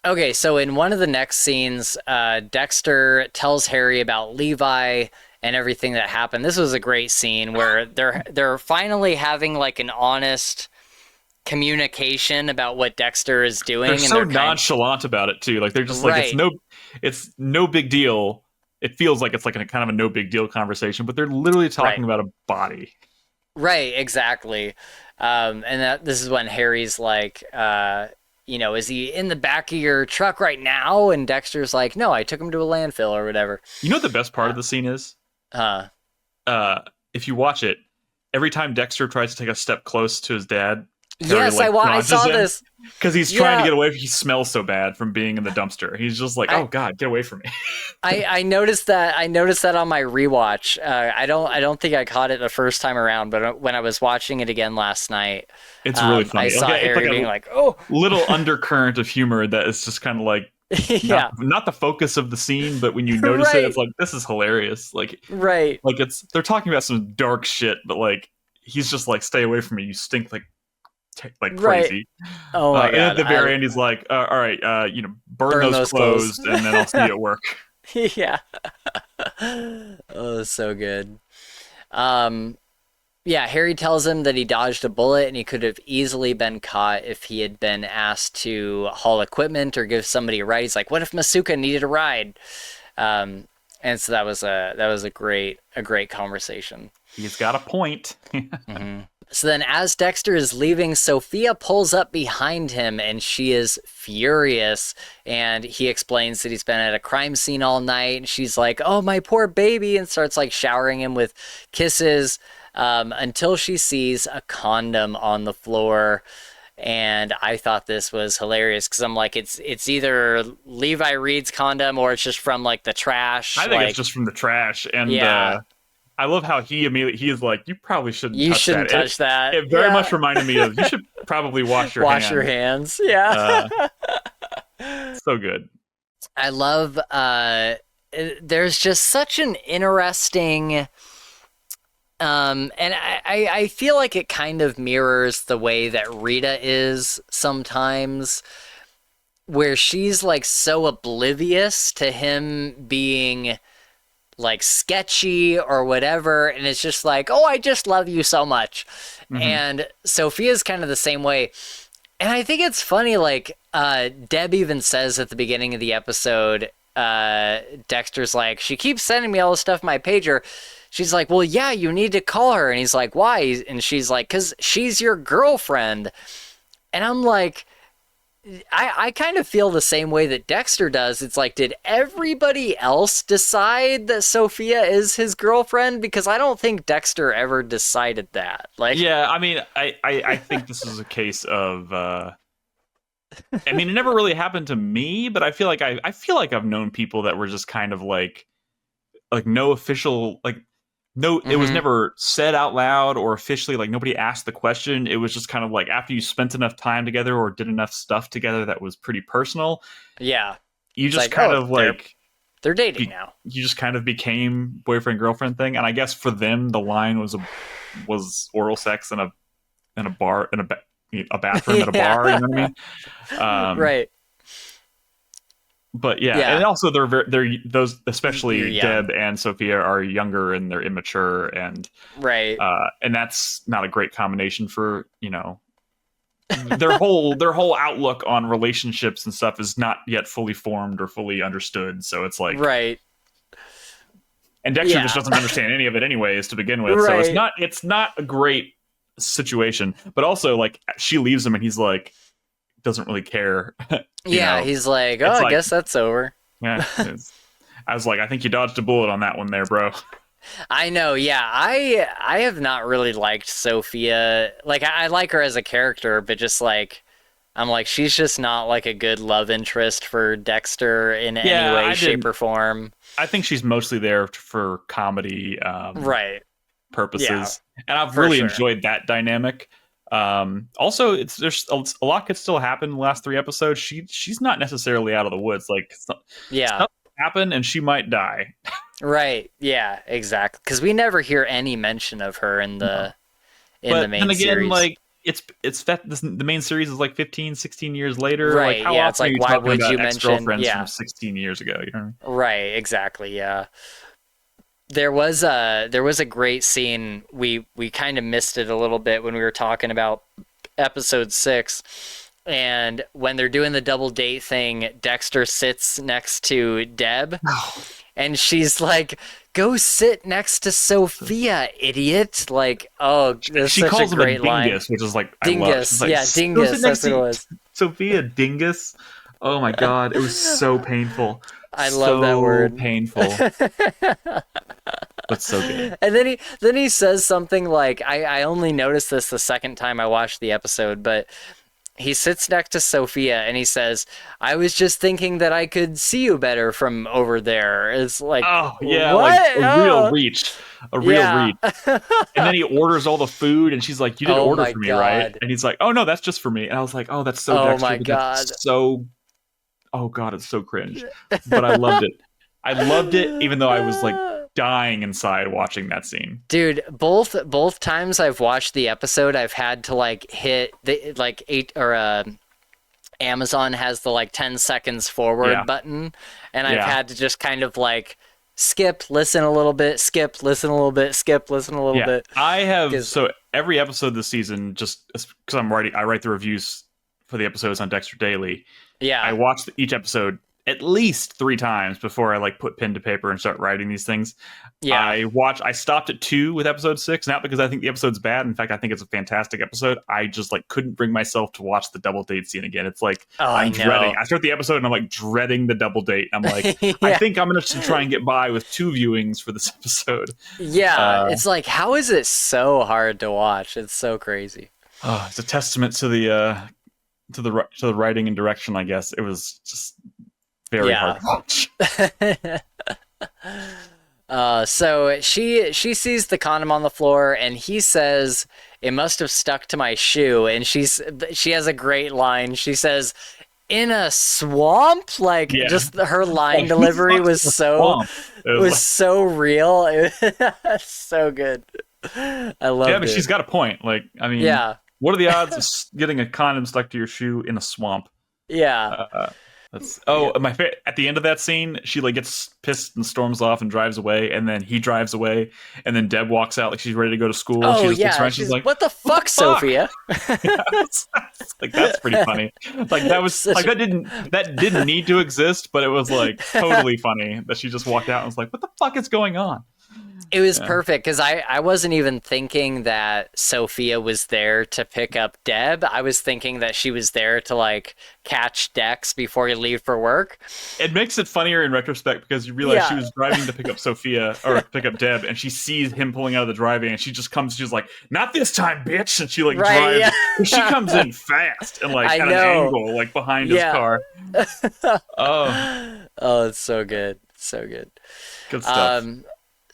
Okay, so in one of the next scenes, Dexter tells Harry about Levi and everything that happened. This was a great scene where they're finally having like an honest communication about what Dexter is doing. They're so nonchalant about it too. Like they're just like, it's no big deal. It feels like it's like a kind of a no big deal conversation, but they're literally talking about a body. Right, exactly. And this is when Harry's like, is he in the back of your truck right now? And Dexter's like, no, I took him to a landfill or whatever. You know what the best part of the scene is? If you watch it, every time Dexter tries to take a step close to his dad, Harry, I saw this. Because he's trying to get away. He smells so bad from being in the dumpster. He's just like, oh God, get away from me. I noticed that. I noticed that on my rewatch. I don't think I caught it the first time around, but when I was watching it again last night, it's really funny. I saw Harry being like, oh, little undercurrent of humor that is just kind of like, not the focus of the scene, but when you notice it, it's like, this is hilarious. Like, like they're talking about some dark shit, but like he's just like, stay away from me, you stink like crazy. Oh my God. And at the very end, he's like, all right, burn those clothes, and then I'll see you at work. Oh, so good. Harry tells him that he dodged a bullet and he could have easily been caught if he had been asked to haul equipment or give somebody a ride. He's like, what if Masuka needed a ride? And so that was a great conversation. He's got a point. So then as Dexter is leaving, Sophia pulls up behind him and she is furious. And he explains that he's been at a crime scene all night. And she's like, oh, my poor baby. And starts like showering him with kisses until she sees a condom on the floor. And I thought this was hilarious because I'm like, it's either Levi Reed's condom or it's just from like the trash. I think it's just from the trash. And I love how he is like, you probably shouldn't touch that. It very much reminded me of, you should probably wash your hands. Wash your hands. Yeah. So good. I love, there's just such an interesting, and I feel like it kind of mirrors the way that Rita is sometimes, where she's like so oblivious to him being like sketchy or whatever, and it's just like, oh, I just love you so much. And Sophia's kind of the same way. And I think it's funny, like Deb even says at the beginning of the episode, Dexter's like, she keeps sending me all this stuff in my pager. She's like, well, yeah, you need to call her. And he's like, why? And she's like, because she's your girlfriend. And I'm like, I kind of feel the same way that Dexter does. It's like, did everybody else decide that Sophia is his girlfriend? Because I don't think Dexter ever decided that. Like, yeah, I mean, I think this is a case of, I mean, it never really happened to me, but I feel like I've known people that were just kind of like no official, like, no, it was never said out loud or officially, like nobody asked the question. It was just kind of like after you spent enough time together or did enough stuff together that was pretty personal. Yeah. You just like, kind of like, they're dating now. You just kind of became boyfriend girlfriend thing. And I guess for them, the line was oral sex in a bar, in a bathroom at a bar. You know what I mean? Right. But yeah, and also they're those, especially Deb and Sophia, are younger and they're immature, and and that's not a great combination for, you know, their whole outlook on relationships and stuff is not yet fully formed or fully understood. So it's like and Dexter just doesn't understand any of it anyways to begin with. So it's not a great situation. But also, like, she leaves him and he's like, doesn't really care. He's like, I guess that's over. Yeah, I was like, I think you dodged a bullet on that one there, bro. I know. Yeah, I have not really liked Sophia. Like, I like her as a character, but just like, I'm like, she's just not like a good love interest for Dexter in any way, shape, or form. I think she's mostly there for comedy, purposes, and I've really enjoyed that dynamic. Also, there's a lot could still happen in the last 3 episodes. She's not necessarily out of the woods. Like, something happen and she might die. Right. Yeah, exactly. Because we never hear any mention of her in the main series. Like, the main series is like 15, 16 years later. Right. Like, yeah. It's like, why would you mention from 16 years ago? You know what I mean? Right. Exactly. Yeah. There was a great scene. We kind of missed it a little bit when we were talking about episode 6, and when they're doing the double date thing, Dexter sits next to Deb, and she's like, "Go sit next to Sophia, idiot!" Like, oh, that's she such calls a great him a line. dingus, which is like, dingus, like, dingus. That's what it was. Sophia, dingus. Oh my god, it was so painful. I love that word. Painful. But so good. And then he says something like, I only noticed this the second time I watched the episode, but he sits next to Sophia and he says, "I was just thinking that I could see you better from over there." It's like, oh yeah, what? Like a real reach. And then he orders all the food and she's like, "You didn't order for me, right?" And he's like, "Oh no, that's just for me." And I was like, "Oh, that's so Dexter." Oh my god. So, oh god, it's so cringe. But I loved it. I loved it, even though I was like dying inside watching that scene. Dude, both times I've watched the episode, I've had to like hit the like 8 or Amazon has the like 10 seconds forward button, and I've had to just kind of like skip, listen a little bit, skip, listen a little bit, skip, listen a little bit. I have so every episode this season, just because I write the reviews for the episodes on Dexter Daily. Yeah, I watch each episode at least 3 times before I like put pen to paper and start writing these things. Yeah. I stopped at 2 with episode 6, not because I think the episode's bad. In fact, I think it's a fantastic episode. I just like couldn't bring myself to watch the double date scene again. It's like I'm dreading. I start the episode and I'm like dreading the double date. I'm like, I think I'm gonna try and get by with 2 viewings for this episode. Yeah, it's like, how is it so hard to watch? It's so crazy. It's a testament to the writing and direction, I guess. It was just very hard to watch. So she sees the condom on the floor, and he says, "It must have stuck to my shoe." And she has a great line. She says, "In a swamp?" Like, just her line delivery was so real. It was so good. I love it. Yeah, but she's got a point. Like, I mean, what are the odds of getting a condom stuck to your shoe in a swamp? Yeah. My at the end of that scene, she like gets pissed and storms off and drives away, and then he drives away, and then Deb walks out like she's ready to go to school. Oh, she just looks around, she's like, "What the fuck, Sophia?" Like, that's pretty funny. Like, that was like that didn't need to exist, but it was like totally funny that she just walked out and was like, "What the fuck is going on?" It was perfect, because I wasn't even thinking that Sophia was there to pick up Deb. I was thinking that she was there to like catch Dex before he leave for work. It makes it funnier in retrospect because you realize she was driving to pick up Sophia or pick up Deb, and she sees him pulling out of the driveway, and she just comes. She's like, "Not this time, bitch!" And she like drives. Yeah. She comes in fast and like at an angle, like behind his car. Oh, it's so good, so good. Good stuff.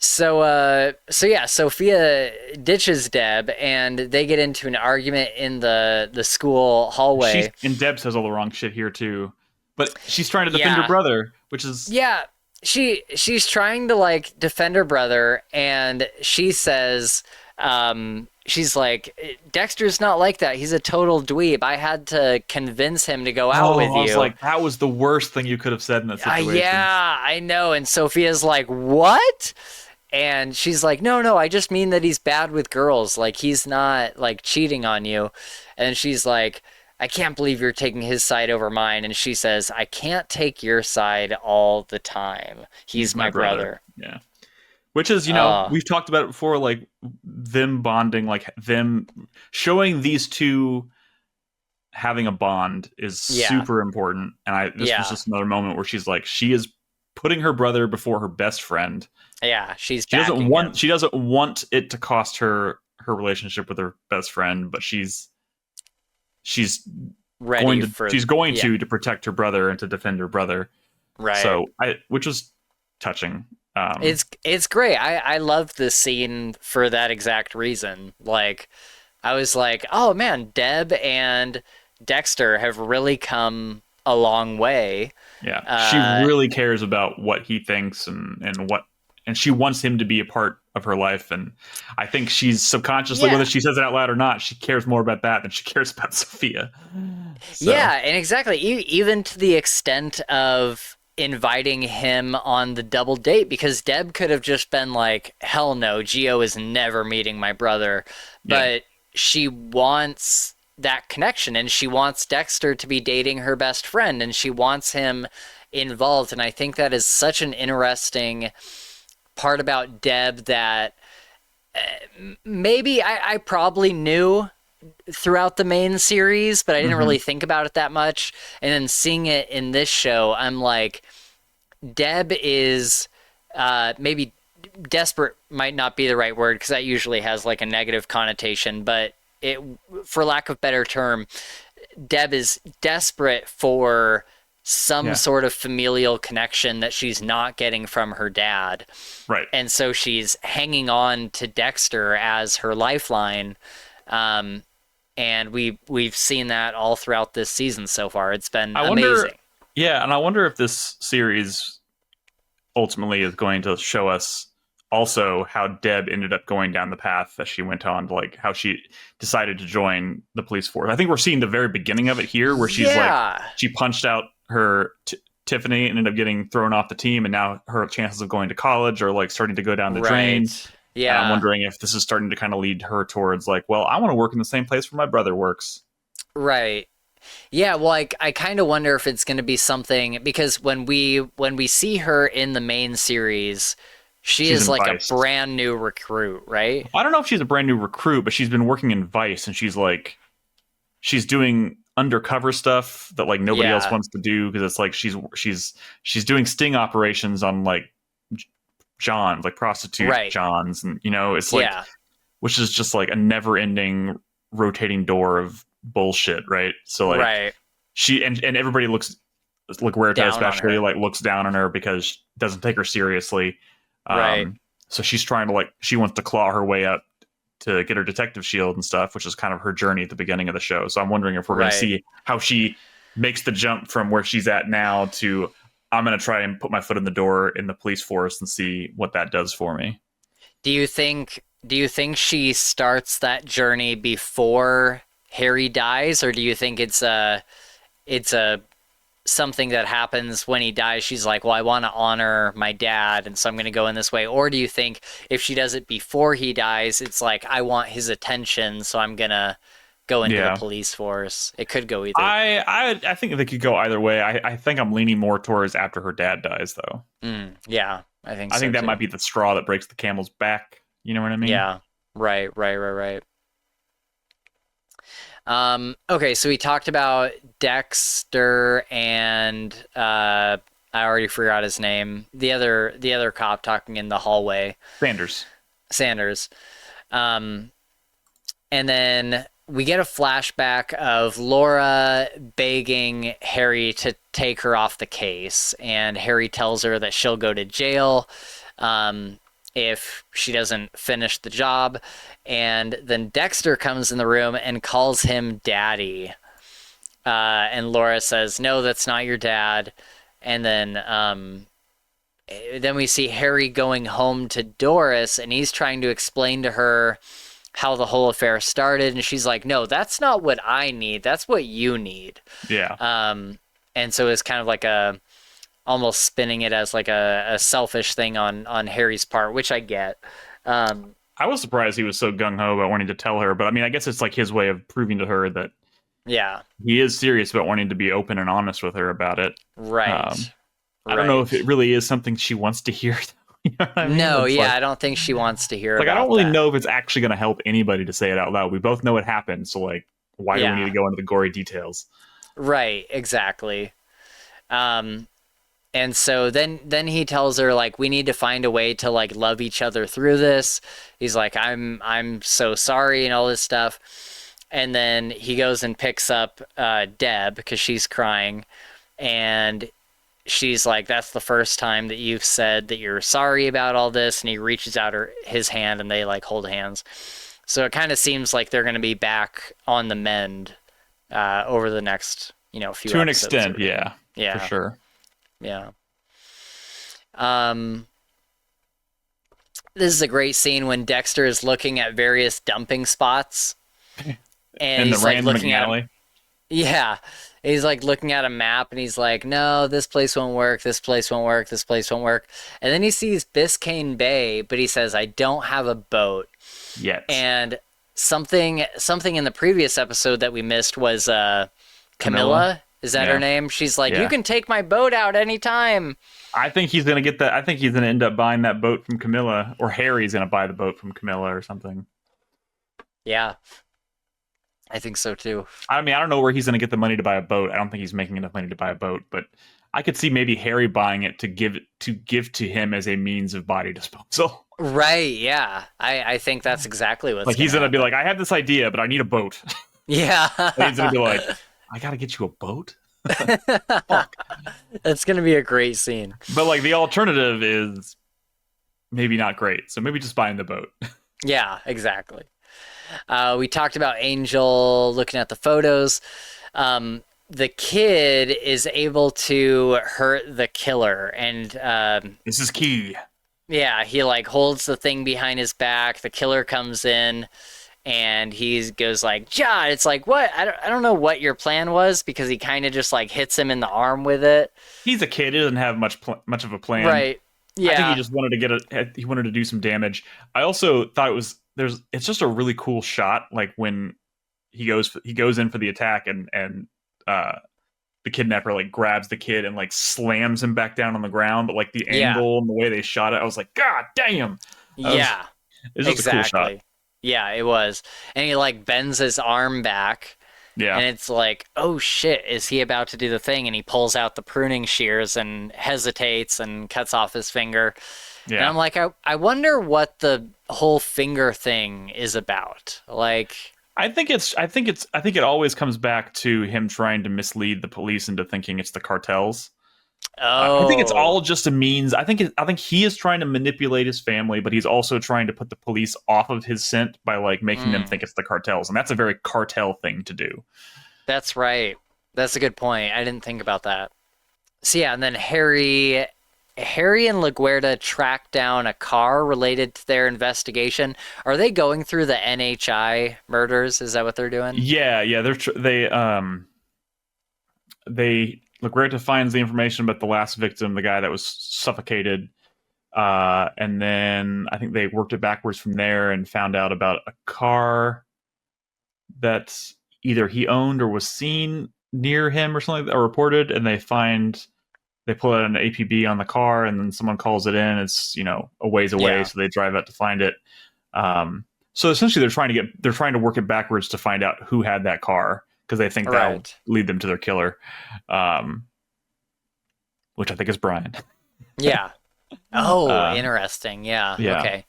So Sophia ditches Deb, and they get into an argument in the school hallway. And Deb says all the wrong shit here too, but she's trying to defend her brother, which is she's trying to like defend her brother, and she says, she's like, "Dexter's not like that. He's a total dweeb. I had to convince him to go out with you." I was like, that was the worst thing you could have said in that situation. Yeah, I know. And Sophia's like, "What?" And she's like, no, I just mean that he's bad with girls. Like, he's not, like, cheating on you. And she's like, "I can't believe you're taking his side over mine." And she says, "I can't take your side all the time. He's my brother." Yeah. Which is, we've talked about it before, like, them bonding, like, them showing these two having a bond is super important. And this was just another moment where she's like, she is putting her brother before her best friend. Yeah, she doesn't want it to cost her relationship with her best friend, but she's going to protect her brother and to defend her brother. Right. So which was touching. It's great. I love this scene for that exact reason. Like, I was like, oh man, Deb and Dexter have really come a long way. Yeah, she really cares about what he thinks and she wants him to be a part of her life. And I think she's subconsciously, whether she says it out loud or not, she cares more about that than she cares about Sophia. So. Yeah, and exactly. Even to the extent of inviting him on the double date, because Deb could have just been like, "Hell no, Gio is never meeting my brother." But she wants that connection, and she wants Dexter to be dating her best friend, and she wants him involved. And I think that is such an interesting part about Deb that maybe I probably knew throughout the main series, but I didn't really think about it that much. And then seeing it in this show, I'm like, Deb is maybe desperate might not be the right word, because that usually has like a negative connotation, but for lack of better term, Deb is desperate for some sort of familial connection that she's not getting from her dad. Right. And so she's hanging on to Dexter as her lifeline. And we've seen that all throughout this season so far. It's been amazing. And I wonder if this series ultimately is going to show us also how Deb ended up going down the path that she went on, like how she decided to join the police force. I think we're seeing the very beginning of it here, where she's like, she punched out her Tiffany and ended up getting thrown off the team, and now her chances of going to college are like starting to go down the drain. Yeah, and I'm wondering if this is starting to kind of lead her towards like, well, I want to work in the same place where my brother works. Right. Yeah, well, I kind of wonder if it's going to be something because when we see her in the main series, she She's is in like a Vice. brand new recruit, right? I don't know if she's a brand new recruit, but she's been working in Vice, and she's doing undercover stuff that like nobody else Yeah, wants to do because it's like she's doing sting operations on like Johns, like prostitute right. Johns, and it's like, Yeah, which is just like a never-ending rotating door of bullshit, right? So like right. she and everybody like Huerta Down on especially her. like looks down on her because she doesn't take her seriously. Right, So she's trying to like she wants to claw her way up to get her detective shield and stuff, which is kind of her journey at the beginning of the show. So I'm wondering if we're going to right. see how she makes the jump from where she's at now to I'm going to try and put my foot in the door in the police force and see what that does for me. Do you think she starts that journey before Harry dies, or do you think it's a something that happens when he dies? She's like, well, I want to honor my dad, and so I'm going to go in this way. Or do you think if she does it before he dies, it's like, I want his attention, so I'm going to go into the Yeah. police force? It could go either. I think they could go either way. I think I'm leaning more towards after her dad dies, though. Yeah, I think I so think that too. might be the straw that breaks the camel's back. You know what I mean? Yeah, right. Okay, so we talked about Dexter and I already forgot his name. The other cop talking in the hallway. Sanders. Sanders. Um, and then we get a flashback of Laura begging Harry to take her off the case, and Harry tells her that she'll go to jail if she doesn't finish the job. And then Dexter comes in the room and calls him daddy. And Laura says, no, that's not your dad. And then we see Harry going home to Doris, and he's trying to explain to her how the whole affair started. And she's like, no, that's not what I need. That's what you need. Yeah. And so it's kind of like almost spinning it as like a selfish thing on Harry's part, which I get. I was surprised he was so gung-ho about wanting to tell her, but I mean, I guess it's like his way of proving to her that Yeah, he is serious about wanting to be open and honest with her about it. right. I don't know if it really is something she wants to hear. You know what I mean? No, It's yeah, like, I don't think she wants to hear I about don't really that. know if it's actually going to help anybody to say it out loud. We both know it happened, so like, why do we Yeah. need to go into the gory details? Right, exactly. And so then he tells her like we need to find a way to like love each other through this. He's like I'm so sorry and all this stuff. And then he goes and picks up Deb because she's crying, and she's like, that's the first time that you've said that you're sorry about all this. And he reaches out his hand, and they like hold hands. So it kind of seems like they're going to be back on the mend over the next few To an episodes. extent, yeah, Yeah. for sure. Yeah. This is a great scene when Dexter is looking at various dumping spots, and In the he's like random looking at him. alley. Yeah. He's like looking at a map, and he's like, no, this place won't work. This place won't work. This place won't work. And then he sees Biscayne Bay, but he says, I don't have a boat. Yet. And something in the previous episode that we missed was Camilla. Is that Yeah. her name? She's like, Yeah. you can take my boat out anytime. I think he's gonna get that. I think he's gonna end up buying that boat from Camilla, or Harry's gonna buy the boat from Camilla or something. Yeah. I think so too. I mean, I don't know where he's gonna get the money to buy a boat. I don't think he's making enough money to buy a boat, but I could see maybe Harry buying it to give to him as a means of body disposal. Right, yeah. I think that's exactly what's Like he's gonna be happen. like, I have this idea, but I need a boat. Yeah. And he's gonna be like, I gotta get you a boat. Fuck. That's gonna be a great scene. But like the alternative is maybe not great. So maybe just buying the boat. Yeah, exactly. We talked about Angel looking at the photos. The kid is able to hurt the killer, and This is key. yeah, he like holds the thing behind his back. The killer comes in, and he goes like, "Ja!" It's like, what? I don't know what your plan was, because he kind of just like hits him in the arm with it. He's a kid. He doesn't have much of a plan. Right. Yeah. I think he just wanted to he wanted to do some damage. I also thought it's just a really cool shot, like when he goes in for the attack and the kidnapper like grabs the kid and like slams him back down on the ground, but like the Yeah. angle and the way they shot it, I was like, God damn. Yeah. It's just a cool shot. Exactly. Yeah, it was. And he like bends his arm back. Yeah. And it's like, oh shit, is he about to do the thing? And he pulls out the pruning shears and hesitates and cuts off his finger. Yeah. And I'm like, I wonder what the whole finger thing is about. Like, I think it always comes back to him trying to mislead the police into thinking it's the cartels. I think it's all just a means. I think he is trying to manipulate his family, but he's also trying to put the police off of his scent by like making them think it's the cartels, and that's a very cartel thing to do. That's right. That's a good point. I didn't think about that. So yeah, and then Harry and LaGuerta track down a car related to their investigation. Are they going through the NHI murders? Is that what they're doing? Yeah. They LaGuerta finds the information about the last victim, the guy that was suffocated, and then I think they worked it backwards from there and found out about a car that either he owned or was seen near him or something, or reported, and they pull out an APB on the car, and then someone calls it in. It's a ways away, so they drive out to find it. So essentially, they're trying to work it backwards to find out who had that car, because they think that'll lead them to their killer, which I think is Brian. Yeah. Oh, interesting. Yeah. Okay.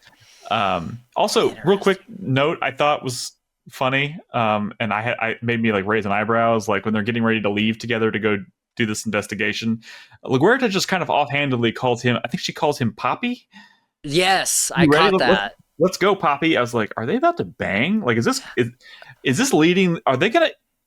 Also, real quick note I thought was funny, and I made me like raise an eyebrows, like when they're getting ready to leave together to go do this investigation. LaGuerta just kind of offhandedly calls him, I think she calls him Poppy. Yes, I caught that. Let's go, Poppy. I was like, are they about to bang? Like, is this leading?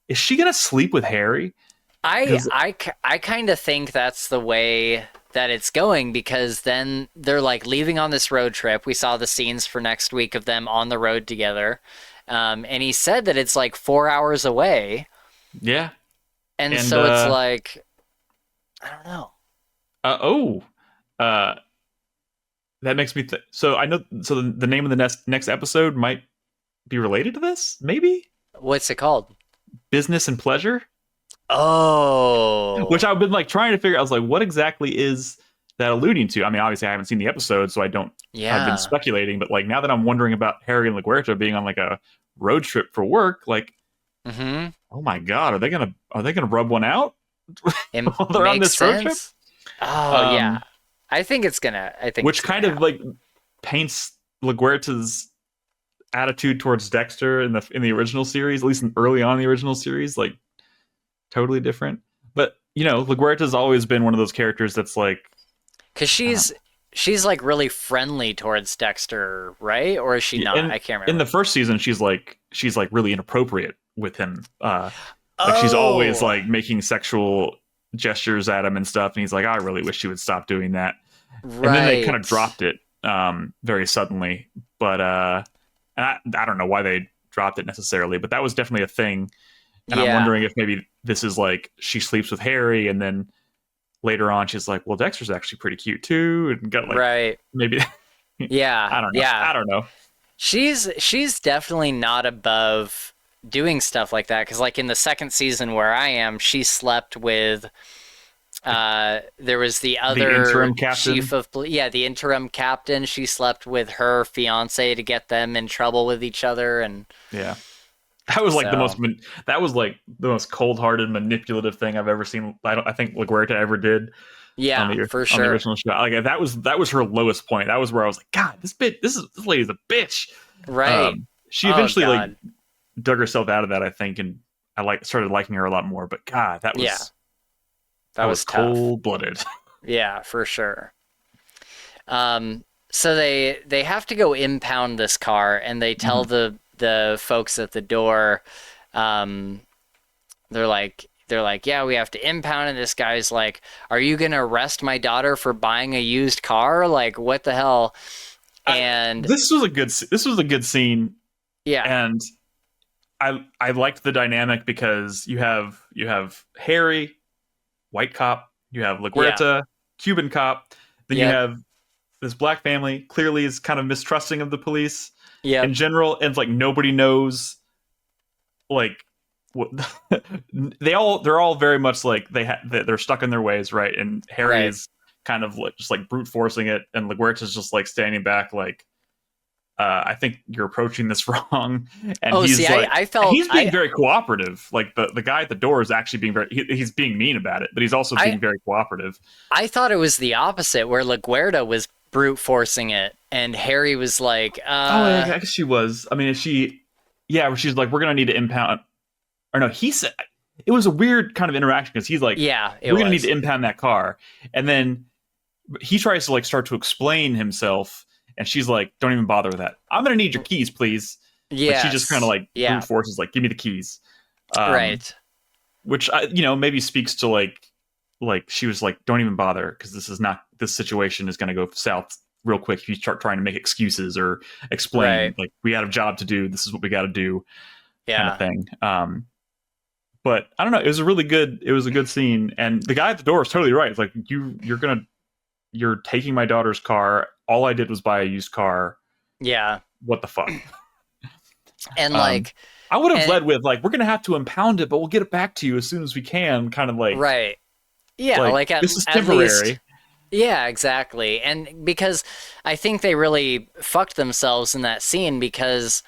Is she gonna sleep with Harry? I kind of think that's the way that it's going, because then they're like leaving on this road trip. We saw the scenes for next week of them on the road together. And he said that it's like 4 hours away. Yeah. And so it's like, I don't know. That makes me so I know. So the name of the next episode might be related to this, maybe. What's it called? Business and Pleasure. Oh, which I've been like trying to figure out. I was like, what exactly is that alluding to? I mean, obviously I haven't seen the episode, so I don't. Yeah. I've been speculating, but like now that I'm wondering about Harry and LaGuerta being on like a road trip for work, like, oh my god, are they gonna rub one out while they're on this road trip? Oh yeah, I think it's gonna. Which kind of like paints LaGuerta's attitude towards Dexter in the original series, at least early on in the original series, like totally different. But LaGuerta's always been one of those characters that's like, because she's like really friendly towards Dexter, right? Or is she not? I can't remember. In the first season, she's like really inappropriate with him. She's always like making sexual gestures at him and stuff, and he's like, I really wish you would stop doing that. Right. And then they kind of dropped it very suddenly. But and I don't know why they dropped it necessarily, but that was definitely a thing. And I'm wondering if maybe this is like she sleeps with Harry, and then later on she's like, well, Dexter's actually pretty cute too, and got like maybe. Yeah. I don't know. Yeah. I don't know. She's definitely not above doing stuff like that, because like in the second season where I am, she slept with there was the other interim captain. chief of the interim captain. She slept with her fiance to get them in trouble with each other, and that was like the most cold-hearted, manipulative thing I've ever seen. I think LaGuerta ever did. Yeah, for sure. On the original show, like that was her lowest point. That was where I was like, God, this lady's a bitch. Right. She eventually like dug herself out of that, I think, and I started liking her a lot more. But God, that was cold-blooded. Yeah, for sure. So they have to go impound this car, and they tell the folks at the door, they're like, yeah, we have to impound it. This guy's like, are you gonna arrest my daughter for buying a used car? Like, what the hell? And this was a good scene. Yeah. And I liked the dynamic, because you have Harry, white cop, you have LaGuerta, Cuban cop, then you have this black family, clearly is kind of mistrusting of the police in general, and it's like nobody knows like they're all very much like they're stuck in their ways, right? And Harry Right. is kind of like just like brute forcing it, and LaGuerta is just like standing back, like, I think you're approaching this wrong. And Oh, he's see, like, I felt he's being very cooperative. Like the guy at the door is actually being he's being mean about it, but he's also being very cooperative. I thought it was the opposite, where LaGuerta was brute forcing it, and Harry was like, Oh, I guess she was. I mean, where she's like, we're gonna need to impound. Or no, he said it was a weird kind of interaction because he's like, yeah, we're gonna need to impound that car, and then he tries to like start to explain himself, and she's like, don't even bother with that. I'm gonna need your keys, please. Yeah, like she just kind of like brute forces, like, give me the keys. Right. Which maybe speaks to like she was like, don't even bother, because this situation is going to go south real quick if you start trying to make excuses or explain, like, we got a job to do, this is what we got to do, kind of thing. But I don't know, it was a good scene, and the guy at the door is totally right. It's like, you're taking my daughter's car. All I did was buy a used car. Yeah. What the fuck? And like, I would have led with like, we're gonna have to impound it, but we'll get it back to you as soon as we can. Kind of like, right. Yeah, like this is temporary. Yeah, exactly. And because I think they really fucked themselves in that scene, because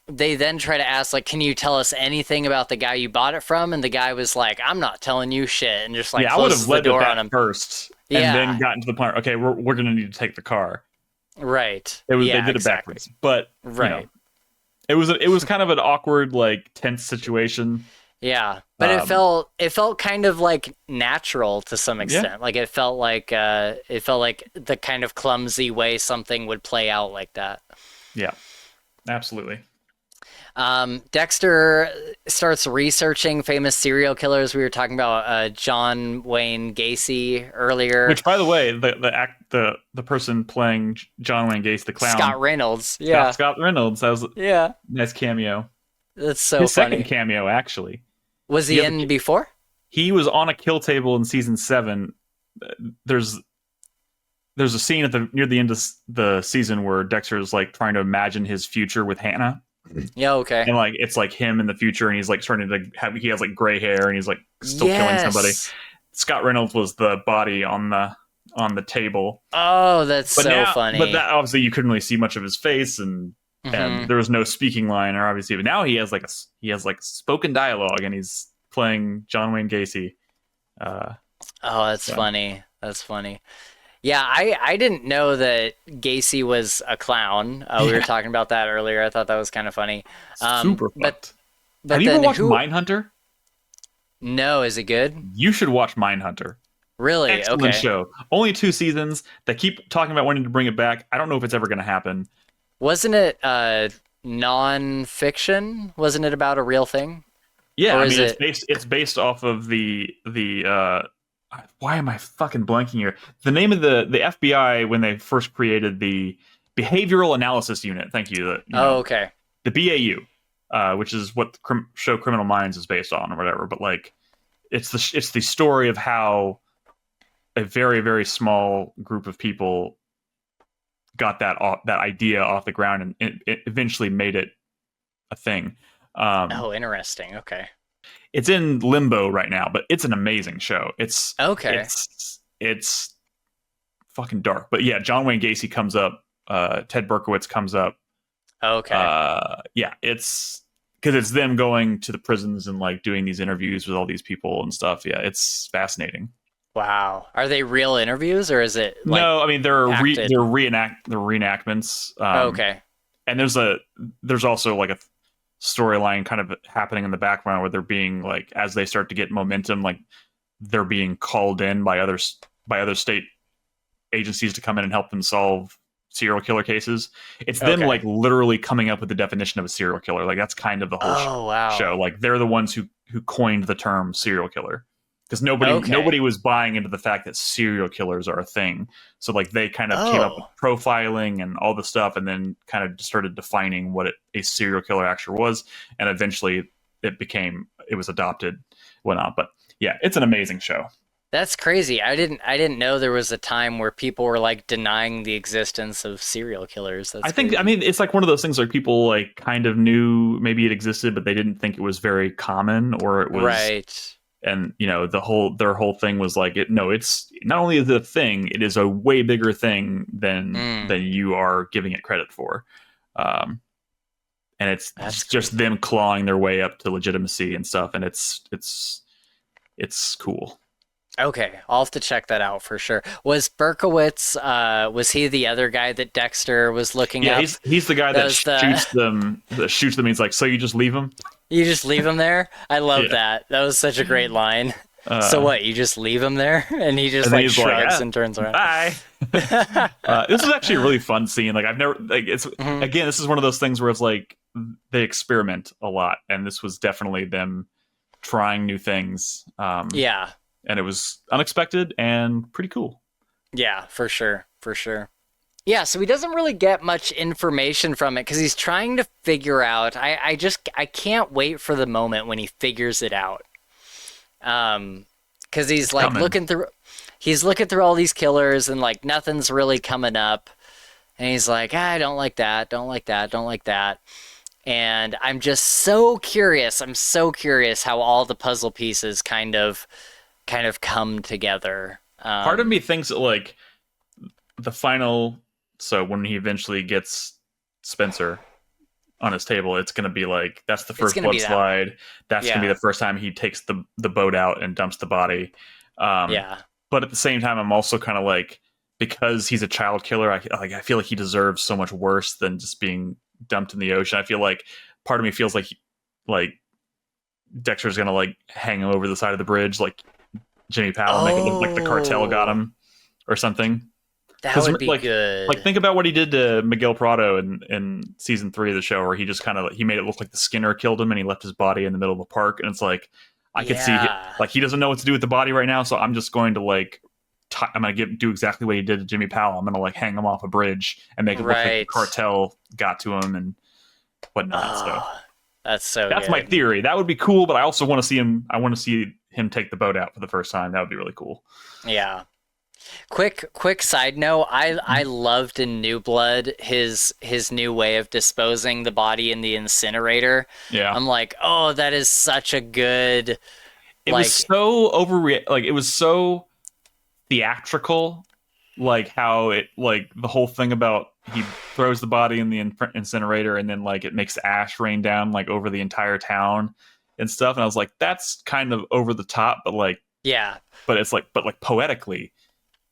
they then try to ask, like, can you tell us anything about the guy you bought it from? And the guy was like, I'm not telling you shit, and just like closes the door on him first, and then gotten to the point, okay, we're gonna need to take the car. Right. They did it backwards, but it was kind of an awkward, like, tense situation. Yeah, but it felt kind of like natural to some extent. Yeah. Like it felt like the kind of clumsy way something would play out like that. Yeah, absolutely. Dexter starts researching famous serial killers. We were talking about John Wayne Gacy earlier. Which, by the way, the person playing John Wayne Gacy, the clown, Scott Reynolds. Yeah, Scott Reynolds. That was nice cameo. That's so his funny. Second cameo, actually. Was he in before? He was on a kill table in season 7. There's a scene near the end of the season where Dexter is like trying to imagine his future with Hannah. Yeah, okay. And like it's like him in the future, and he's like starting to he has like gray hair, and he's like still killing somebody. Scott Reynolds was the body on the table. Oh, that's funny. But that obviously you couldn't really see much of his face, and there was no speaking line, or obviously. But now he has like spoken dialogue, and he's playing John Wayne Gacy. That's funny. That's funny. Yeah, I didn't know that Gacy was a clown. We were talking about that earlier. I thought that was kind of funny. Super fucked. But have you ever watched Mindhunter? No, is it good? You should watch Mindhunter. Really? Excellent show. Only 2 seasons. They keep talking about wanting to bring it back. I don't know if it's ever going to happen. Wasn't it non-fiction? Wasn't it about a real thing? Yeah, I mean, it's based off of the why am I fucking blanking here? The name of the FBI when they first created the Behavioral Analysis Unit. Thank you. Okay. The BAU, which is what the show Criminal Minds is based on, or whatever. But like, it's the story of how a very, very small group of people got that idea off the ground, and it eventually made it a thing. Interesting. Okay. It's in limbo right now, but it's an amazing show. It's fucking dark. But yeah, John Wayne Gacy comes up. Ted Berkowitz comes up. Okay. Yeah, it's because it's them going to the prisons and like doing these interviews with all these people and stuff. Yeah, it's fascinating. Wow. Are they real interviews, or is it like no? I mean, they're reenactments. Okay. And there's also like a storyline kind of happening in the background where they're being like, as they start to get momentum, like they're being called in by other state agencies to come in and help them solve serial killer cases. It's them like literally coming up with the definition of a serial killer. Like that's kind of the whole show. Like they're the ones who coined the term serial killer, because nobody was buying into the fact that serial killers are a thing. So like they kind of came up with profiling and all the stuff, and then kind of started defining what a serial killer actually was, and eventually it was adopted, whatnot. But yeah, it's an amazing show. That's crazy. I didn't know there was a time where people were like denying the existence of serial killers. That's I crazy. mean, it's like one of those things where people like kind of knew maybe it existed, but they didn't think it was very common, or it was, Right. and their whole thing was like, it's not only the thing, it is a way bigger thing Mm, than you are giving it credit for. Um, and it's that's just crazy. them clawing their way up to legitimacy and stuff, and it's cool. Okay, I'll have to check that out for sure. Was Berkowitz, was he the other guy that Dexter was looking Yeah, up? he's the guy That that was the shoots them. He's like, so you just leave him? you just leave him there? I love Yeah. that. That was such a great line. So Uh, what, you just leave him there? And he just and then like he's like, shrugs and turns around. bye. This is actually a really fun scene. Like I've never like it's Mhm. again, this is one of those things where it's like they experiment a lot, and this was definitely them trying new things. Yeah. And it was unexpected and pretty cool. Yeah, for sure. For sure. Yeah, so he doesn't really get much information from it because he's trying to figure out. I can't wait for the moment when he figures it out. Because he's It's like coming. he's looking through all these killers and like nothing's really coming up. And he's like, I don't like that, don't like that, don't like that. And I'm just so curious. I'm so curious how all the puzzle pieces kind of come together. Part of me thinks that like the final, so when he eventually gets Spencer on his table, it's going to be like that's the It's first gonna blood be that one. slide. That's going to be Yeah, the first time he takes the boat out and dumps the body. Um, yeah, but at the same time, I'm also kind of like, because he's a child killer, I feel like he deserves so much worse than just being dumped in the ocean. I feel like part of me feels like Dexter's going to like hang him over the side of the bridge, like Jimmy Powell, make it look like the cartel got oh, him or something. that Because would be like good. think about what he did to Miguel Prado in season 3 of the show, where he just kind of he made it look like the Skinner killed him, and he left his body in the middle of a park, and it's like I could see Yeah, like he doesn't know what to do with the body right now, so I'm just going to like I'm gonna do exactly what he did to Jimmy Powell. I'm gonna like hang him off a bridge and make it look like the right. cartel got to him and whatnot. So Oh, that's so that's my good. theory. That would be cool, but I also want to see him. I want to see him take the boat out for the first time. That would be really cool. Yeah. Quick side note, I loved in New Blood his new way of disposing the body in the incinerator. Yeah. I'm like, "Oh, that is such a good It was like so like it was so theatrical, like how it like the whole thing about he throws the body in the incinerator and then like it makes ash rain down like over the entire town and stuff, and I was like, that's kind of over the top, yeah. but it's like poetically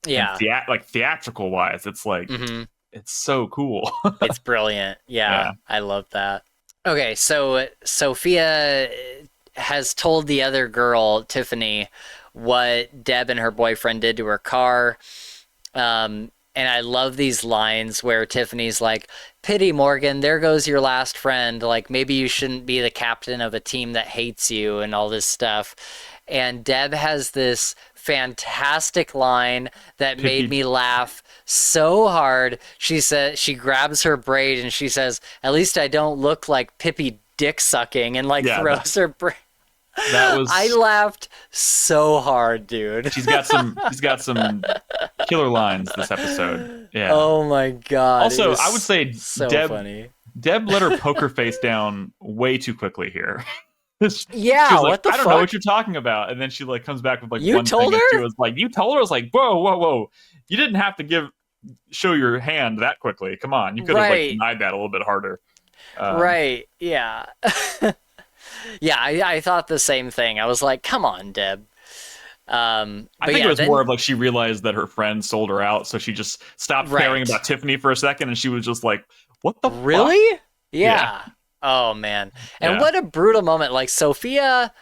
and Yeah. like theatrical wise, it's like hmm it's so cool. It's brilliant. Yeah, Yeah. I love that. Okay, so Sophia has told the other girl, Tiffany, what Deb and her boyfriend did to her car. And I love these lines where Tiffany's like, "Pity Morgan, there goes your last friend. Like maybe you shouldn't be the captain of a team that hates you," and all this stuff. And Deb has this fantastic line that made Pippi, me laugh so hard. She said she grabs her braid and she says, "At least I don't look like Pippi dick sucking," and like yeah, throws her braid. that I was laughed so hard, dude. she's got some killer lines this episode. Yeah. Oh my god. It Also, was I would say so Deb funny. Deb let her poker face down way too quickly here. She Yeah, was like, what the I don't know fuck? what you're talking about. And then she like comes back with like You one thing told and she her? was like, you told her? I was like, whoa. You didn't have to show your hand that quickly. Come on. You could have like Right. denied that a little bit harder. Right. Yeah. Yeah, I thought the same thing. I was like, come on, Deb. I But think it yeah, was more then of like she realized that her friend sold her out, so she just stopped caring right. about Tiffany for a second, and she was just like, "What the fuck?" Really? Yeah, Yeah. Oh man. And yeah. what a brutal moment. Like Sophia,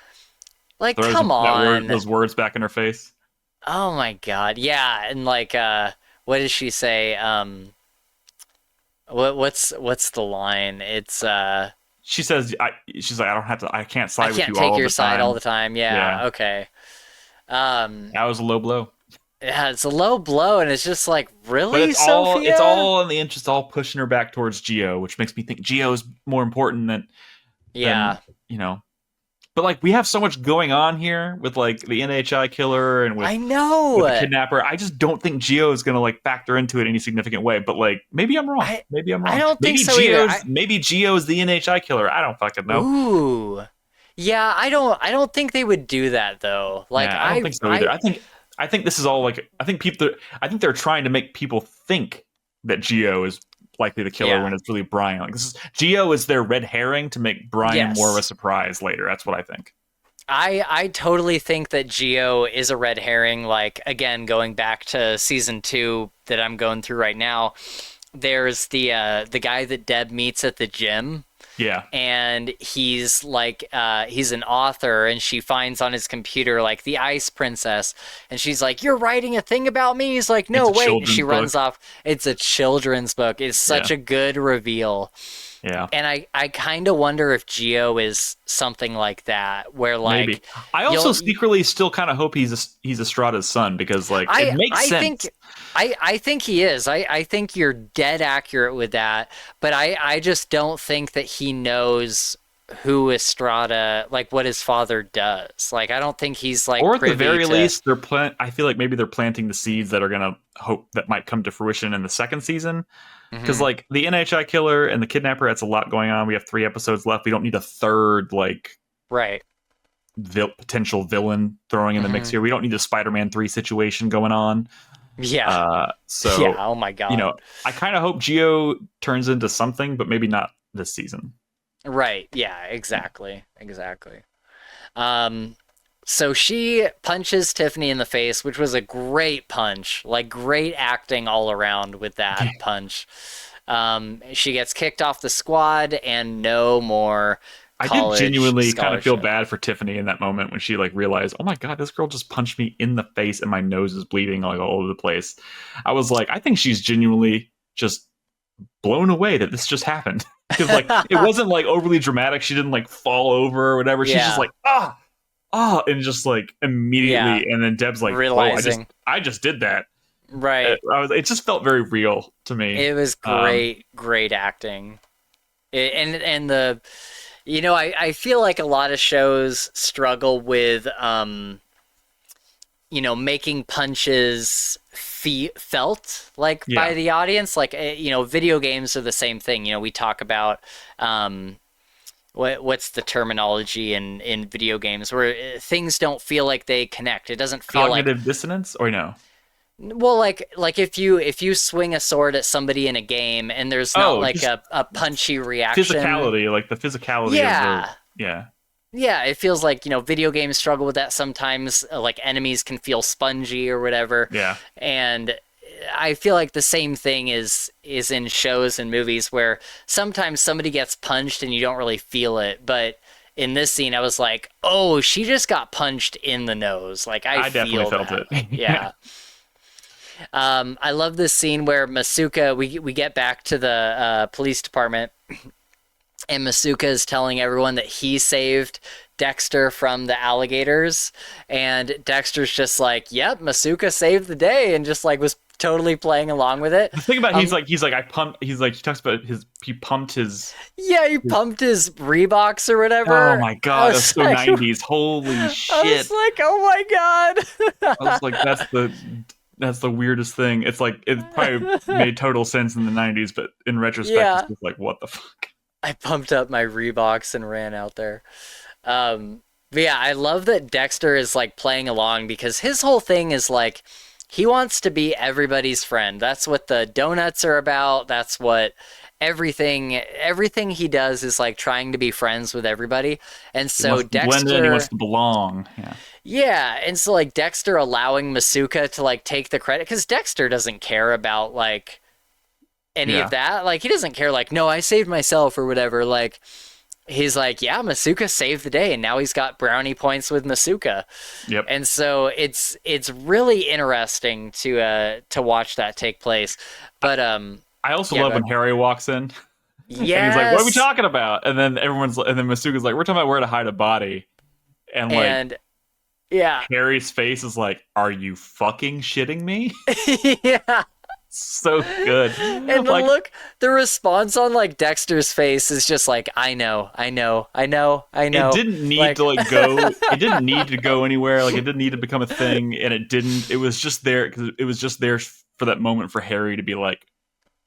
like Throws come on. those words back in her face. Oh my God. Yeah, and like what does she say? What's the line? It's She says, "She's like, I can't I side with can't you take all your the side all time." the time. Yeah, Yeah, okay. Um that was a low blow. yeah, it's a low blow and it's just like, But really, it's Sophia? all in the interest, all pushing her back towards Geo, which makes me think Geo is more important than Yeah. you know. But like we have so much going on here with like the NHI killer and with I know with the kidnapper. I just don't think Geo is gonna like factor into it in any significant way. But like maybe I'm wrong. Maybe I'm wrong. I don't think maybe so either. Maybe Geo's the NHI killer. I don't fucking know. Ooh. Yeah, I don't think they would do that though. Like I don't think so either. I think this is all like I think they're trying to make people think that Geo is likely the killer when it's really Brian. Like Geo is their red herring to make Brian more of a surprise later. That's what I think. I totally think that Geo is a red herring. Like again, going back to season 2 that I'm going through right now, there's the guy that Deb meets at the gym. Yeah. And he's like, he's an author, and she finds on his computer, like, the Ice Princess. And she's like, you're writing a thing about me? He's like, no, wait. And she runs off. It's a children's book. It's such a good reveal. Yeah. And I kind of wonder if Geo is something like that, where like maybe. I also secretly still kind of hope he's Estrada's son, because like it makes sense. I think he is. I think you're dead accurate with that, but I just don't think that he knows who Estrada, like what his father does. Like I don't think he's like, or at the very least I feel like maybe they're planting the seeds that are gonna hope that might come to fruition in the second season. Because like the NHI killer and the kidnapper, that's a lot going on. We have 3 episodes left. We don't need a third like potential villain throwing in the mix here. We don't need a Spider-Man 3 situation going on. Yeah. Oh my god. You know, I kind of hope Geo turns into something, but maybe not this season. Right. Yeah. Exactly. So she punches Tiffany in the face, which was a great punch, like great acting all around with that punch. She gets kicked off the squad and no more college I did genuinely scholarship. kind of feel bad for Tiffany in that moment when she like realized, oh my god, this girl just punched me in the face and my nose is bleeding like all over the place. I was like, I think she's genuinely just blown away that this just happened. Because like it wasn't like overly dramatic. She didn't like fall over or whatever. She's just like, and just like immediately, and then Deb's like, realizing, I just did that. Right. It just felt very real to me. It was great acting. And the, you know, I feel like a lot of shows struggle with, you know, making punches felt like by the audience. Like, you know, video games are the same thing. You know, we talk about, what's the terminology in video games where things don't feel like they connect. It doesn't feel cognitive dissonance, or no? Well, like if you swing a sword at somebody in a game and there's not like a punchy reaction. Physicality, like the physicality of the Yeah, it feels like, you know, video games struggle with that sometimes. Like enemies can feel spongy or whatever. Yeah. And I feel like the same thing is in shows and movies where sometimes somebody gets punched and you don't really feel it. But in this scene, I was like, oh, she just got punched in the nose. Like I definitely felt it. Yeah. I love this scene where Masuka, we get back to the police department, and Masuka is telling everyone that he saved Dexter from the alligators, and Dexter's just like, yep, Masuka saved the day, and just like was totally playing along with it. The thing about he talks about he pumped his pumped his Reeboks or whatever. Oh my god, that's so 90s. Holy shit. I was like, oh my god. I was like, that's the weirdest thing. It's like it probably made total sense in the 90s, but in retrospect it's just like, what the fuck. I pumped up my Reeboks and ran out there. But yeah, I love that Dexter is like playing along, because his whole thing is like, he wants to be everybody's friend. That's what the donuts are about. That's what everything he does is like trying to be friends with everybody. And so Dexter, he wants to belong. Yeah. And so like Dexter allowing Masuka to like take the credit, because Dexter doesn't care about like any of that. Like he doesn't care like, no, I saved myself or whatever. Like he's like, yeah, Masuka saved the day, and now he's got brownie points with Masuka. Yep. And so it's really interesting to watch that take place. But I also love when Harry walks in. Yeah. And he's like, what are we talking about? And then Masuka's like, we're talking about where to hide a body. And yeah, Harry's face is like, are you fucking shitting me? Yeah. So good. And Like, the response on like Dexter's face is just like, I know, I know, I know, I it know. didn't need Like, to like go. It didn't need to go anywhere. Like, it didn't need to become a thing, and it didn't. It was just there because it was just there for that moment for Harry to be like,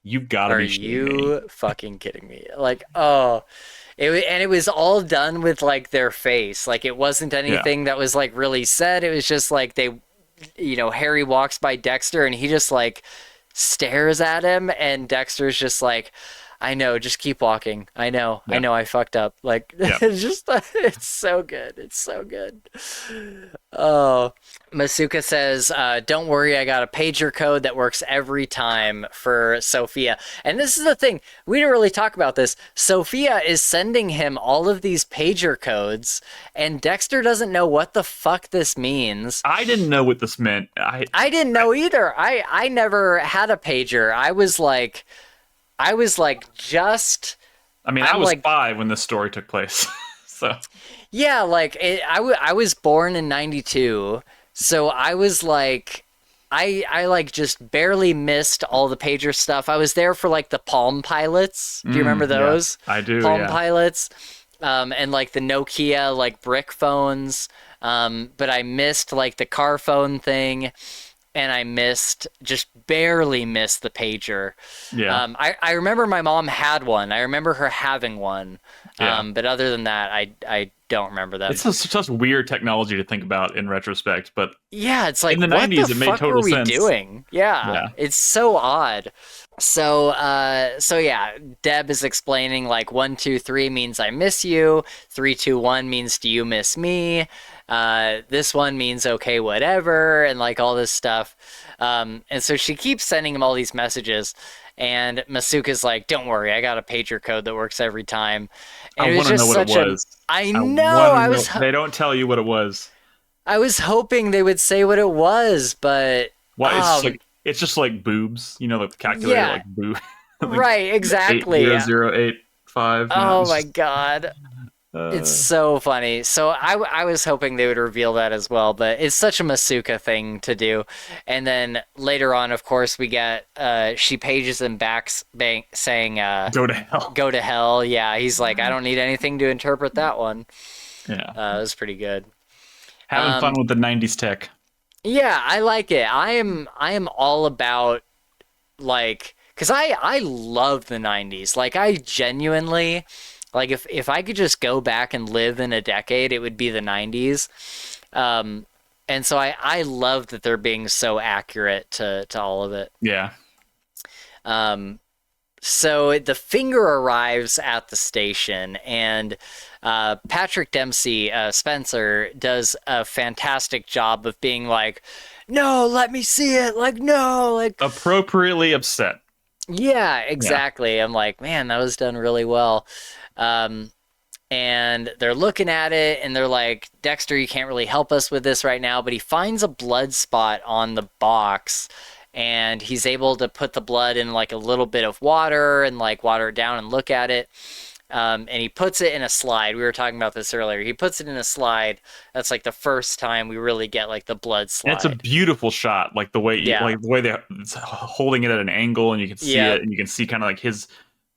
"You've got to are be shitting me." you fucking kidding me? Like, oh, and it was all done with like their face. Like, it wasn't Yeah, anything that was like really said. It was just like Harry walks by Dexter and he just like stares at him, and Dexter's just like, I know, just keep walking. I yeah, know I fucked up. Like, yeah. it's just, it's so good. It's so good. Oh, Masuka says, don't worry, I got a pager code that works every time for Sophia. And this is the thing, we didn't really talk about this. Sophia is sending him all of these pager codes, and Dexter doesn't know what the fuck this means. I didn't know what this meant. I didn't know either. I never had a pager. I was like just. I mean, I I'm was like 5 when this story took place, so yeah, like I was born in '92, so I was like. I like just barely missed all the pager stuff. I was there for like the Palm Pilots. Do you remember yeah, those? I do. Palm Yeah, Pilots, and like the Nokia like brick phones. But I missed like the car phone thing, and I just barely missed the pager. yeah, I remember my mom had one. I remember her having one. yeah. But other than that, I don't remember them. It's such weird technology to think about in retrospect, but Yeah, it's in like, the what the 90s, it made fuck were total we sense. doing? Yeah, Yeah, it's so odd. So yeah, Deb is explaining like 1, 2, 3 means I miss you. 3, 2, 1 means do you miss me? This one means okay, whatever, and like all this stuff. And so she keeps sending him all these messages, and Masuka's like, "Don't worry, I got a pager code that works every time." And I it was want to know just what it such a. was. I I know. want to know. They don't tell you what it was. I was hoping they would say what it was, but Why? It's just like boobs. You know, like the calculator, yeah, like boob. Like right, exactly. 80085. You know, Oh it's my just, god. It's uh, so funny. So I was hoping they would reveal that as well, but it's such a Masuka thing to do. And then later on, of course, we get she pages him back saying go to hell. go to hell. Yeah, he's like, I don't need anything to interpret that one. Yeah, It was pretty good. having fun with the '90s tech. Yeah, I like it. I am all about like, because I love the 90s. Like, I genuinely, like, if I could just go back and live in a decade, it would be the 90s. And so I love that they're being so accurate to all of it. Yeah, So the finger arrives at the station, and Patrick Dempsey, Spencer, does a fantastic job of being like, no, let me see it. Like, no, like, appropriately upset. yeah, exactly. I'm like, man, that was done really well. And they're looking at it, and they're like, Dexter, you can't really help us with this right now, but he finds a blood spot on the box, and he's able to put the blood in like a little bit of water and like water it down and look at it. And he puts it in a slide. We were talking about this earlier. He puts it in a slide. That's like the first time we really get like the blood slide. And it's a beautiful shot, like the way they're holding it at an angle, and you can see it, and you can see kind of like his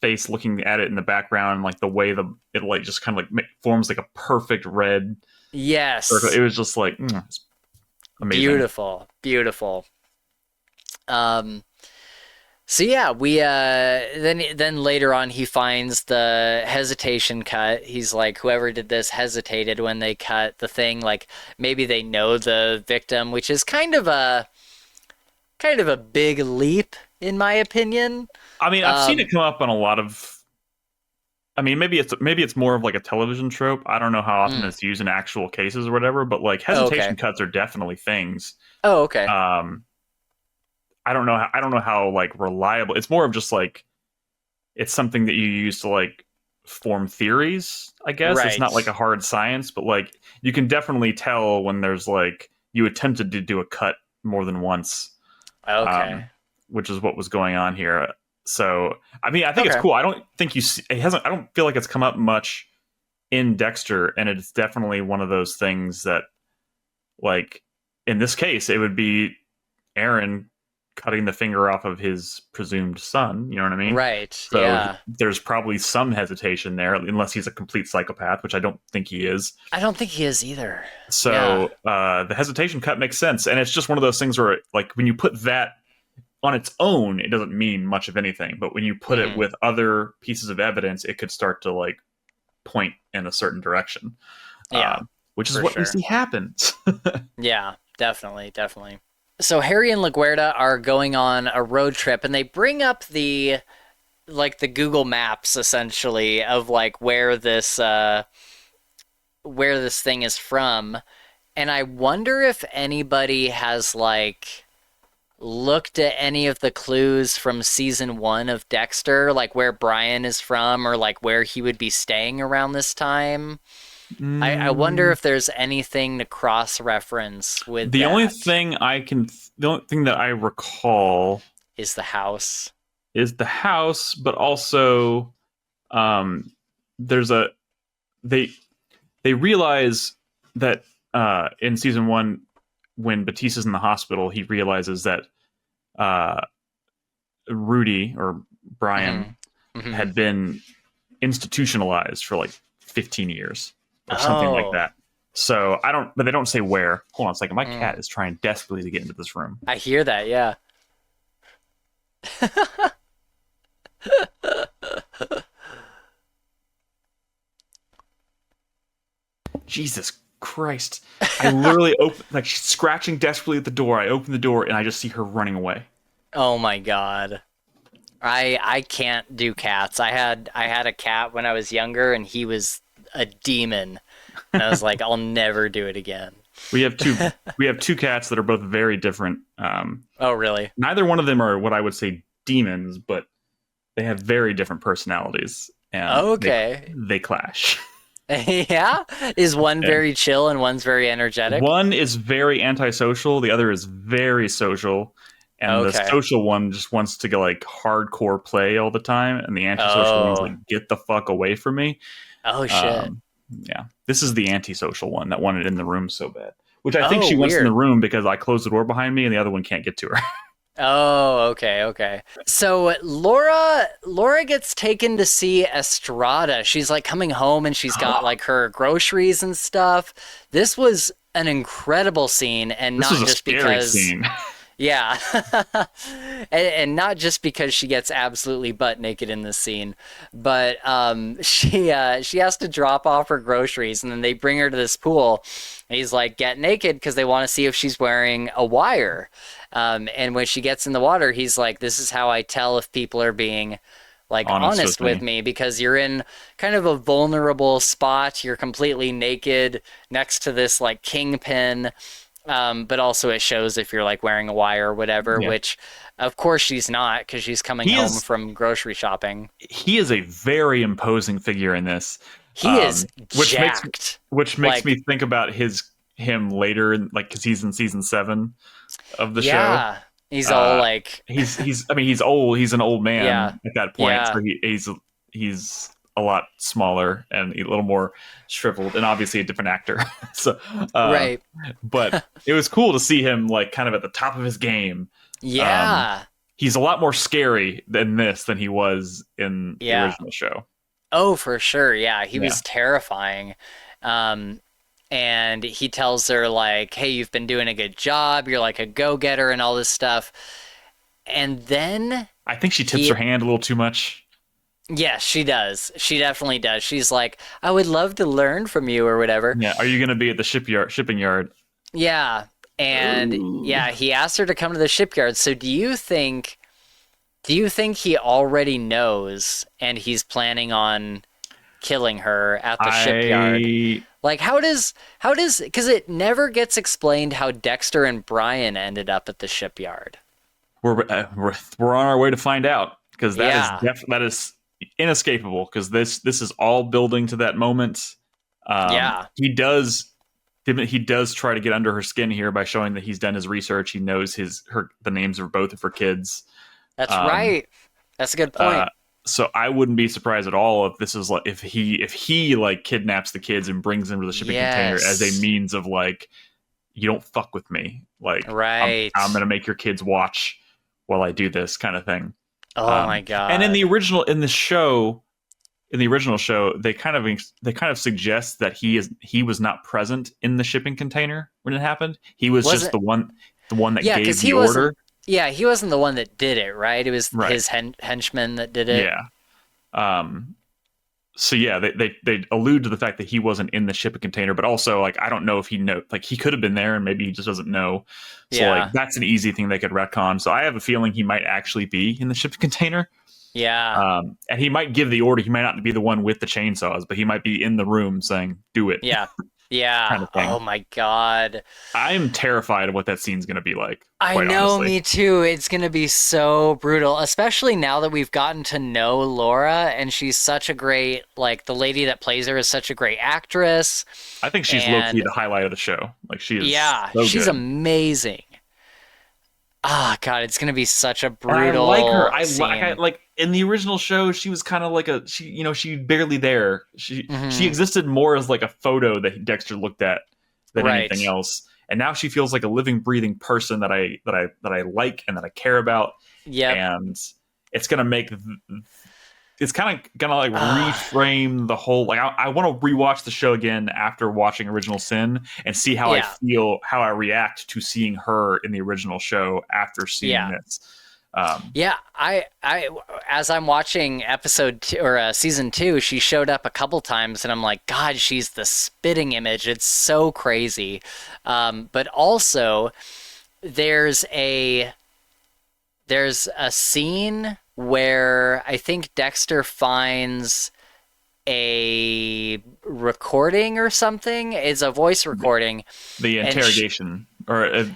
face looking at it in the background, and like the way it like just kind of like forms like a perfect red circle. It was just like it's amazing. Beautiful. So yeah, we then later on he finds the hesitation cut. He's like, whoever did this hesitated when they cut the thing. Like, maybe they know the victim, which is kind of a big leap in my opinion. I mean, I've seen it come up on a lot of. I mean, maybe it's more of like a television trope. I don't know how often it's used in actual cases or whatever, but like hesitation cuts are definitely things. Oh, okay. I don't know how like reliable. It's more of just like it's something that you use to like form theories, I guess. Right. It's not like a hard science, but like you can definitely tell when there's like you attempted to do a cut more than once. Okay. Which is what was going on here. So, I mean, I think it's cool. I don't think I don't feel like it's come up much in Dexter, and it's definitely one of those things that, like, in this case, it would be Aaron cutting the finger off of his presumed son. You know what I mean? Right. So Yeah. there's probably some hesitation there, unless he's a complete psychopath, which I don't think he is. I don't think he is either. So the hesitation cut makes sense. And it's just one of those things where, like, when you put that on its own, it doesn't mean much of anything. But when you put it with other pieces of evidence, it could start to, like, point in a certain direction. Yeah. Which is what we see happens. Yeah, definitely. So Harry and LaGuerta are going on a road trip, and they bring up the Google Maps, essentially, of like where this thing is from. And I wonder if anybody has like looked at any of the clues from season 1 of Dexter, like where Brian is from, or like where he would be staying around this time. I wonder if there's anything to cross-reference with the that. only thing that I recall is the house. But also they realize that in season 1, when Batista's in the hospital, he realizes that Rudy, or Brian, had been institutionalized for like 15 years or something like that. So but they don't say where. Hold on a second. My cat is trying desperately to get into this room. I hear that, yeah. Jesus Christ. I literally she's scratching desperately at the door. I open the door and I just see her running away. Oh my God. I can't do cats. I had a cat when I was younger, and he was a demon. And I was like, I'll never do it again. We have two cats that are both very different. Oh, really? Neither one of them are what I would say demons, but they have very different personalities. And okay. They clash. Yeah? Is one very chill and one's very energetic? One is very antisocial. The other is very social. And the social one just wants to go like hardcore play all the time. And the antisocial one's like, get the fuck away from me. Oh, shit. Yeah. This is the antisocial one that wanted in the room so bad. Which I think she wants in the room because I closed the door behind me and the other one can't get to her. Oh, okay. So Laura gets taken to see Estrada. She's like coming home and she's got like her groceries and stuff. This was an incredible scene, and this not was just a scary because scene. Yeah. and not just because she gets absolutely butt naked in this scene, but she has to drop off her groceries, and then they bring her to this pool. And he's like, get naked, because they want to see if she's wearing a wire. And when she gets in the water, he's like, this is how I tell if people are being like honest with me, because you're in kind of a vulnerable spot. You're completely naked next to this like kingpin. But also it shows if you're like wearing a wire or whatever, which of course she's not, because she's coming home from grocery shopping. He is a very imposing figure in this. He is jacked. Which makes me think about him later, like, because he's in season 7 of the show. Yeah, he's all like he's old. He's an old man at that point. Yeah. So he's a lot smaller and a little more shriveled, and obviously a different actor. So right. But it was cool to see him like kind of at the top of his game. Yeah. He's a lot more scary than he was in the original show. Oh, for sure. Yeah, he was terrifying. And he tells her like, hey, you've been doing a good job. You're like a go-getter and all this stuff. And then I think she tips her hand a little too much. Yeah, she does. She definitely does. She's like, I would love to learn from you or whatever. Yeah. Are you going to be at the shipping yard? Yeah. And he asked her to come to the shipyard. So do you think he already knows and he's planning on killing her at the shipyard? Like, how does, because it never gets explained how Dexter and Brian ended up at the shipyard. We're on our way to find out, because that is inescapable, because this is all building to that moment. He does try to get under her skin here by showing that he's done his research. He knows the names of both of her kids. That's right. That's a good point. So I wouldn't be surprised at all if this is like if he like kidnaps the kids and brings them to the shipping container as a means of like, you don't fuck with me. Like, right. I'm gonna make your kids watch while I do this kind of thing. Oh my And in god. the original show, they kind of suggest that he was not present in the shipping container when it happened. He was just Wasn't the one that Yeah, gave because the order. he wasn't the one that did it, right? It was Right. his henchman that did it. Yeah. Um, so yeah, they allude to the fact that he wasn't in the shipping container, but also like I don't know if he could have been there and maybe he just doesn't know. So like Yeah. that's an easy thing they could retcon. So I have a feeling he might actually be in the shipping container. Yeah. And he might give the order. He might not be the one with the chainsaws, but he might be in the room saying, "Do it," Yeah. Yeah. kind of thing. Oh my god. I am terrified of what that scene's going to be like. I Quite know, honestly, me too. It's gonna be so brutal, especially now that we've gotten to know Laura, and she's such a great, like, the lady that plays her is such a great actress. I think she's low key And the highlight of the show. Like she is yeah, so she's good. amazing. Ah, God, it's gonna be such a And I like her. brutal I scene. like in the original show, she was kind of like she barely there. She Hmm. existed more as like a photo that Dexter looked at than anything Right. else. And now she feels like a living, breathing person that I like and that I care about. Yep. And it's gonna make it's kind of gonna like Ah, reframe the whole like I want to rewatch the show again after watching Original Sin and see how I yeah. feel, how I react to seeing her in the original show after seeing Yeah. this. Um, Yeah, as I'm watching episode two, or season two, she showed up a couple times, and I'm like, God, she's the spitting image. It's so crazy. But also, there's a there's a scene where I think Dexter finds a recording or something. It's a voice recording, the and interrogation or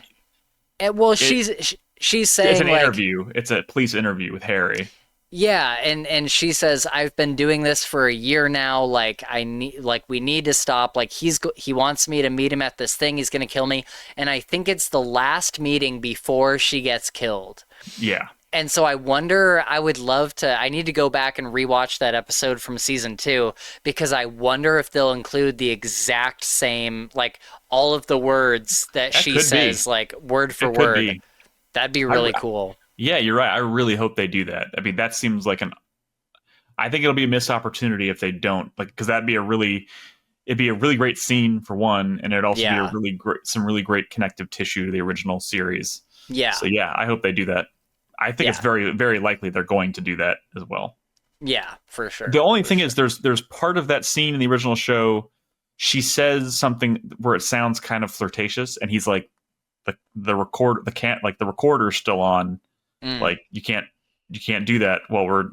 well, it, she's it's an saying like, interview. It's a police interview with Harry. yeah, and she says, I've been doing this for a year now. Like, we need to stop. Like, he wants me to meet him at this thing. He's gonna kill me. And I think it's the last meeting before she gets killed. Yeah, And so I wonder, I would love to, I need to go back and rewatch that episode from season two, because I wonder if they'll include the exact same, like, all of the words that that she could be. says, like, word for It could word. be. That'd be I, really cool. yeah, you're right. I really hope they do that. I mean, that seems like I think it'll be a missed opportunity if they don't, like, because it'd be a really great scene for one, and it'd also be a Yeah. really great, some really great connective tissue to the original series. Yeah. So yeah, I hope they do that. I think it's Yeah. very, very likely they're going to do that as well. Yeah, for sure. The only For thing sure. is, there's part of that scene in the original show. She says something where it sounds kind of flirtatious, and he's like, the recorder's still on. Mm. Like you can't do that while we're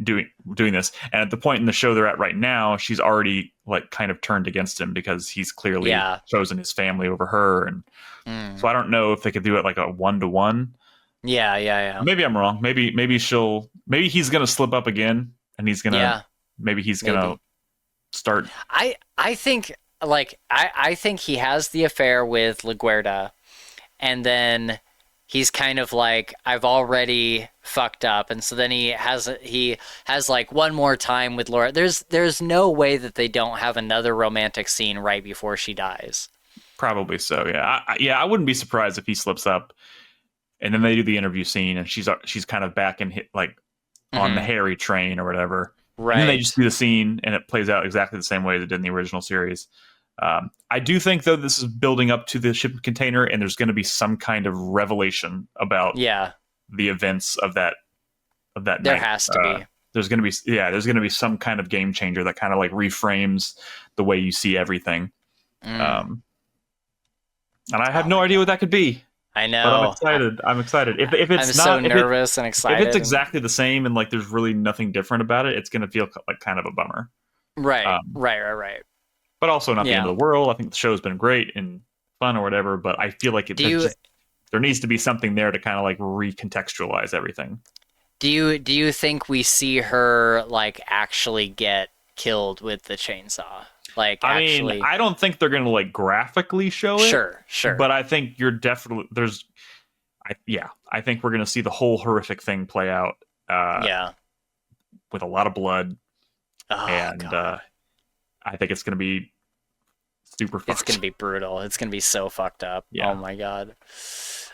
doing this. And at the point in the show they're at right now, she's already like kind of turned against him because he's clearly Yeah. chosen his family over her. And Mm. so I don't know if they could do it like a 1-to-1. Yeah, yeah, Maybe I'm wrong. Maybe he's gonna slip up again, and yeah. Yeah, maybe he's gonna maybe. start. I think, like, I think he has the affair with LaGuerta, and then he's kind of like, I've already fucked up, and so then he has like one more time with Laura. There's no way that they don't have another romantic scene right before she dies. Probably so. Yeah, I wouldn't be surprised if he slips up, and then they do the interview scene, and she's kind of back and hit like on the Hmm. Harry train or whatever. And then they just Right. do the scene, and it plays out exactly the same way as it did in the original series. I do think, though, this is building up to the ship container, and there's going to be some kind of revelation about Yeah, the events of that there night. has to be. There's going to be some kind of game changer that kind of like reframes the way you see everything. Mm. Um, and I have Oh no my idea what God. that could be, I but I'm know. excited. I'm excited. If I'm it's so not, nervous and if it's excited. exactly the same and like there's really nothing different about it, it's going to feel like kind of a bummer. Right, Um, right, right, right. but also not the end Yeah. of the world. I think the show's been great and fun or whatever, but I feel like Do you there needs to be something there to kind of like recontextualize everything. do you think we see her, like, actually get killed with the chainsaw? Like, I mean, actually, I don't think they're going to like graphically show it, sure, sure. but I think you're definitely I think we're going to see the whole horrific thing play out Yeah. with a lot of blood, Oh and God. I think it's going to be super It's fucked. gonna be brutal. It's gonna be so fucked up. Yeah. Oh my God.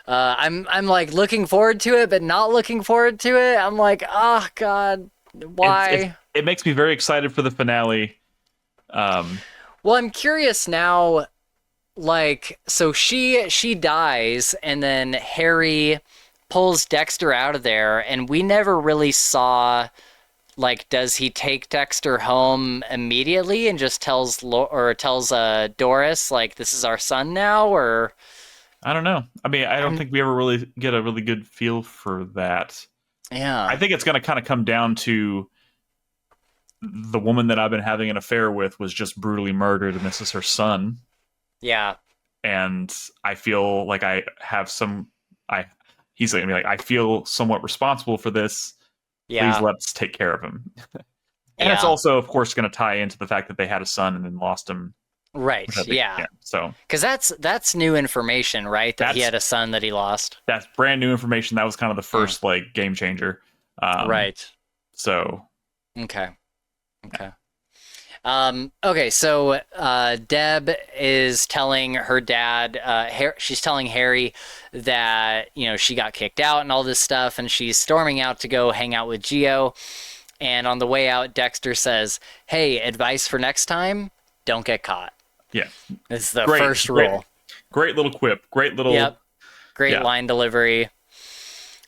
I'm like looking forward to it, but not looking forward to it. I'm like, oh God, why? It makes me very excited for the finale. Well, I'm curious now. Like, so she dies, and then Harry pulls Dexter out of there, and we never really saw, like, does he take Dexter home immediately and just tells Doris, like, this is our son now, or I don't know. I mean, I don't think we ever really get a really good feel for that. yeah. I think it's going to kind of come down to the woman that I've been having an affair with was just brutally murdered, and this is her son. Yeah. And I feel like he's going to be like, I feel somewhat responsible for this. Yeah. Please let's take care of him. And yeah. it's also, of course, going to tie into the fact that they had a son and then lost him. Right. Yeah. So, because that's new information, right? That he had a son that he lost. That's brand new information. That was kind of the first like game changer. Right. So. Okay. Okay, so Deb is telling her dad, she's telling Harry that, she got kicked out and all this stuff, and she's storming out to go hang out with Geo. And on the way out, Dexter says, hey, advice for next time, don't get caught. Yeah. It's the first rule. Great little quip. Great little... Yep. Great line delivery.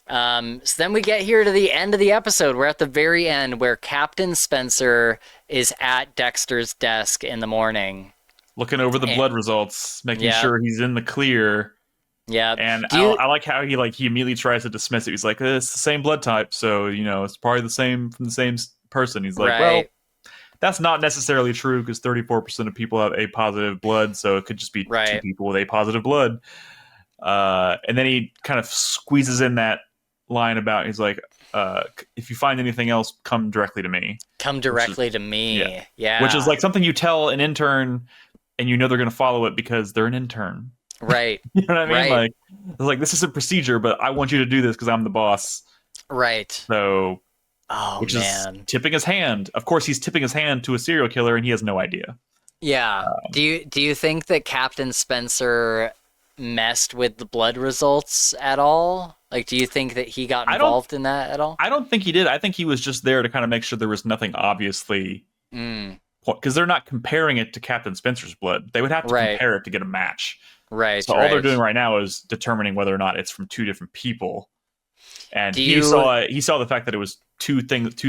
So then we get here to the end of the episode. We're at the very end where Captain Spencer is at Dexter's desk in the morning. Looking over the blood results, making sure he's in the clear. Yeah. And I like how he immediately tries to dismiss it. He's like, it's the same blood type, so, it's probably the same from the same person. He's like, well, that's not necessarily true because 34% of people have A positive blood, so it could just be two people with A positive blood. And then he kind of squeezes in that line about, he's like, if you find anything else, come directly to me. Come directly to me. Yeah. Which is like something you tell an intern and they're going to follow it because they're an intern. Right. You know what I mean? Right. Like, it's like, this is a procedure, but I want you to do this because I'm the boss. Right. So, which is tipping his hand. Of course, he's tipping his hand to a serial killer and he has no idea. Yeah. Do you think that Captain Spencer messed with the blood results at all? Like, do you think that he got involved in that at all? I don't think he did. I think he was just there to kind of make sure there was nothing obviously... Because they're not comparing it to Captain Spencer's blood. They would have to compare it to get a match. Right. So all they're doing right now is determining whether or not it's from two different people. And he saw the fact that it was two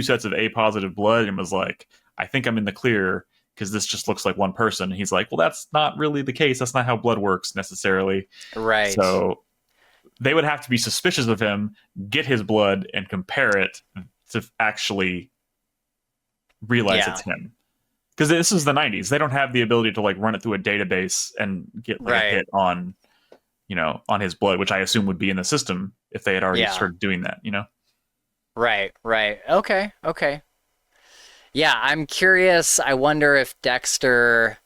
sets of A positive blood and was like, I think I'm in the clear because this just looks like one person. And he's like, well, that's not really the case. That's not how blood works necessarily. Right. So they would have to be suspicious of him, get his blood, and compare it to actually realize it's him. Because this is the 90s. They don't have the ability to run it through a database and get a hit on, on his blood, which I assume would be in the system if they had already started doing that, Right. Okay. Yeah, I'm curious. I wonder if Dexter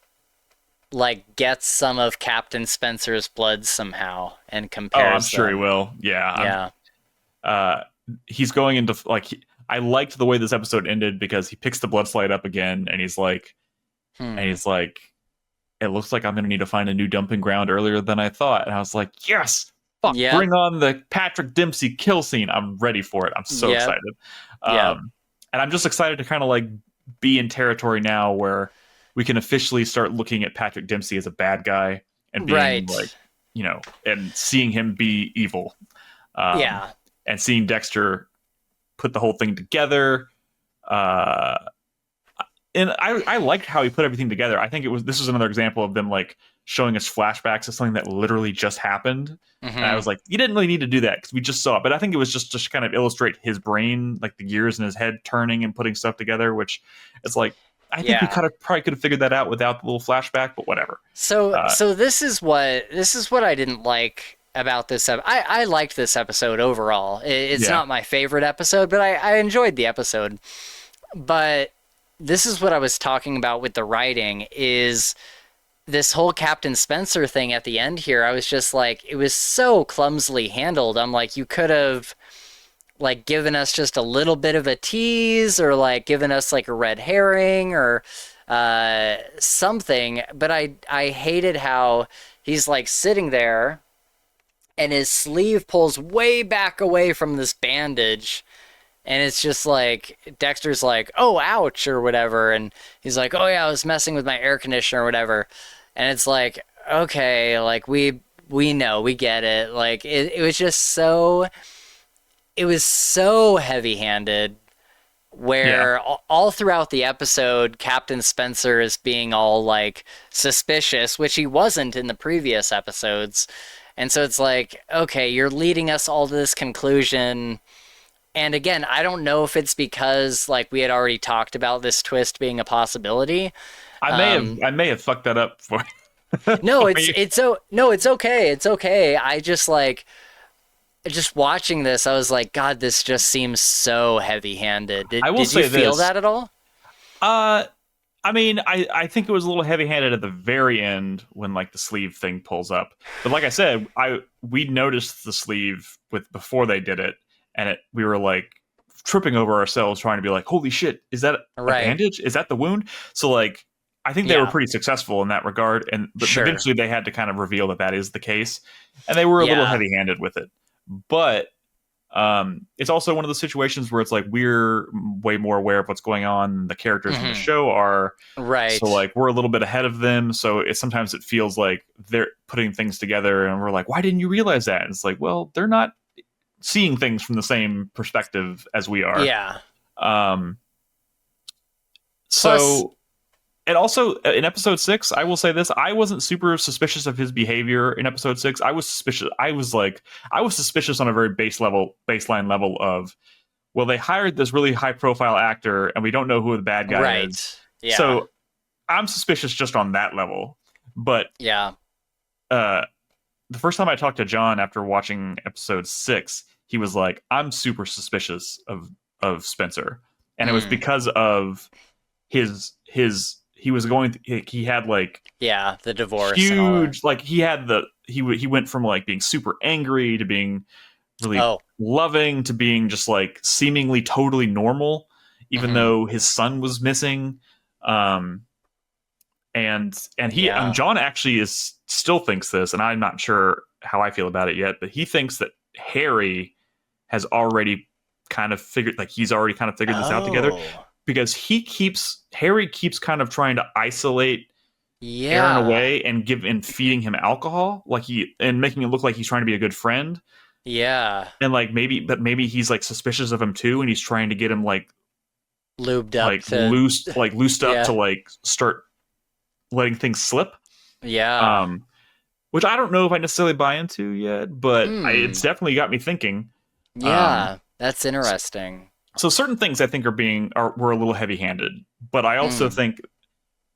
gets some of Captain Spencer's blood somehow and compares. Oh, I'm sure he will. Yeah. He's going into I liked the way this episode ended because he picks the blood slide up again and he's like, it looks like I'm going to need to find a new dumping ground earlier than I thought. And I was like, yes, bring on the Patrick Dempsey kill scene. I'm ready for it. I'm so excited. And I'm just excited to kind of be in territory now where we can officially start looking at Patrick Dempsey as a bad guy and being and seeing him be evil. And seeing Dexter put the whole thing together. And I liked how he put everything together. I think this was another example of them showing us flashbacks of something that literally just happened. Mm-hmm. And I was like, you didn't really need to do that because we just saw it. But I think it was just kind of illustrate his brain, the gears in his head turning and putting stuff together, which it's I think we probably could have figured that out without the little flashback, but whatever. So this is what I didn't like about this. I liked this episode overall. It's not my favorite episode, but I enjoyed the episode. But this is what I was talking about with the writing is this whole Captain Spencer thing at the end here. I was just it was so clumsily handled. I'm like, you could have given us just a little bit of a tease or given us a red herring or something. But I hated how he's sitting there and his sleeve pulls way back away from this bandage. And it's just like, Dexter's like, oh, ouch, or whatever. And he's like, oh, yeah, I was messing with my air conditioner or whatever. And it's like, okay, like, we know, we get it. Like, it was just so, it was so heavy-handed, where all throughout the episode, Captain Spencer is being all, like, suspicious, which he wasn't in the previous episodes. And so it's like, okay, you're leading us all to this conclusion. And again, I don't know if it's because, like, we had already talked about this twist being a possibility. I may have fucked that up for. No, it's okay. It's okay. I just, like, just watching this, I was like, God, this just seems so heavy-handed. Did you feel that at all? I mean, I think it was a little heavy-handed at the very end when, like, the sleeve thing pulls up. But like I said, we noticed the sleeve before they did it. And we were like tripping over ourselves trying to be like, holy shit, is that a bandage? Is that the wound? So like, I think they were pretty successful in that regard. And eventually they had to kind of reveal that is the case. And they were a little heavy handed with it. But it's also one of those situations where it's like, we're way more aware of what's going on than the characters in the show are. Right. So like, we're a little bit ahead of them. So sometimes it feels like they're putting things together and we're like, why didn't you realize that? And it's like, well, they're not seeing things from the same perspective as we are. Yeah. So, and also in episode 6, I will say this: I wasn't super suspicious of his behavior in episode 6. I was suspicious. I was suspicious on a very baseline level of, well, they hired this really high profile actor, and we don't know who the bad guy is. Yeah. So I'm suspicious just on that level. But the first time I talked to John after watching episode 6, he was like, I'm super suspicious of Spencer. And it was because of he had like the divorce, huge, like he went from like being super angry to being really loving to being just like seemingly totally normal, even though his son was missing. And John actually still thinks this, and I'm not sure how I feel about it yet, but he thinks that Harry has already kind of figured this out together, because Harry keeps kind of trying to isolate Aaron away and feeding him alcohol, and making it look like he's trying to be a good friend. Yeah. And like maybe he's like suspicious of him too, and he's trying to get him like lubed up, loosed up to like start letting things slip. Yeah. Which I don't know if I necessarily buy into yet, but it's definitely got me thinking. Yeah, that's interesting. So certain things I think were a little heavy-handed, but I also think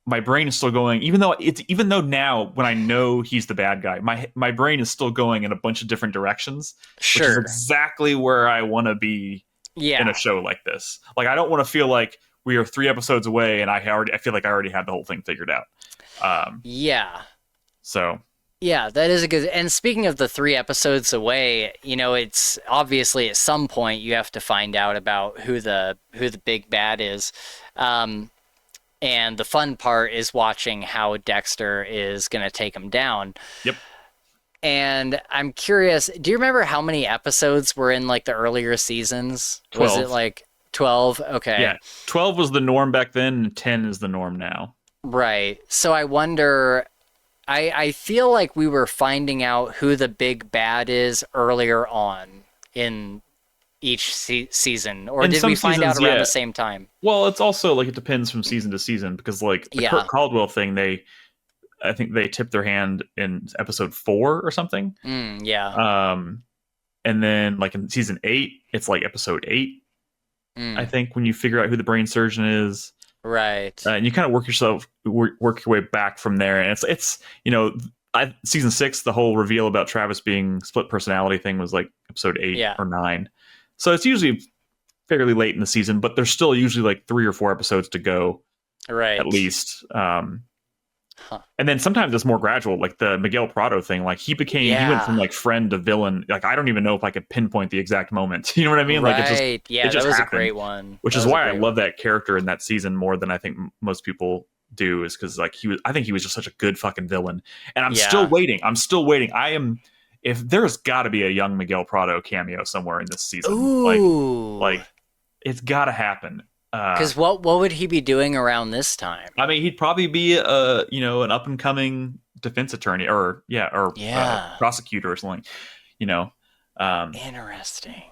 my brain is still going, even though now when I know he's the bad guy, my brain is still going in a bunch of different directions. Sure. Which is exactly where I want to be in a show like this. Like, I don't want to feel like we are 3 episodes away and I feel like I already had the whole thing figured out. So yeah, that is a good. And speaking of the 3 episodes away, it's obviously at some point you have to find out about who the big bad is. And the fun part is watching how Dexter is going to take him down. Yep. And I'm curious, do you remember how many episodes were in like the earlier seasons? 12. Was it like 12? Okay. Yeah. 12 was the norm back then, and 10 is the norm now. Right. So I wonder, I feel like we were finding out who the big bad is earlier on in each season, or did we find out around the same time? Well, it's also like it depends from season to season, because like the Kirk Caldwell thing, I think they tipped their hand in episode 4 or something. And then like in season 8, it's like episode 8. I think, when you figure out who the brain surgeon is. Right. And you kind of work your way back from there. And it's season 6, the whole reveal about Travis being split personality thing was like episode 8 or 9. So it's usually fairly late in the season, but there's still usually like 3 or 4 episodes to go. Right. At least. And then sometimes it's more gradual, like the Miguel Prado thing. Like he went from like friend to villain. Like, I don't even know if I could pinpoint the exact moment. You know what I mean? Right. Like it just was happened, a great one. Which is why I love that character in that season more than I think most people do, is because like I think he was just such a good fucking villain. And I'm still waiting. if there's got to be a young Miguel Prado cameo somewhere in this season. Ooh. Like it's got to happen. Because what would he be doing around this time? I mean, he'd probably be an up and coming defense attorney or prosecutor or something. Interesting.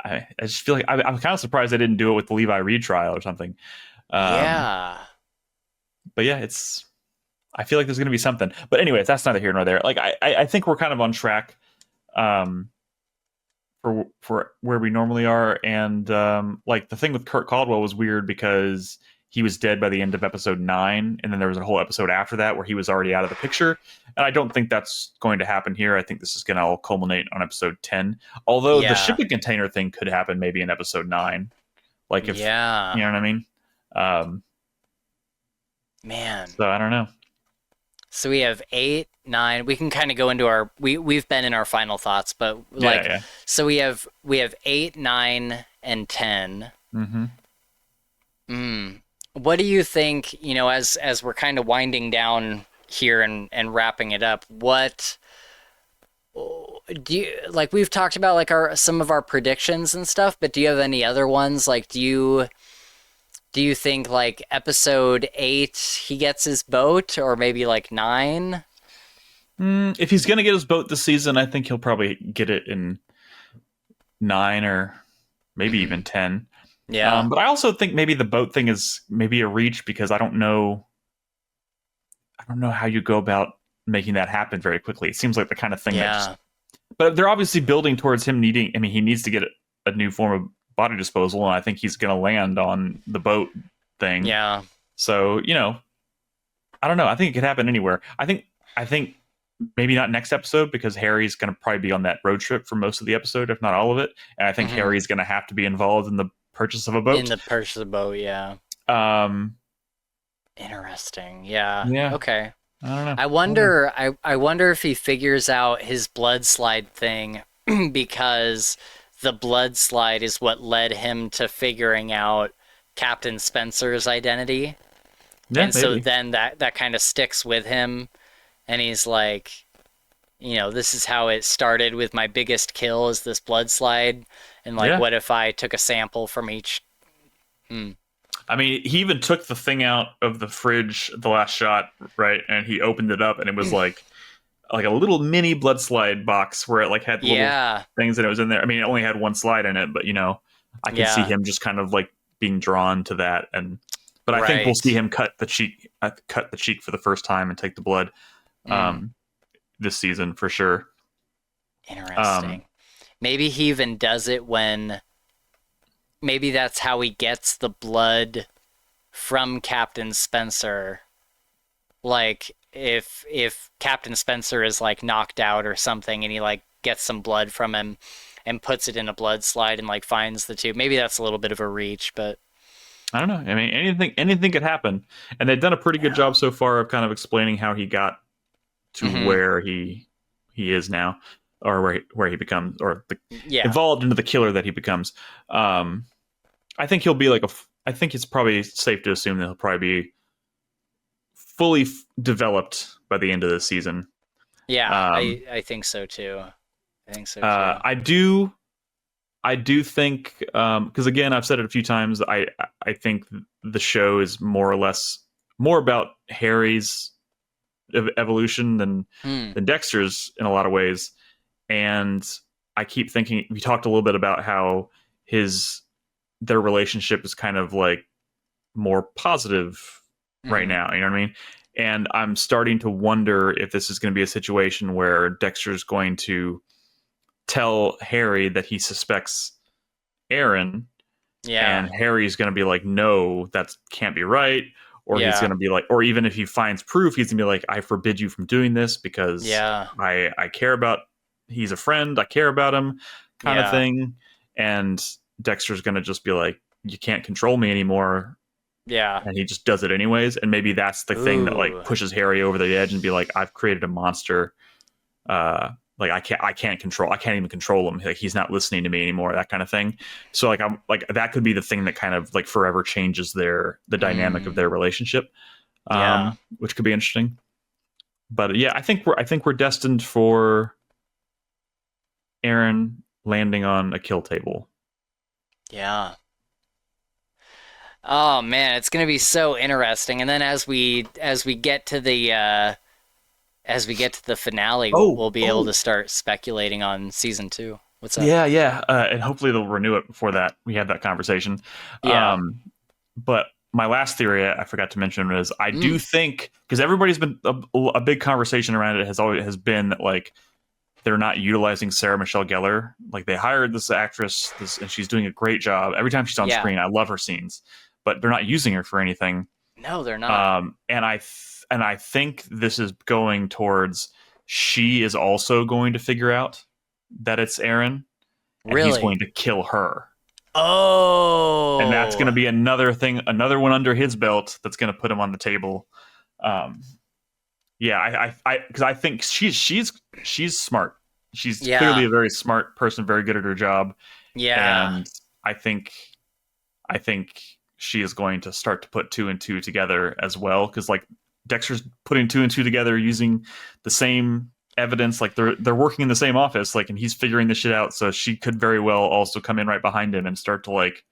I just feel like I'm kind of surprised they didn't do it with the Levi Reed trial or something. Yeah. But yeah, I feel like there's going to be something. But anyways, that's neither here nor there. Like I think we're kind of on track for where we normally are. And like the thing with Kurt Caldwell was weird because he was dead by the end of episode 9, and then there was a whole episode after that where he was already out of the picture. And I don't think that's going to happen here. I think this is going to all culminate on episode 10. Although the shipping container thing could happen maybe in episode 9. Like if you know what I mean? Man. So I don't know. So we have 8, 9. We can kind of go into our we've been in our final thoughts, but so we have 8, 9, and 10. Mm-hmm. What do you think, as we're kind of winding down here and wrapping it up, what do you like? We've talked about like some of our predictions and stuff, but do you have any other ones? Like, do you think like episode 8 he gets his boat, or maybe like 9? If he's gonna get his boat this season, I think he'll probably get it in 9 or maybe even 10. Yeah. But I also think maybe the boat thing is maybe a reach because I don't know how you go about making that happen very quickly. It seems like the kind of thing but they're obviously building towards him needing, I mean, he needs to get a new form of body disposal, and I think he's going to land on the boat thing. Yeah. So, I don't know. I think it could happen anywhere. I think maybe not next episode because Harry's going to probably be on that road trip for most of the episode, if not all of it. And I think Harry's going to have to be involved in the purchase of a boat. In the purchase of a boat, yeah. Interesting. Yeah. Yeah. Okay. I don't know. I wonder if he figures out his blood slide thing because the blood slide is what led him to figuring out Captain Spencer's identity. Yeah, and maybe. So then that kind of sticks with him, and he's like, this is how it started with my biggest kill is this blood slide, and like, what if I took a sample from each? I mean, he even took the thing out of the fridge, the last shot, right? And he opened it up, and it was like a little mini blood slide box where it like had little things that it was in there. I mean, it only had one slide in it, but I can see him just kind of like being drawn to that. But I think we'll see him cut the cheek for the first time and take the blood this season for sure. Interesting. Maybe he even does it when. Maybe that's how he gets the blood from Captain Spencer. Like if Captain Spencer is like knocked out or something, and he like gets some blood from him and puts it in a blood slide and like finds the two. Maybe that's a little bit of a reach, but I don't know. I mean, anything could happen, and they've done a pretty good job so far of kind of explaining how he got to where he is now, or where he becomes, or evolved into the killer that he becomes. I think he'll be like I think it's probably safe to assume that he'll probably be fully developed by the end of the season. Yeah, I think so too. I do think, because again, I've said it a few times, I think the show is more about Harry's evolution than Dexter's in a lot of ways. And I keep thinking, we talked a little bit about how their relationship is kind of like more positive right now. You know what I mean? And I'm starting to wonder if this is going to be a situation where Dexter's going to tell Harry that he suspects Aaron, and Harry's going to be like, no, that can't be right. Or he's going to be like, or even if he finds proof, he's going to be like, I forbid you from doing this because I care about, he's a friend, I care about him kind of thing. And Dexter's going to just be like, you can't control me anymore. Yeah. And he just does it anyways. And maybe that's the thing that like pushes Harry over the edge and be like, I've created a monster. Like I can't even control him. Like he's not listening to me anymore, that kind of thing. So like I'm like, that could be the thing that kind of like forever changes the dynamic of their relationship. Which could be interesting. But yeah, I think we're destined for Aaron landing on a kill table. Yeah. Oh man, it's gonna be so interesting. And then as we get to the finale, we'll be able to start speculating on season 2. What's up? Yeah. And hopefully they'll renew it before that we have that conversation. Yeah. But my last theory I forgot to mention is I do Mm. think, because everybody's been a big conversation around it has been that like they're not utilizing Sarah Michelle Gellar. Like they hired this actress, and she's doing a great job. Every time she's on Yeah. screen, I love her scenes, but they're not using her for anything. No, they're not. And I think this is going towards she is also going to figure out that it's Aaron, and he's Really? going to kill her. Oh. And that's going to be another one under his belt that's going to put him on the table. Yeah, because I think she's smart. She's clearly a very smart person, very good at her job. Yeah. And I think she is going to start to put 2 and 2 together as well, because like Dexter's putting 2 and 2 together using the same evidence. Like they're working in the same office, like, and he's figuring this shit out. So she could very well also come in right behind him and start to like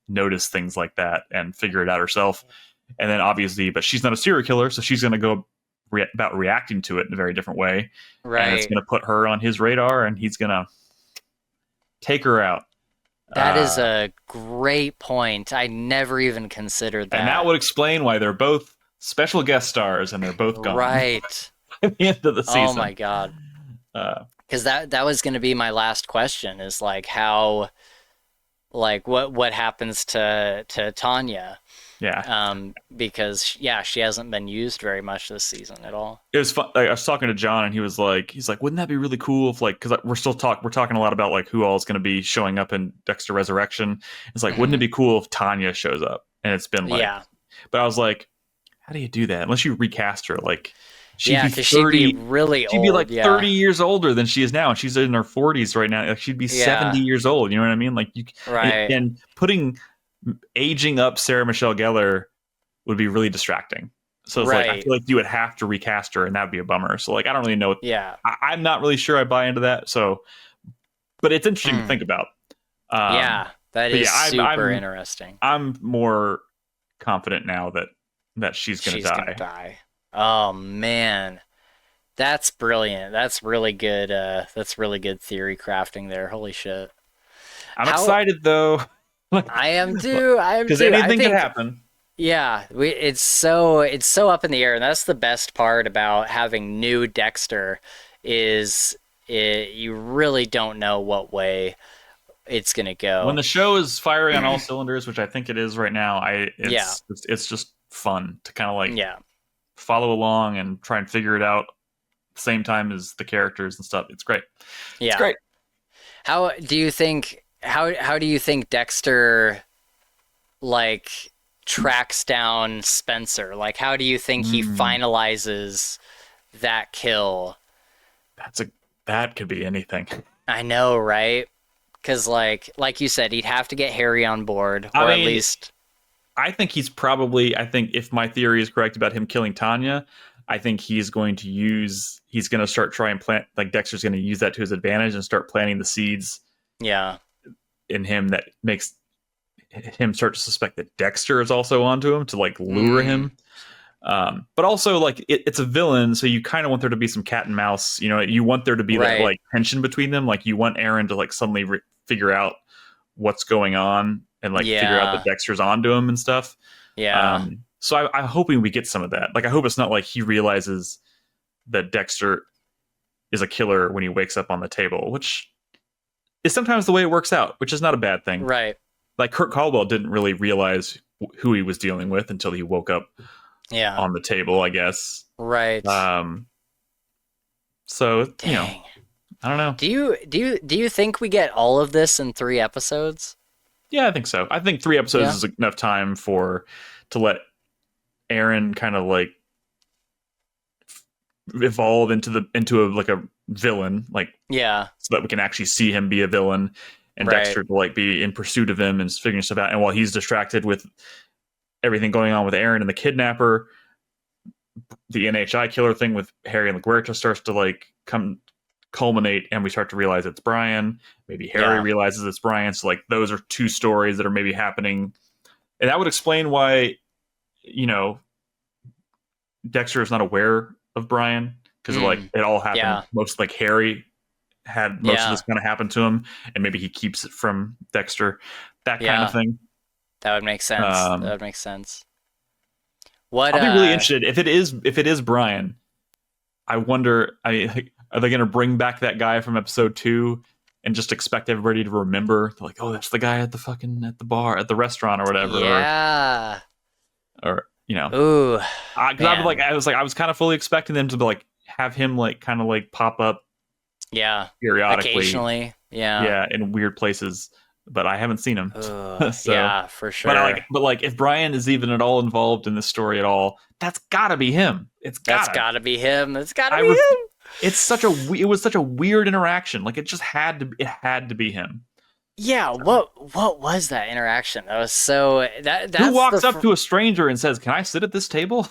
notice things like that and figure it out herself. And then obviously, but she's not a serial killer, so she's going to go about reacting to it in a very different way. Right. And it's going to put her on his radar, and he's going to take her out. That is a great point. I never even considered that. And that would explain why they're both special guest stars and they're both gone. Right. At the end of the season. Oh my god. Because that was going to be my last question, is like how, like what happens to Tanya. Yeah. Because she hasn't been used very much this season at all. It was fun. Like, I was talking to John, and he's like, wouldn't that be really cool if, like, because we're talking a lot about like who all is going to be showing up in Dexter Resurrection. It's like, wouldn't it be cool if Tanya shows up? And it's been like, but I was like, how do you do that unless you recast her? Like, she'd be 30. She'd be really old. She'd be like 30 years older than she is now, and she's in her 40s right now. Like, she'd be 70 years old. You know what I mean? Like, and putting aging up Sarah Michelle Gellar would be really distracting. So it's like, I feel like you would have to recast her, and that would be a bummer. So like, I don't really know. I'm not really sure I buy into that. So, but it's interesting to think about. That is super interesting. I'm more confident now that she's gonna die. Oh man, that's brilliant. That's really good. That's really good theory crafting there. Holy shit! I'm excited though. I am too. Because anything could happen. Yeah, it's so up in the air, and that's the best part about having new Dexter is you really don't know what way it's gonna go. When the show is firing on all cylinders, which I think it is right now, it's just fun to kind of like follow along and try and figure it out at the same time as the characters and stuff. It's great. Yeah, it's great. How do you think Dexter like tracks down Spencer? Like, how do you think he finalizes that kill? That could be anything. I know, right? Because like you said, he'd have to get Harry on board, or at least. I think if my theory is correct about him killing Tanya, I think he's going to start trying plant, like Dexter's going to use that to his advantage and start planting the seeds. Yeah. In him that makes him start to suspect that Dexter is also onto him to like lure him. But also like it's a villain, so you kind of want there to be some cat and mouse. You know, you want there to be that like tension between them. Like you want Aaron to like suddenly figure out what's going on and like figure out that Dexter's onto him and stuff. Yeah. So I'm hoping we get some of that. Like I hope it's not like he realizes that Dexter is a killer when he wakes up on the table, which is sometimes the way it works out, which is not a bad thing. Right. Like Kurt Caldwell didn't really realize who he was dealing with until he woke up on the table, I guess. Right. So, you know, I don't know. Do you think we get all of this in 3 episodes? Yeah, I think so. I think 3 episodes is enough time to let Aaron kind of like evolve into a villain, like so that we can actually see him be a villain, and Dexter to like be in pursuit of him and figuring stuff out. And while he's distracted with everything going on with Aaron and the kidnapper, the NHI killer thing with Harry and LaGuerta starts to like come culminate and we start to realize it's Brian. Maybe Harry realizes it's Brian. So like those are two stories that are maybe happening. And that would explain why, Dexter is not aware of Brian, because like it all happened. Yeah. Most like Harry had most of this kind of happen to him, and maybe he keeps it from Dexter. That kind of thing. That would make sense. What I'll be really interested if it is Brian. I wonder. Are they going to bring back that guy from episode 2 and just expect everybody to remember? They're like, oh, that's the guy at the bar, at the restaurant, or whatever. Yeah. Or Ooh. Because I was kind of fully expecting them to like have him like kind of like pop up. Yeah. Periodically. Occasionally. Yeah. Yeah, in weird places. But I haven't seen him. So, yeah, for sure. But if Brian is even at all involved in this story at all, that's gotta be him. That's gotta be him. It was such a weird interaction. Like it had to be him. Yeah. What was that interaction? That was so that's who walks up to a stranger and says, "Can I sit at this table?"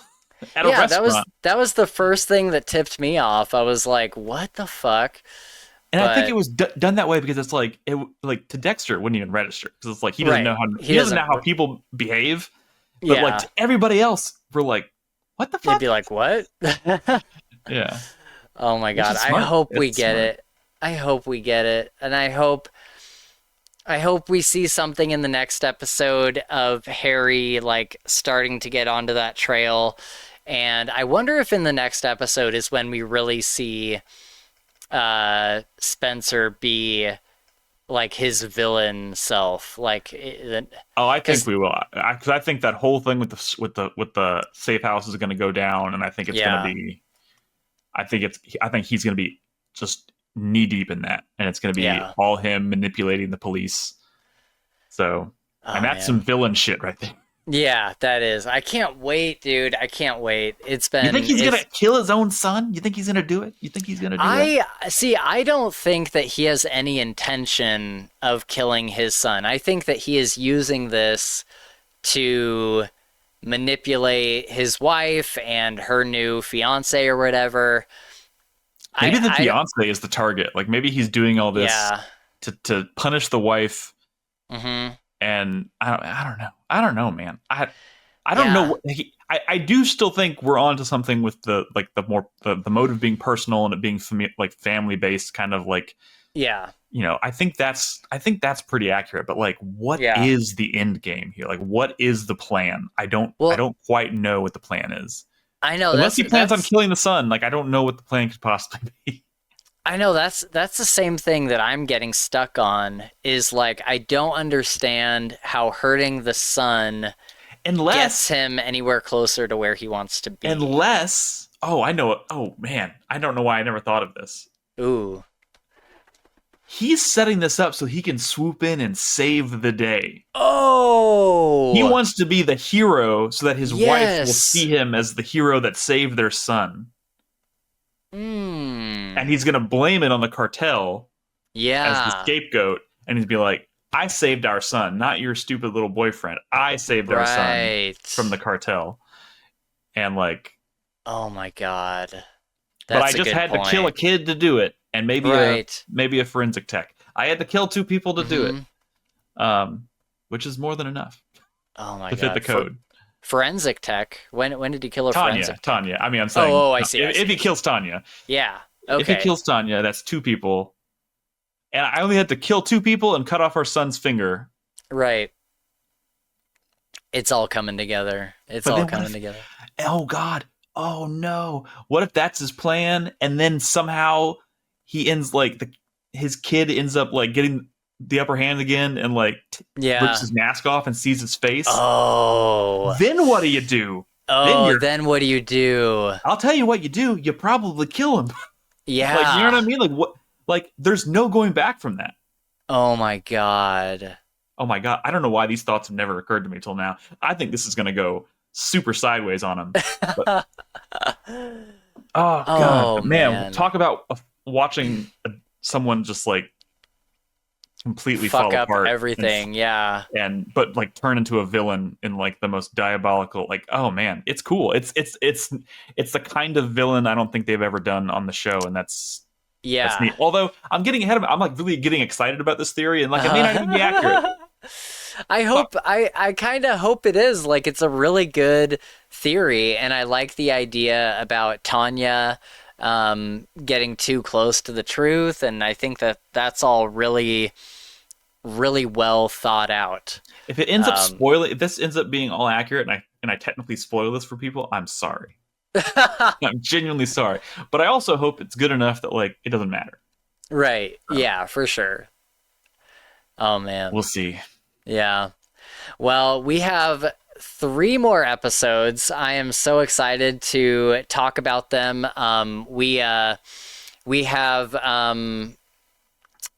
At a restaurant. that was the first thing that tipped me off. I was like, "What the fuck?" And I think it was done that way because it's like to Dexter it wouldn't even register because it's like he doesn't know how people behave, but like to everybody else we're like, what the fuck? You'd be like, what? Yeah. Oh my god! I hope we get it. I hope we get it, and I hope we see something in the next episode of Harry like starting to get onto that trail, and I wonder if in the next episode is when we really see Spencer be like his villain self, I think we will, because I think that whole thing with the safe house is going to go down, and I think it's going to be I think he's going to be just knee deep in that, and it's going to be all him manipulating the police. So and that's some villain shit right there. Yeah, that is. I can't wait, dude. I can't wait. It's been. You think he's gonna kill his own son? You think he's gonna do it? You think he's gonna do it? I don't think that he has any intention of killing his son. I think that he is using this to manipulate his wife and her new fiance or whatever. Maybe the fiance is the target. Like maybe he's doing all this to punish the wife. Mm-hmm. And I don't know, man. I don't know. I do still think we're onto something with the motive being personal and it being family based, kind of like. Yeah. I think that's pretty accurate. But like, what is the end game here? Like, what is the plan? I don't quite know what the plan is. I know. Unless he plans on killing the son. Like, I don't know what the plan could possibly be. I know that's the same thing that I'm getting stuck on, is like I don't understand how hurting the son gets him anywhere closer to where he wants to be. Unless, I know. Oh man, I don't know why I never thought of this. Ooh. He's setting this up so he can swoop in and save the day. Oh! He wants to be the hero so that his wife will see him as the hero that saved their son. And he's going to blame it on the cartel as the scapegoat. And he'd be like, I saved our son, not your stupid little boyfriend. I saved our son from the cartel. And like... Oh my god. But I just had to kill a kid to do it. And maybe a forensic tech. I had to kill 2 people to do it. Which is more than enough. Oh my god. To fit the code. Forensic tech? When did he kill forensic tech? Tanya. I mean, I'm saying... Oh, I see. If he kills Tanya. Yeah. Okay. If he kills Tanya, that's 2 people. And I only had to kill 2 people and cut off our son's finger. Right. It's all coming together. Together. Oh, God. Oh, no. What if that's his plan? And then somehow he ends his kid ends up like getting the upper hand again and like rips his mask off and sees his face. Oh. Then what do you do? Oh, then what do you do? I'll tell you what you do. You probably kill him. Yeah. Like, you know what I mean? Like what? Like there's no going back from that. Oh my god. I don't know why these thoughts have never occurred to me till now. I think this is going to go super sideways on him. But, oh god, man. Talk about watching someone just like completely fuck fall up apart, everything. But like turn into a villain in like the most diabolical. Like, oh man, it's cool. It's the kind of villain I don't think they've ever done on the show, and that's Yeah. That's neat. Although I'm getting ahead of it. I'm like really getting excited about this theory, and like it may not even be accurate. I kind of hope it is. Like, it's a really good theory, and I like the idea about Tanya getting too close to the truth, and I think that that's all really, really well thought out. If it ends up spoiling, if this ends up being all accurate, and I technically spoil this for people, I'm sorry. I'm genuinely sorry, but I also hope it's good enough that like it doesn't matter. Right. Yeah, for sure. Oh man. We'll see. Yeah. Well, we have 3 more episodes. I am so excited to talk about them. We have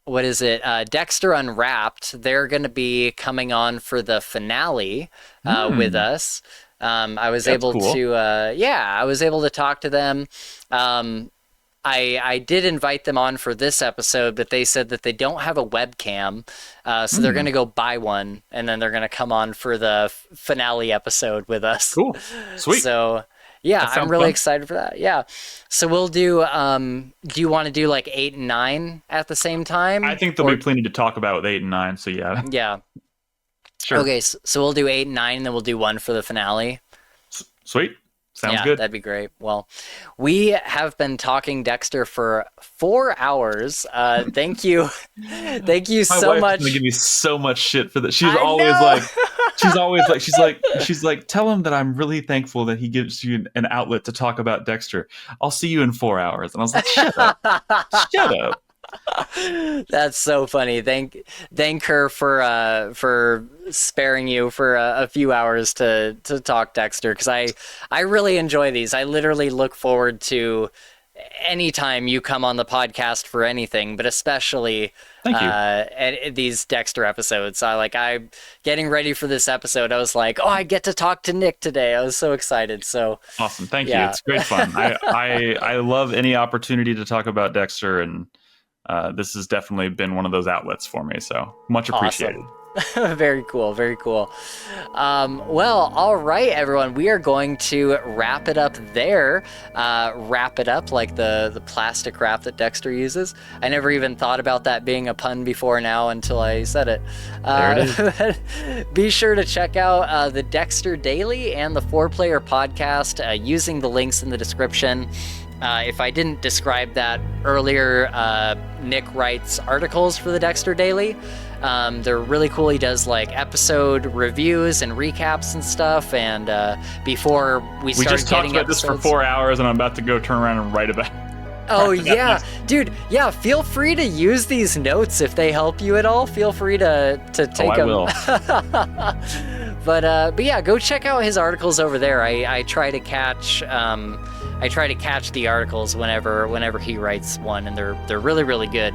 what is it? Dexter Unwrapped. They're going to be coming on for the finale with us. I was able to, I was able to talk to them. I did invite them on for this episode, but they said that they don't have a webcam, so they're going to go buy one, and then they're going to come on for the finale episode with us. Cool. Sweet. So, yeah, I'm really excited for that. Yeah. So we'll do you want to do like 8 and 9 at the same time? I think there'll be plenty to talk about with 8 and 9, so yeah. Yeah. Sure. Okay, so we'll do 8 and 9, and then we'll do 1 for the finale. Sweet. Sounds good. That'd be great. Well, we have been talking Dexter for 4 hours. Thank you. Thank you so much. My wife's gonna give me so much shit for that. She's like, tell him that I'm really thankful that he gives you an outlet to talk about Dexter. I'll see you in 4 hours. And I was like, shut up. Shut up. That's so funny. Thank her for sparing you for a few hours to talk Dexter, because I really enjoy these. I literally look forward to anytime you come on the podcast for anything, but especially these Dexter episodes. I'm getting ready for this episode. I was like, oh, I get to talk to Nick today. I was so excited. So awesome. Thank you. It's great fun. I love any opportunity to talk about Dexter, and this has definitely been one of those outlets for me, so much appreciated. Awesome. Very cool, very cool. Well, all right, everyone, we are going to wrap it up there. Wrap it up like the plastic wrap that Dexter uses. I never even thought about that being a pun before now until I said it. There it is. Be sure to check out the Dexter Daily and the 4-Player Podcast using the links in the description. If I didn't describe that earlier, Nick writes articles for the Dexter Daily. They're really cool. He does like episode reviews and recaps and stuff. And before we just talked about this for 4 hours, and I'm about to go turn around and write about it. Oh yeah, dude. Yeah, feel free to use these notes if they help you at all. Feel free to take them. I will. But yeah, go check out his articles over there. I try to catch the articles whenever he writes one, and they're really, really good.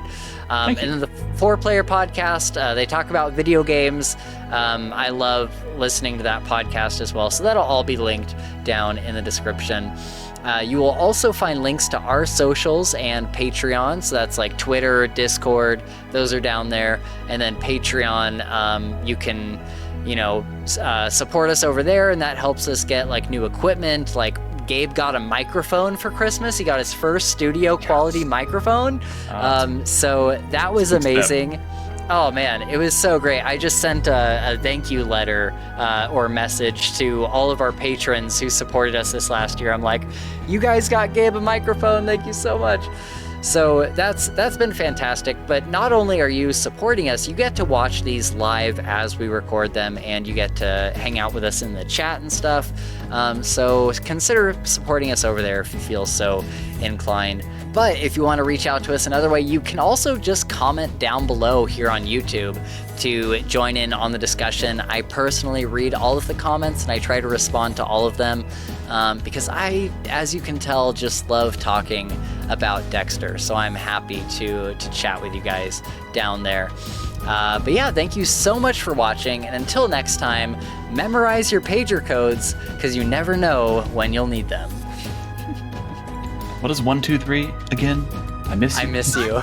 And then the 4-Player Podcast, they talk about video games. I love listening to that podcast as well. So that'll all be linked down in the description. You will also find links to our socials and Patreon. So that's like Twitter, Discord, those are down there. And then Patreon, you can, support us over there, and that helps us get like new equipment. Like Gabe got a microphone for Christmas. He got his first studio quality microphone. So that was amazing. Oh man, it was so great. I just sent a thank you letter or message to all of our patrons who supported us this last year. I'm like, you guys got Gabe a microphone. Thank you so much. So that's been fantastic. But not only are you supporting us, you get to watch these live as we record them, and you get to hang out with us in the chat and stuff. So consider supporting us over there if you feel so inclined. But if you want to reach out to us another way, you can also just comment down below here on YouTube to join in on the discussion. I personally read all of the comments, and I try to respond to all of them because I, as you can tell, just love talking about Dexter. So I'm happy to chat with you guys down there. But yeah, thank you so much for watching, and until next time, memorize your pager codes, because you never know when you'll need them. What is 1, 2, 3 again? I miss you. I miss you.